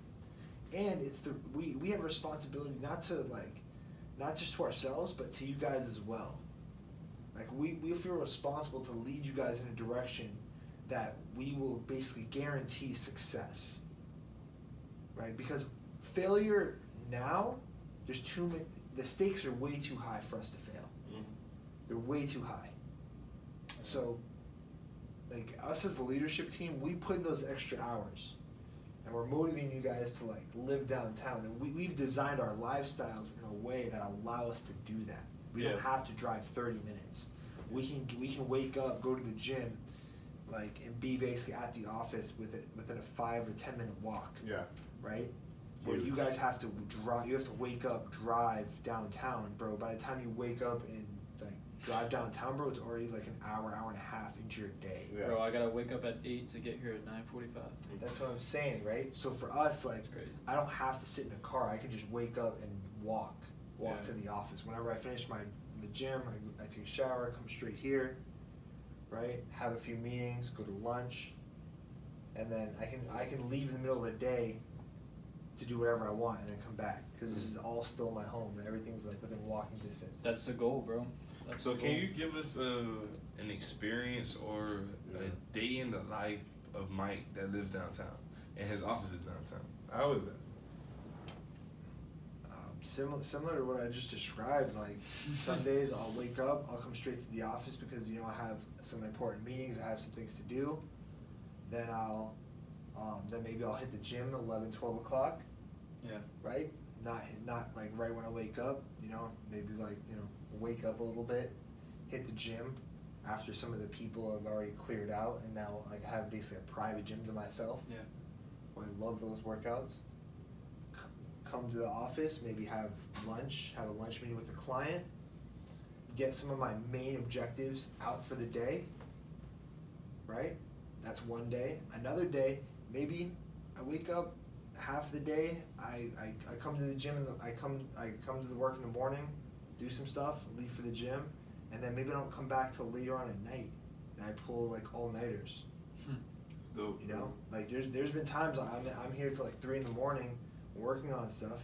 S1: And it's we have a responsibility not just to ourselves, but to you guys as well. Like, we feel responsible to lead you guys in a direction that we will basically guarantee success. Right? Because failure now, there's too many, the stakes are way too high for us to fail.
S4: Mm-hmm.
S1: They're way too high. So, like, us as the leadership team, we put in those extra hours. And we're motivating you guys to, like, live downtown. And we've designed our lifestyles in a way that allow us to do that. We don't
S4: Yeah.
S1: have to drive 30 minutes. We can wake up, go to the gym, like, and be basically at the office within a 5 or 10 minute walk.
S2: Yeah.
S1: Right? Where you guys have to drive, you have to wake up, drive downtown, bro. By the time you wake up and like drive downtown, bro, it's already like an hour and a half into your day.
S2: Yeah.
S6: Bro, I gotta wake up at 8 to get here at 9:45.
S1: That's what I'm saying, right? So for us, like,
S6: It's crazy.
S1: I don't have to sit in a car. I can just wake up and walk
S3: Yeah.
S1: to the office. Whenever I finish the gym, I take a shower, come straight here, right? Have a few meetings, go to lunch, and then I can leave in the middle of the day to do whatever I want and then come back, because this is all still my home and everything's like within walking distance.
S6: That's the goal, bro. That's
S4: So
S6: the
S4: can
S6: goal.
S4: you give us an experience or a day in the life of Mike that lives downtown and his office is downtown? How is that?
S1: Similar to what I just described. Like, some days I'll wake up, I'll come straight to the office because I have some important meetings, I have some things to do. Then then maybe I'll hit the gym 11, 12 o'clock.
S6: Yeah.
S1: Right? Not like right when I wake up. Maybe like wake up a little bit, hit the gym after some of the people have already cleared out, and now like I have basically a private gym to myself.
S6: Yeah.
S1: I love those workouts. Come to the office, maybe have a lunch meeting with the client, get some of my main objectives out for the day, right? That's one day. Another day, maybe I wake up half the day, I come to the gym and I come to the work in the morning, do some stuff, leave for the gym, and then maybe I don't come back till later on at night, and I pull like all-nighters.
S4: It's dope.
S1: Like there's been times I'm here till like 3 in the morning working on stuff,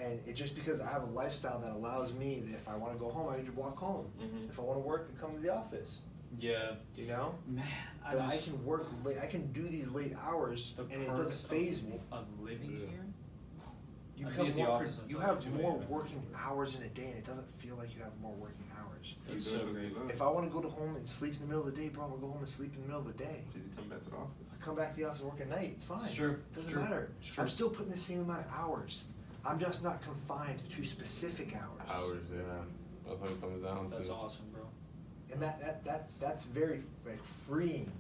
S1: and it's just because I have a lifestyle that allows me that if I want to go home, I can just walk home.
S4: Mhm.
S1: If I want to work, I come to the office.
S6: Yeah.
S1: But
S6: Man,
S1: I can work late. I can do these late hours,
S6: the
S1: and it
S6: perks
S1: doesn't phase me.
S6: of living
S2: Yeah.
S6: here.
S1: You
S6: I'd
S1: become
S6: be at the
S1: more.
S6: office
S1: You
S6: until
S1: have
S6: 2
S1: more
S6: a.m.
S1: working hours in a day, and it doesn't feel like you have more working hours.
S4: You
S6: It's
S4: doing
S6: so
S4: something you love.
S1: If I want to go to home and sleep in the middle of the day, bro, I'm gonna go home and sleep in the middle of the day.
S4: Did you come back to the office?
S1: I come back to the office and work at night. It's fine.
S6: It's true.
S1: It doesn't
S6: It's true.
S1: matter.
S6: It's true.
S1: I'm still putting the same amount of hours. I'm just not confined to specific hours.
S2: Hours, yeah. That's what it comes down to.
S6: That's awesome, bro.
S1: And that's very like freeing.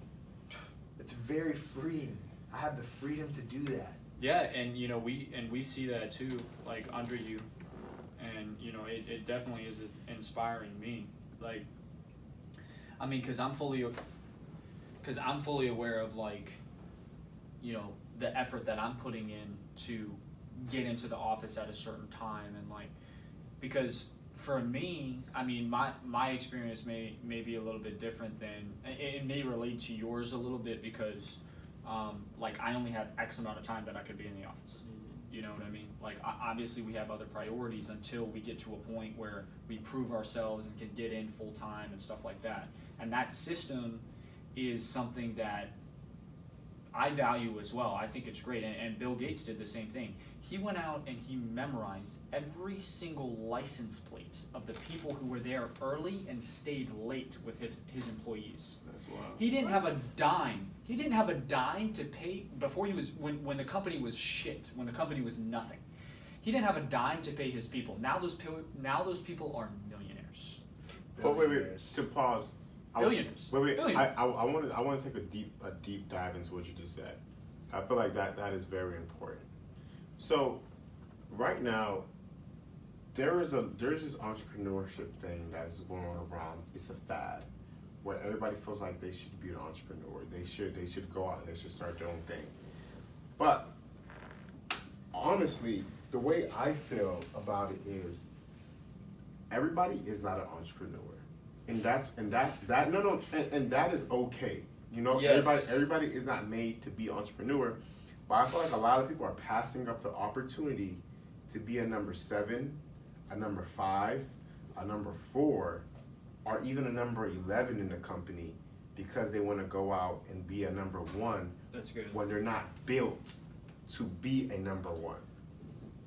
S1: It's very freeing. I have the freedom to do that.
S6: Yeah, and we see that too, like under you, and it definitely is inspiring me. Like, I mean, because I'm fully aware of like, the effort that I'm putting in to get into the office at a certain time, and like, because for me, I mean, my experience may be a little bit different than it may relate to yours a little bit because. Like I only have X amount of time that I could be in the office. You know what I mean? Like obviously we have other priorities until we get to a point where we prove ourselves and can get in full time and stuff like that. And that system is something that I value as well. I think it's great. And Bill Gates did the same thing. He went out and he memorized every single license plate of the people who were there early and stayed late with his employees.
S4: That's wild.
S6: He didn't have a dime. He didn't have a dime to pay before he was when the company was shit, when the company was nothing. He didn't have a dime to pay his people. Now those people are millionaires.
S2: But wait,
S1: Billionaires.
S2: to pause.
S6: Billionaires.
S2: Wait.
S6: Billionaires.
S2: I want to take a deep dive into what you just said. I feel like that is very important. So, right now, there's this entrepreneurship thing that is going around. It's a fad, where everybody feels like they should be an entrepreneur. They should go out and they should start their own thing. But honestly, the way I feel about it is, everybody is not an entrepreneur. And that is okay.
S6: Yes.
S2: Everybody is not made to be an entrepreneur, but I feel like a lot of people are passing up the opportunity to be a number 7, a number 5, a number 4, or even a number 11 in the company because they want to go out and be a number 1.
S6: That's good.
S2: When they're not built to be a number 1.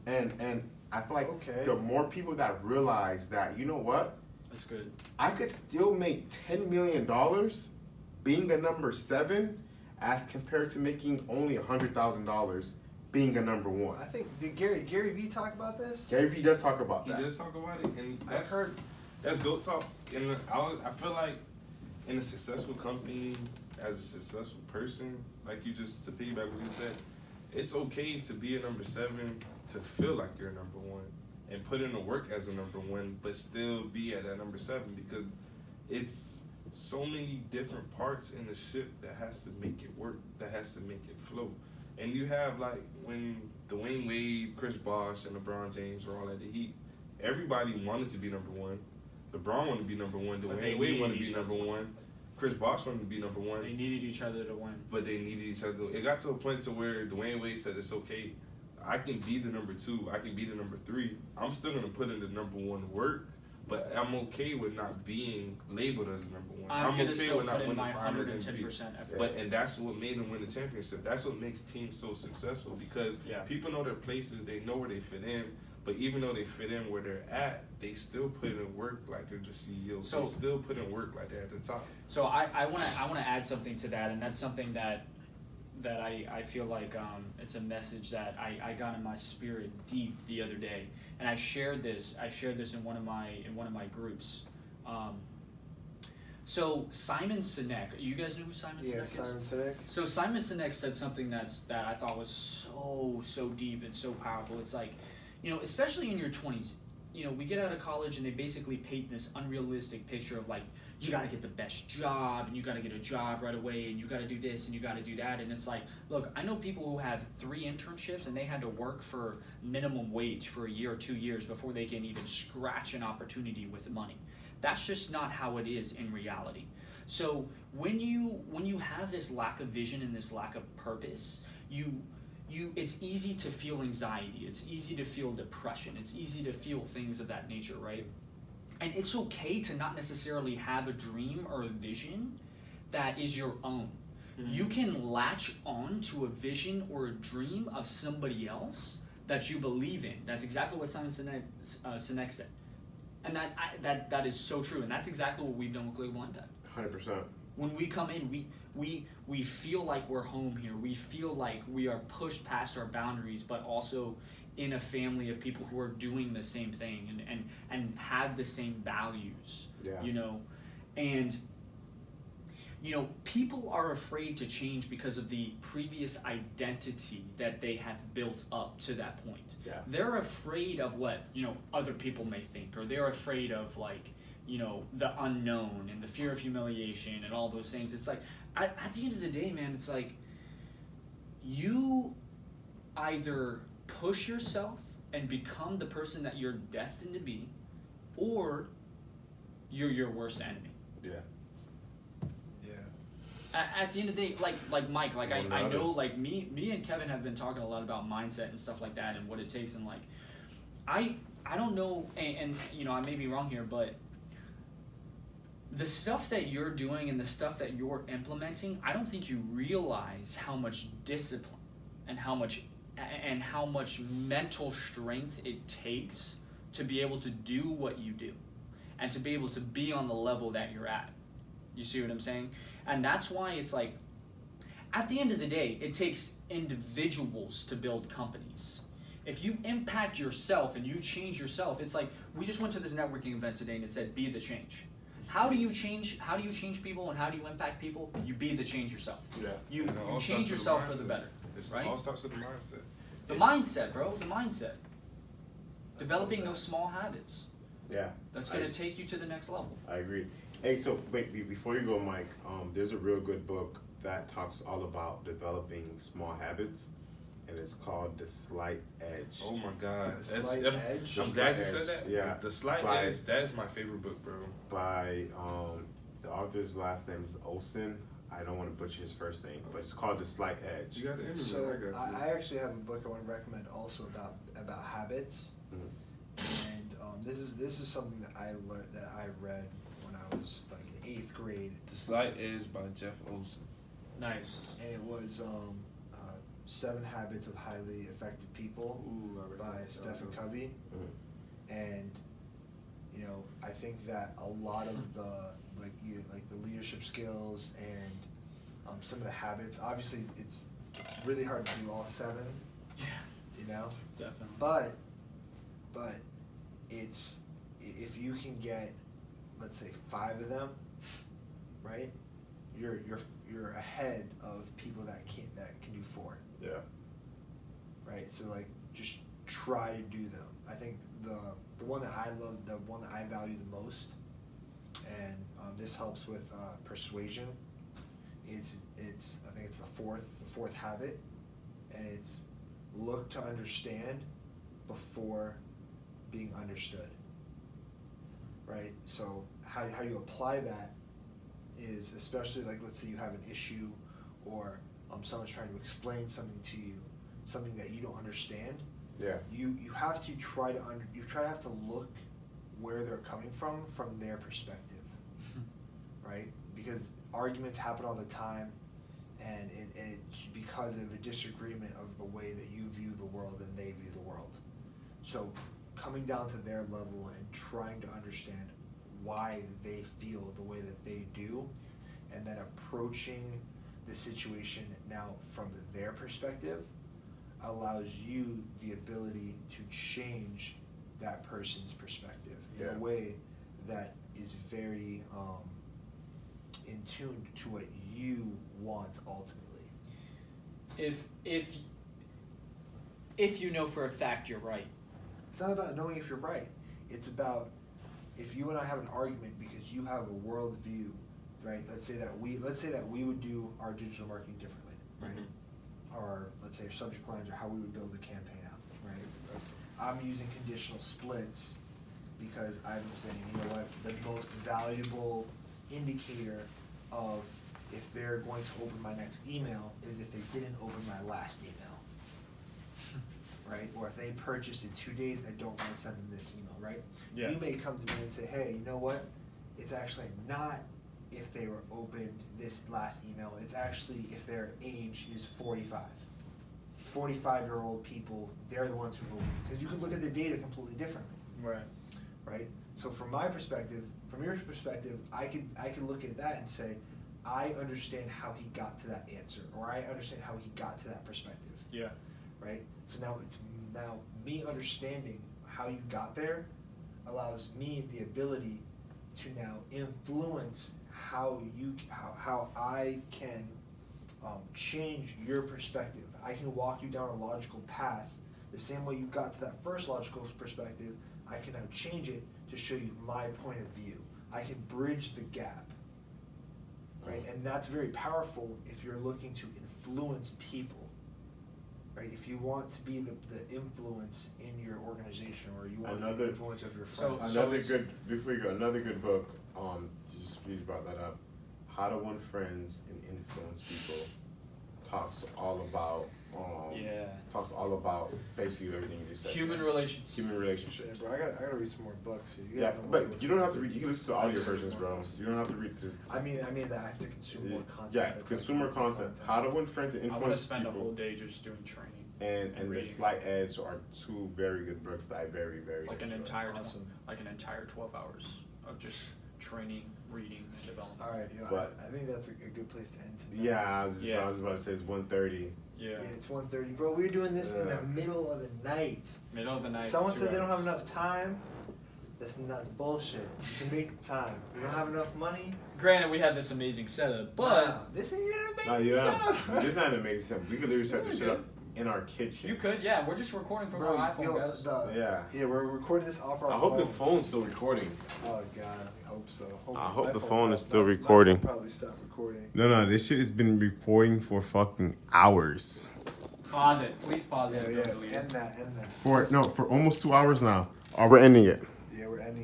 S2: And I feel like
S1: Okay.
S2: the more people that realize that, you know what?
S6: That's good.
S2: I could still make $10 million being a number 7 as compared to making only $100,000 being a number 1.
S1: I think did Gary V talk about this?
S2: Gary Vee does talk about
S4: He
S2: that.
S4: does talk about it, and
S1: I've
S4: that's
S1: heard
S4: That's GOAT talk. And I feel like in a successful company, as a successful person, like you just, to piggyback what you said, it's okay to be a number 7, to feel like you're a number 1, and put in the work as a number 1, but still be at that number 7, because it's so many different parts in the ship that has to make it work, that has to make it flow. And you have, like, when Dwayne Wade, Chris Bosh, and LeBron James were all at the Heat, everybody wanted to be number 1. LeBron wanted to be number 1. Dwayne Wade wanted to be number 1. Chris Bosh wanted to be number 1.
S6: They needed each other to win.
S4: But they needed each other. It got to a point to where Dwayne Wade said, it's okay. I can be the number 2. I can be the number 3. I'm still going to put in the number 1 work, but I'm okay with not being labeled as number 1.
S6: I'm
S4: okay
S6: still
S4: with not
S6: put in
S4: winning
S6: my
S4: finals
S6: 110%
S4: MVP.
S6: effort.
S4: And that's what made them win the championship. That's what makes teams so successful, because people know their places. They know where they fit in. But even though they fit in where they're at, they still put in work like they're just CEOs.
S6: So,
S4: they still put in work like they're at the top.
S6: So I wanna add something to that, and that's something that I feel like it's a message that I got in my spirit deep the other day, and I shared this in one of my groups. So Simon Sinek, you guys know who Simon Sinek is?
S1: Yeah, Simon Sinek.
S6: So Simon Sinek said something that I thought was so deep and so powerful. It's like, especially in your 20s, we get out of college and they basically paint this unrealistic picture of like, you got to get the best job and you got to get a job right away and you got to do this and you got to do that. And it's like, look, I know people who have 3 internships and they had to work for minimum wage for a year or 2 years before they can even scratch an opportunity with money. That's just not how it is in reality. So when you have this lack of vision and this lack of purpose, it's easy to feel anxiety, it's easy to feel depression, it's easy to feel things of that nature, right? And it's okay to not necessarily have a dream or a vision that is your own. Mm-hmm. You can latch on to a vision or a dream of somebody else that you believe in. That's exactly what Simon Sinek said. And that is so true, and that's exactly what we've done with Global Impact.
S2: 100%.
S6: When we come in, we feel like we're home here. We feel like we are pushed past our boundaries, but also in a family of people who are doing the same thing and have the same values.
S2: Yeah.
S6: And people are afraid to change because of the previous identity that they have built up to that point.
S2: Yeah.
S6: They're afraid of what, other people may think, or they're afraid of like, the unknown and the fear of humiliation and all those things. It's like, at the end of the day, man, it's like, you either push yourself and become the person that you're destined to be, or you're your worst enemy.
S2: Yeah.
S6: At the end of the day, like Mike, like I know, like me and Kevin have been talking a lot about mindset and stuff like that and what it takes, and like I don't know, and I may be wrong here, but the stuff that you're doing and the stuff that you're implementing, I don't think you realize how much discipline and how much mental strength it takes to be able to do what you do and to be able to be on the level that you're at. You see what I'm saying? And that's why it's like, at the end of the day, it takes individuals to build companies. If you impact yourself and you change yourself, it's like, we just went to this networking event today and it said, be the change. How do you change people and how do you impact people? You be the change yourself.
S2: Yeah.
S6: You change yourself for the better.
S4: It
S6: right?
S4: all starts with the mindset.
S6: The mindset, bro. The mindset. Developing those small habits.
S2: Yeah.
S6: That's going to take you to the next level.
S2: I agree. Hey, so wait, before you go, Mike, there's a real good book that talks all about developing small habits, and it's called The Slight Edge.
S4: Oh my God.
S1: The Slight Edge?
S4: I'm glad you said that.
S2: Yeah.
S4: The Slight Edge, that's my favorite book, bro.
S2: By, the author's last name is Olson. I don't want to butcher his first name, but it's called The Slight Edge.
S4: You got the interview.
S1: So
S4: I got you.
S1: I actually have a book I want to recommend also about habits, and this is something that I learned, that I read when I was like in 8th grade.
S4: The Slight Edge by Jeff Olson.
S6: Nice.
S1: And it was 7 Habits of Highly Effective People by Stephen Covey. And I think that a lot of the the leadership skills and some of the habits, obviously it's really hard to do all 7.
S6: Yeah.
S1: Definitely. But it's, if you can get let's say 5 of them, right? You're ahead of people that can do 4.
S2: Yeah.
S1: Right? So like just try to do them. I think the one that I love, the one that I value the most, and this helps with persuasion. It's I think it's the fourth habit, and it's look to understand before being understood. Right? So how you apply that is, especially like, let's say you have an issue, or someone's trying to explain something to you, something that you don't understand.
S2: Yeah.
S1: You have to try to look where they're coming from their perspective, right? Because arguments happen all the time, and it's because of a disagreement of the way that you view the world and they view the world. So coming down to their level and trying to understand why they feel the way that they do, and then approaching the situation now from their perspective allows you the ability to change that person's perspective in a way that is very in tune to what you want ultimately.
S6: If you know for a fact you're right.
S1: It's not about knowing if you're right. It's about if you and I have an argument because you have a worldview, right? Let's say that we would do our digital marketing differently, right? Mm-hmm. Or let's say our subject lines or how we would build a campaign out, right? I'm using conditional splits because I'm saying, you know what, the most valuable indicator of if they're going to open my next email is if they didn't open my last email. Right? Or if they purchased in 2 days, I don't want to send them this email, right?
S6: Yeah.
S1: You may come to me and say, hey, you know what? It's actually not if they were opened this last email. It's actually if their age is 45. It's 45-year-old people, they're the ones who open it. Because you could look at the data completely differently.
S6: Right.
S1: Right? So from my perspective, from your perspective, I could look at that and say, I understand how he got to that answer, or I understand how he got to that perspective.
S6: Yeah.
S1: Right? So now me understanding how you got there allows me the ability to now influence how I can change your perspective. I can walk you down a logical path the same way you got to that first logical perspective. I can now change it to show you my point of view. I can bridge the gap. Right? And that's very powerful if you're looking to influence people. Right? If you want to be the influence in your organization, or you want to be the influence of your friends.
S2: Before you go, another good book, you brought that up, How to Win Friends and Influence People, talks all about basically everything you said.
S6: Human relationships.
S1: Yeah, bro, I gotta read some more books.
S2: But you don't have to read. You can listen to audio versions, bro. You don't have to read.
S1: I mean that I have to consume more content.
S2: Yeah, consumer content. How to Win Friends and Influence People.
S6: I want to spend a whole day just doing training.
S2: And The Slight Edge are 2 very good books that I very, very
S6: like
S2: enjoy.
S6: an entire 12 hours of just training, reading, and development.
S1: All right, I think that's a good place to end tonight.
S2: Yeah, I was about to say it's 1:30.
S6: Yeah.
S1: It's 1:30, bro. We're doing this in the middle of the night.
S6: Middle of the night.
S1: Someone said they don't have enough time. That's bullshit. You can make the time. You don't have enough money.
S6: Granted, we have this amazing setup, but
S1: nah, this ain't an amazing setup.
S2: This is not an amazing setup. We could literally set this shit up in our kitchen.
S6: you could, yeah. We're just recording from our iPhone, guys.
S1: Yeah, we're recording this off our
S2: I hope the phone's still recording.
S1: Oh God, I hope so.
S2: I hope the phone is still recording.
S1: Probably stop recording.
S2: No, this shit has been recording for fucking hours.
S6: Pause it. Please pause it.
S1: Yeah, end that.
S2: For almost 2 hours now. We're ending it.
S1: Yeah, we're ending.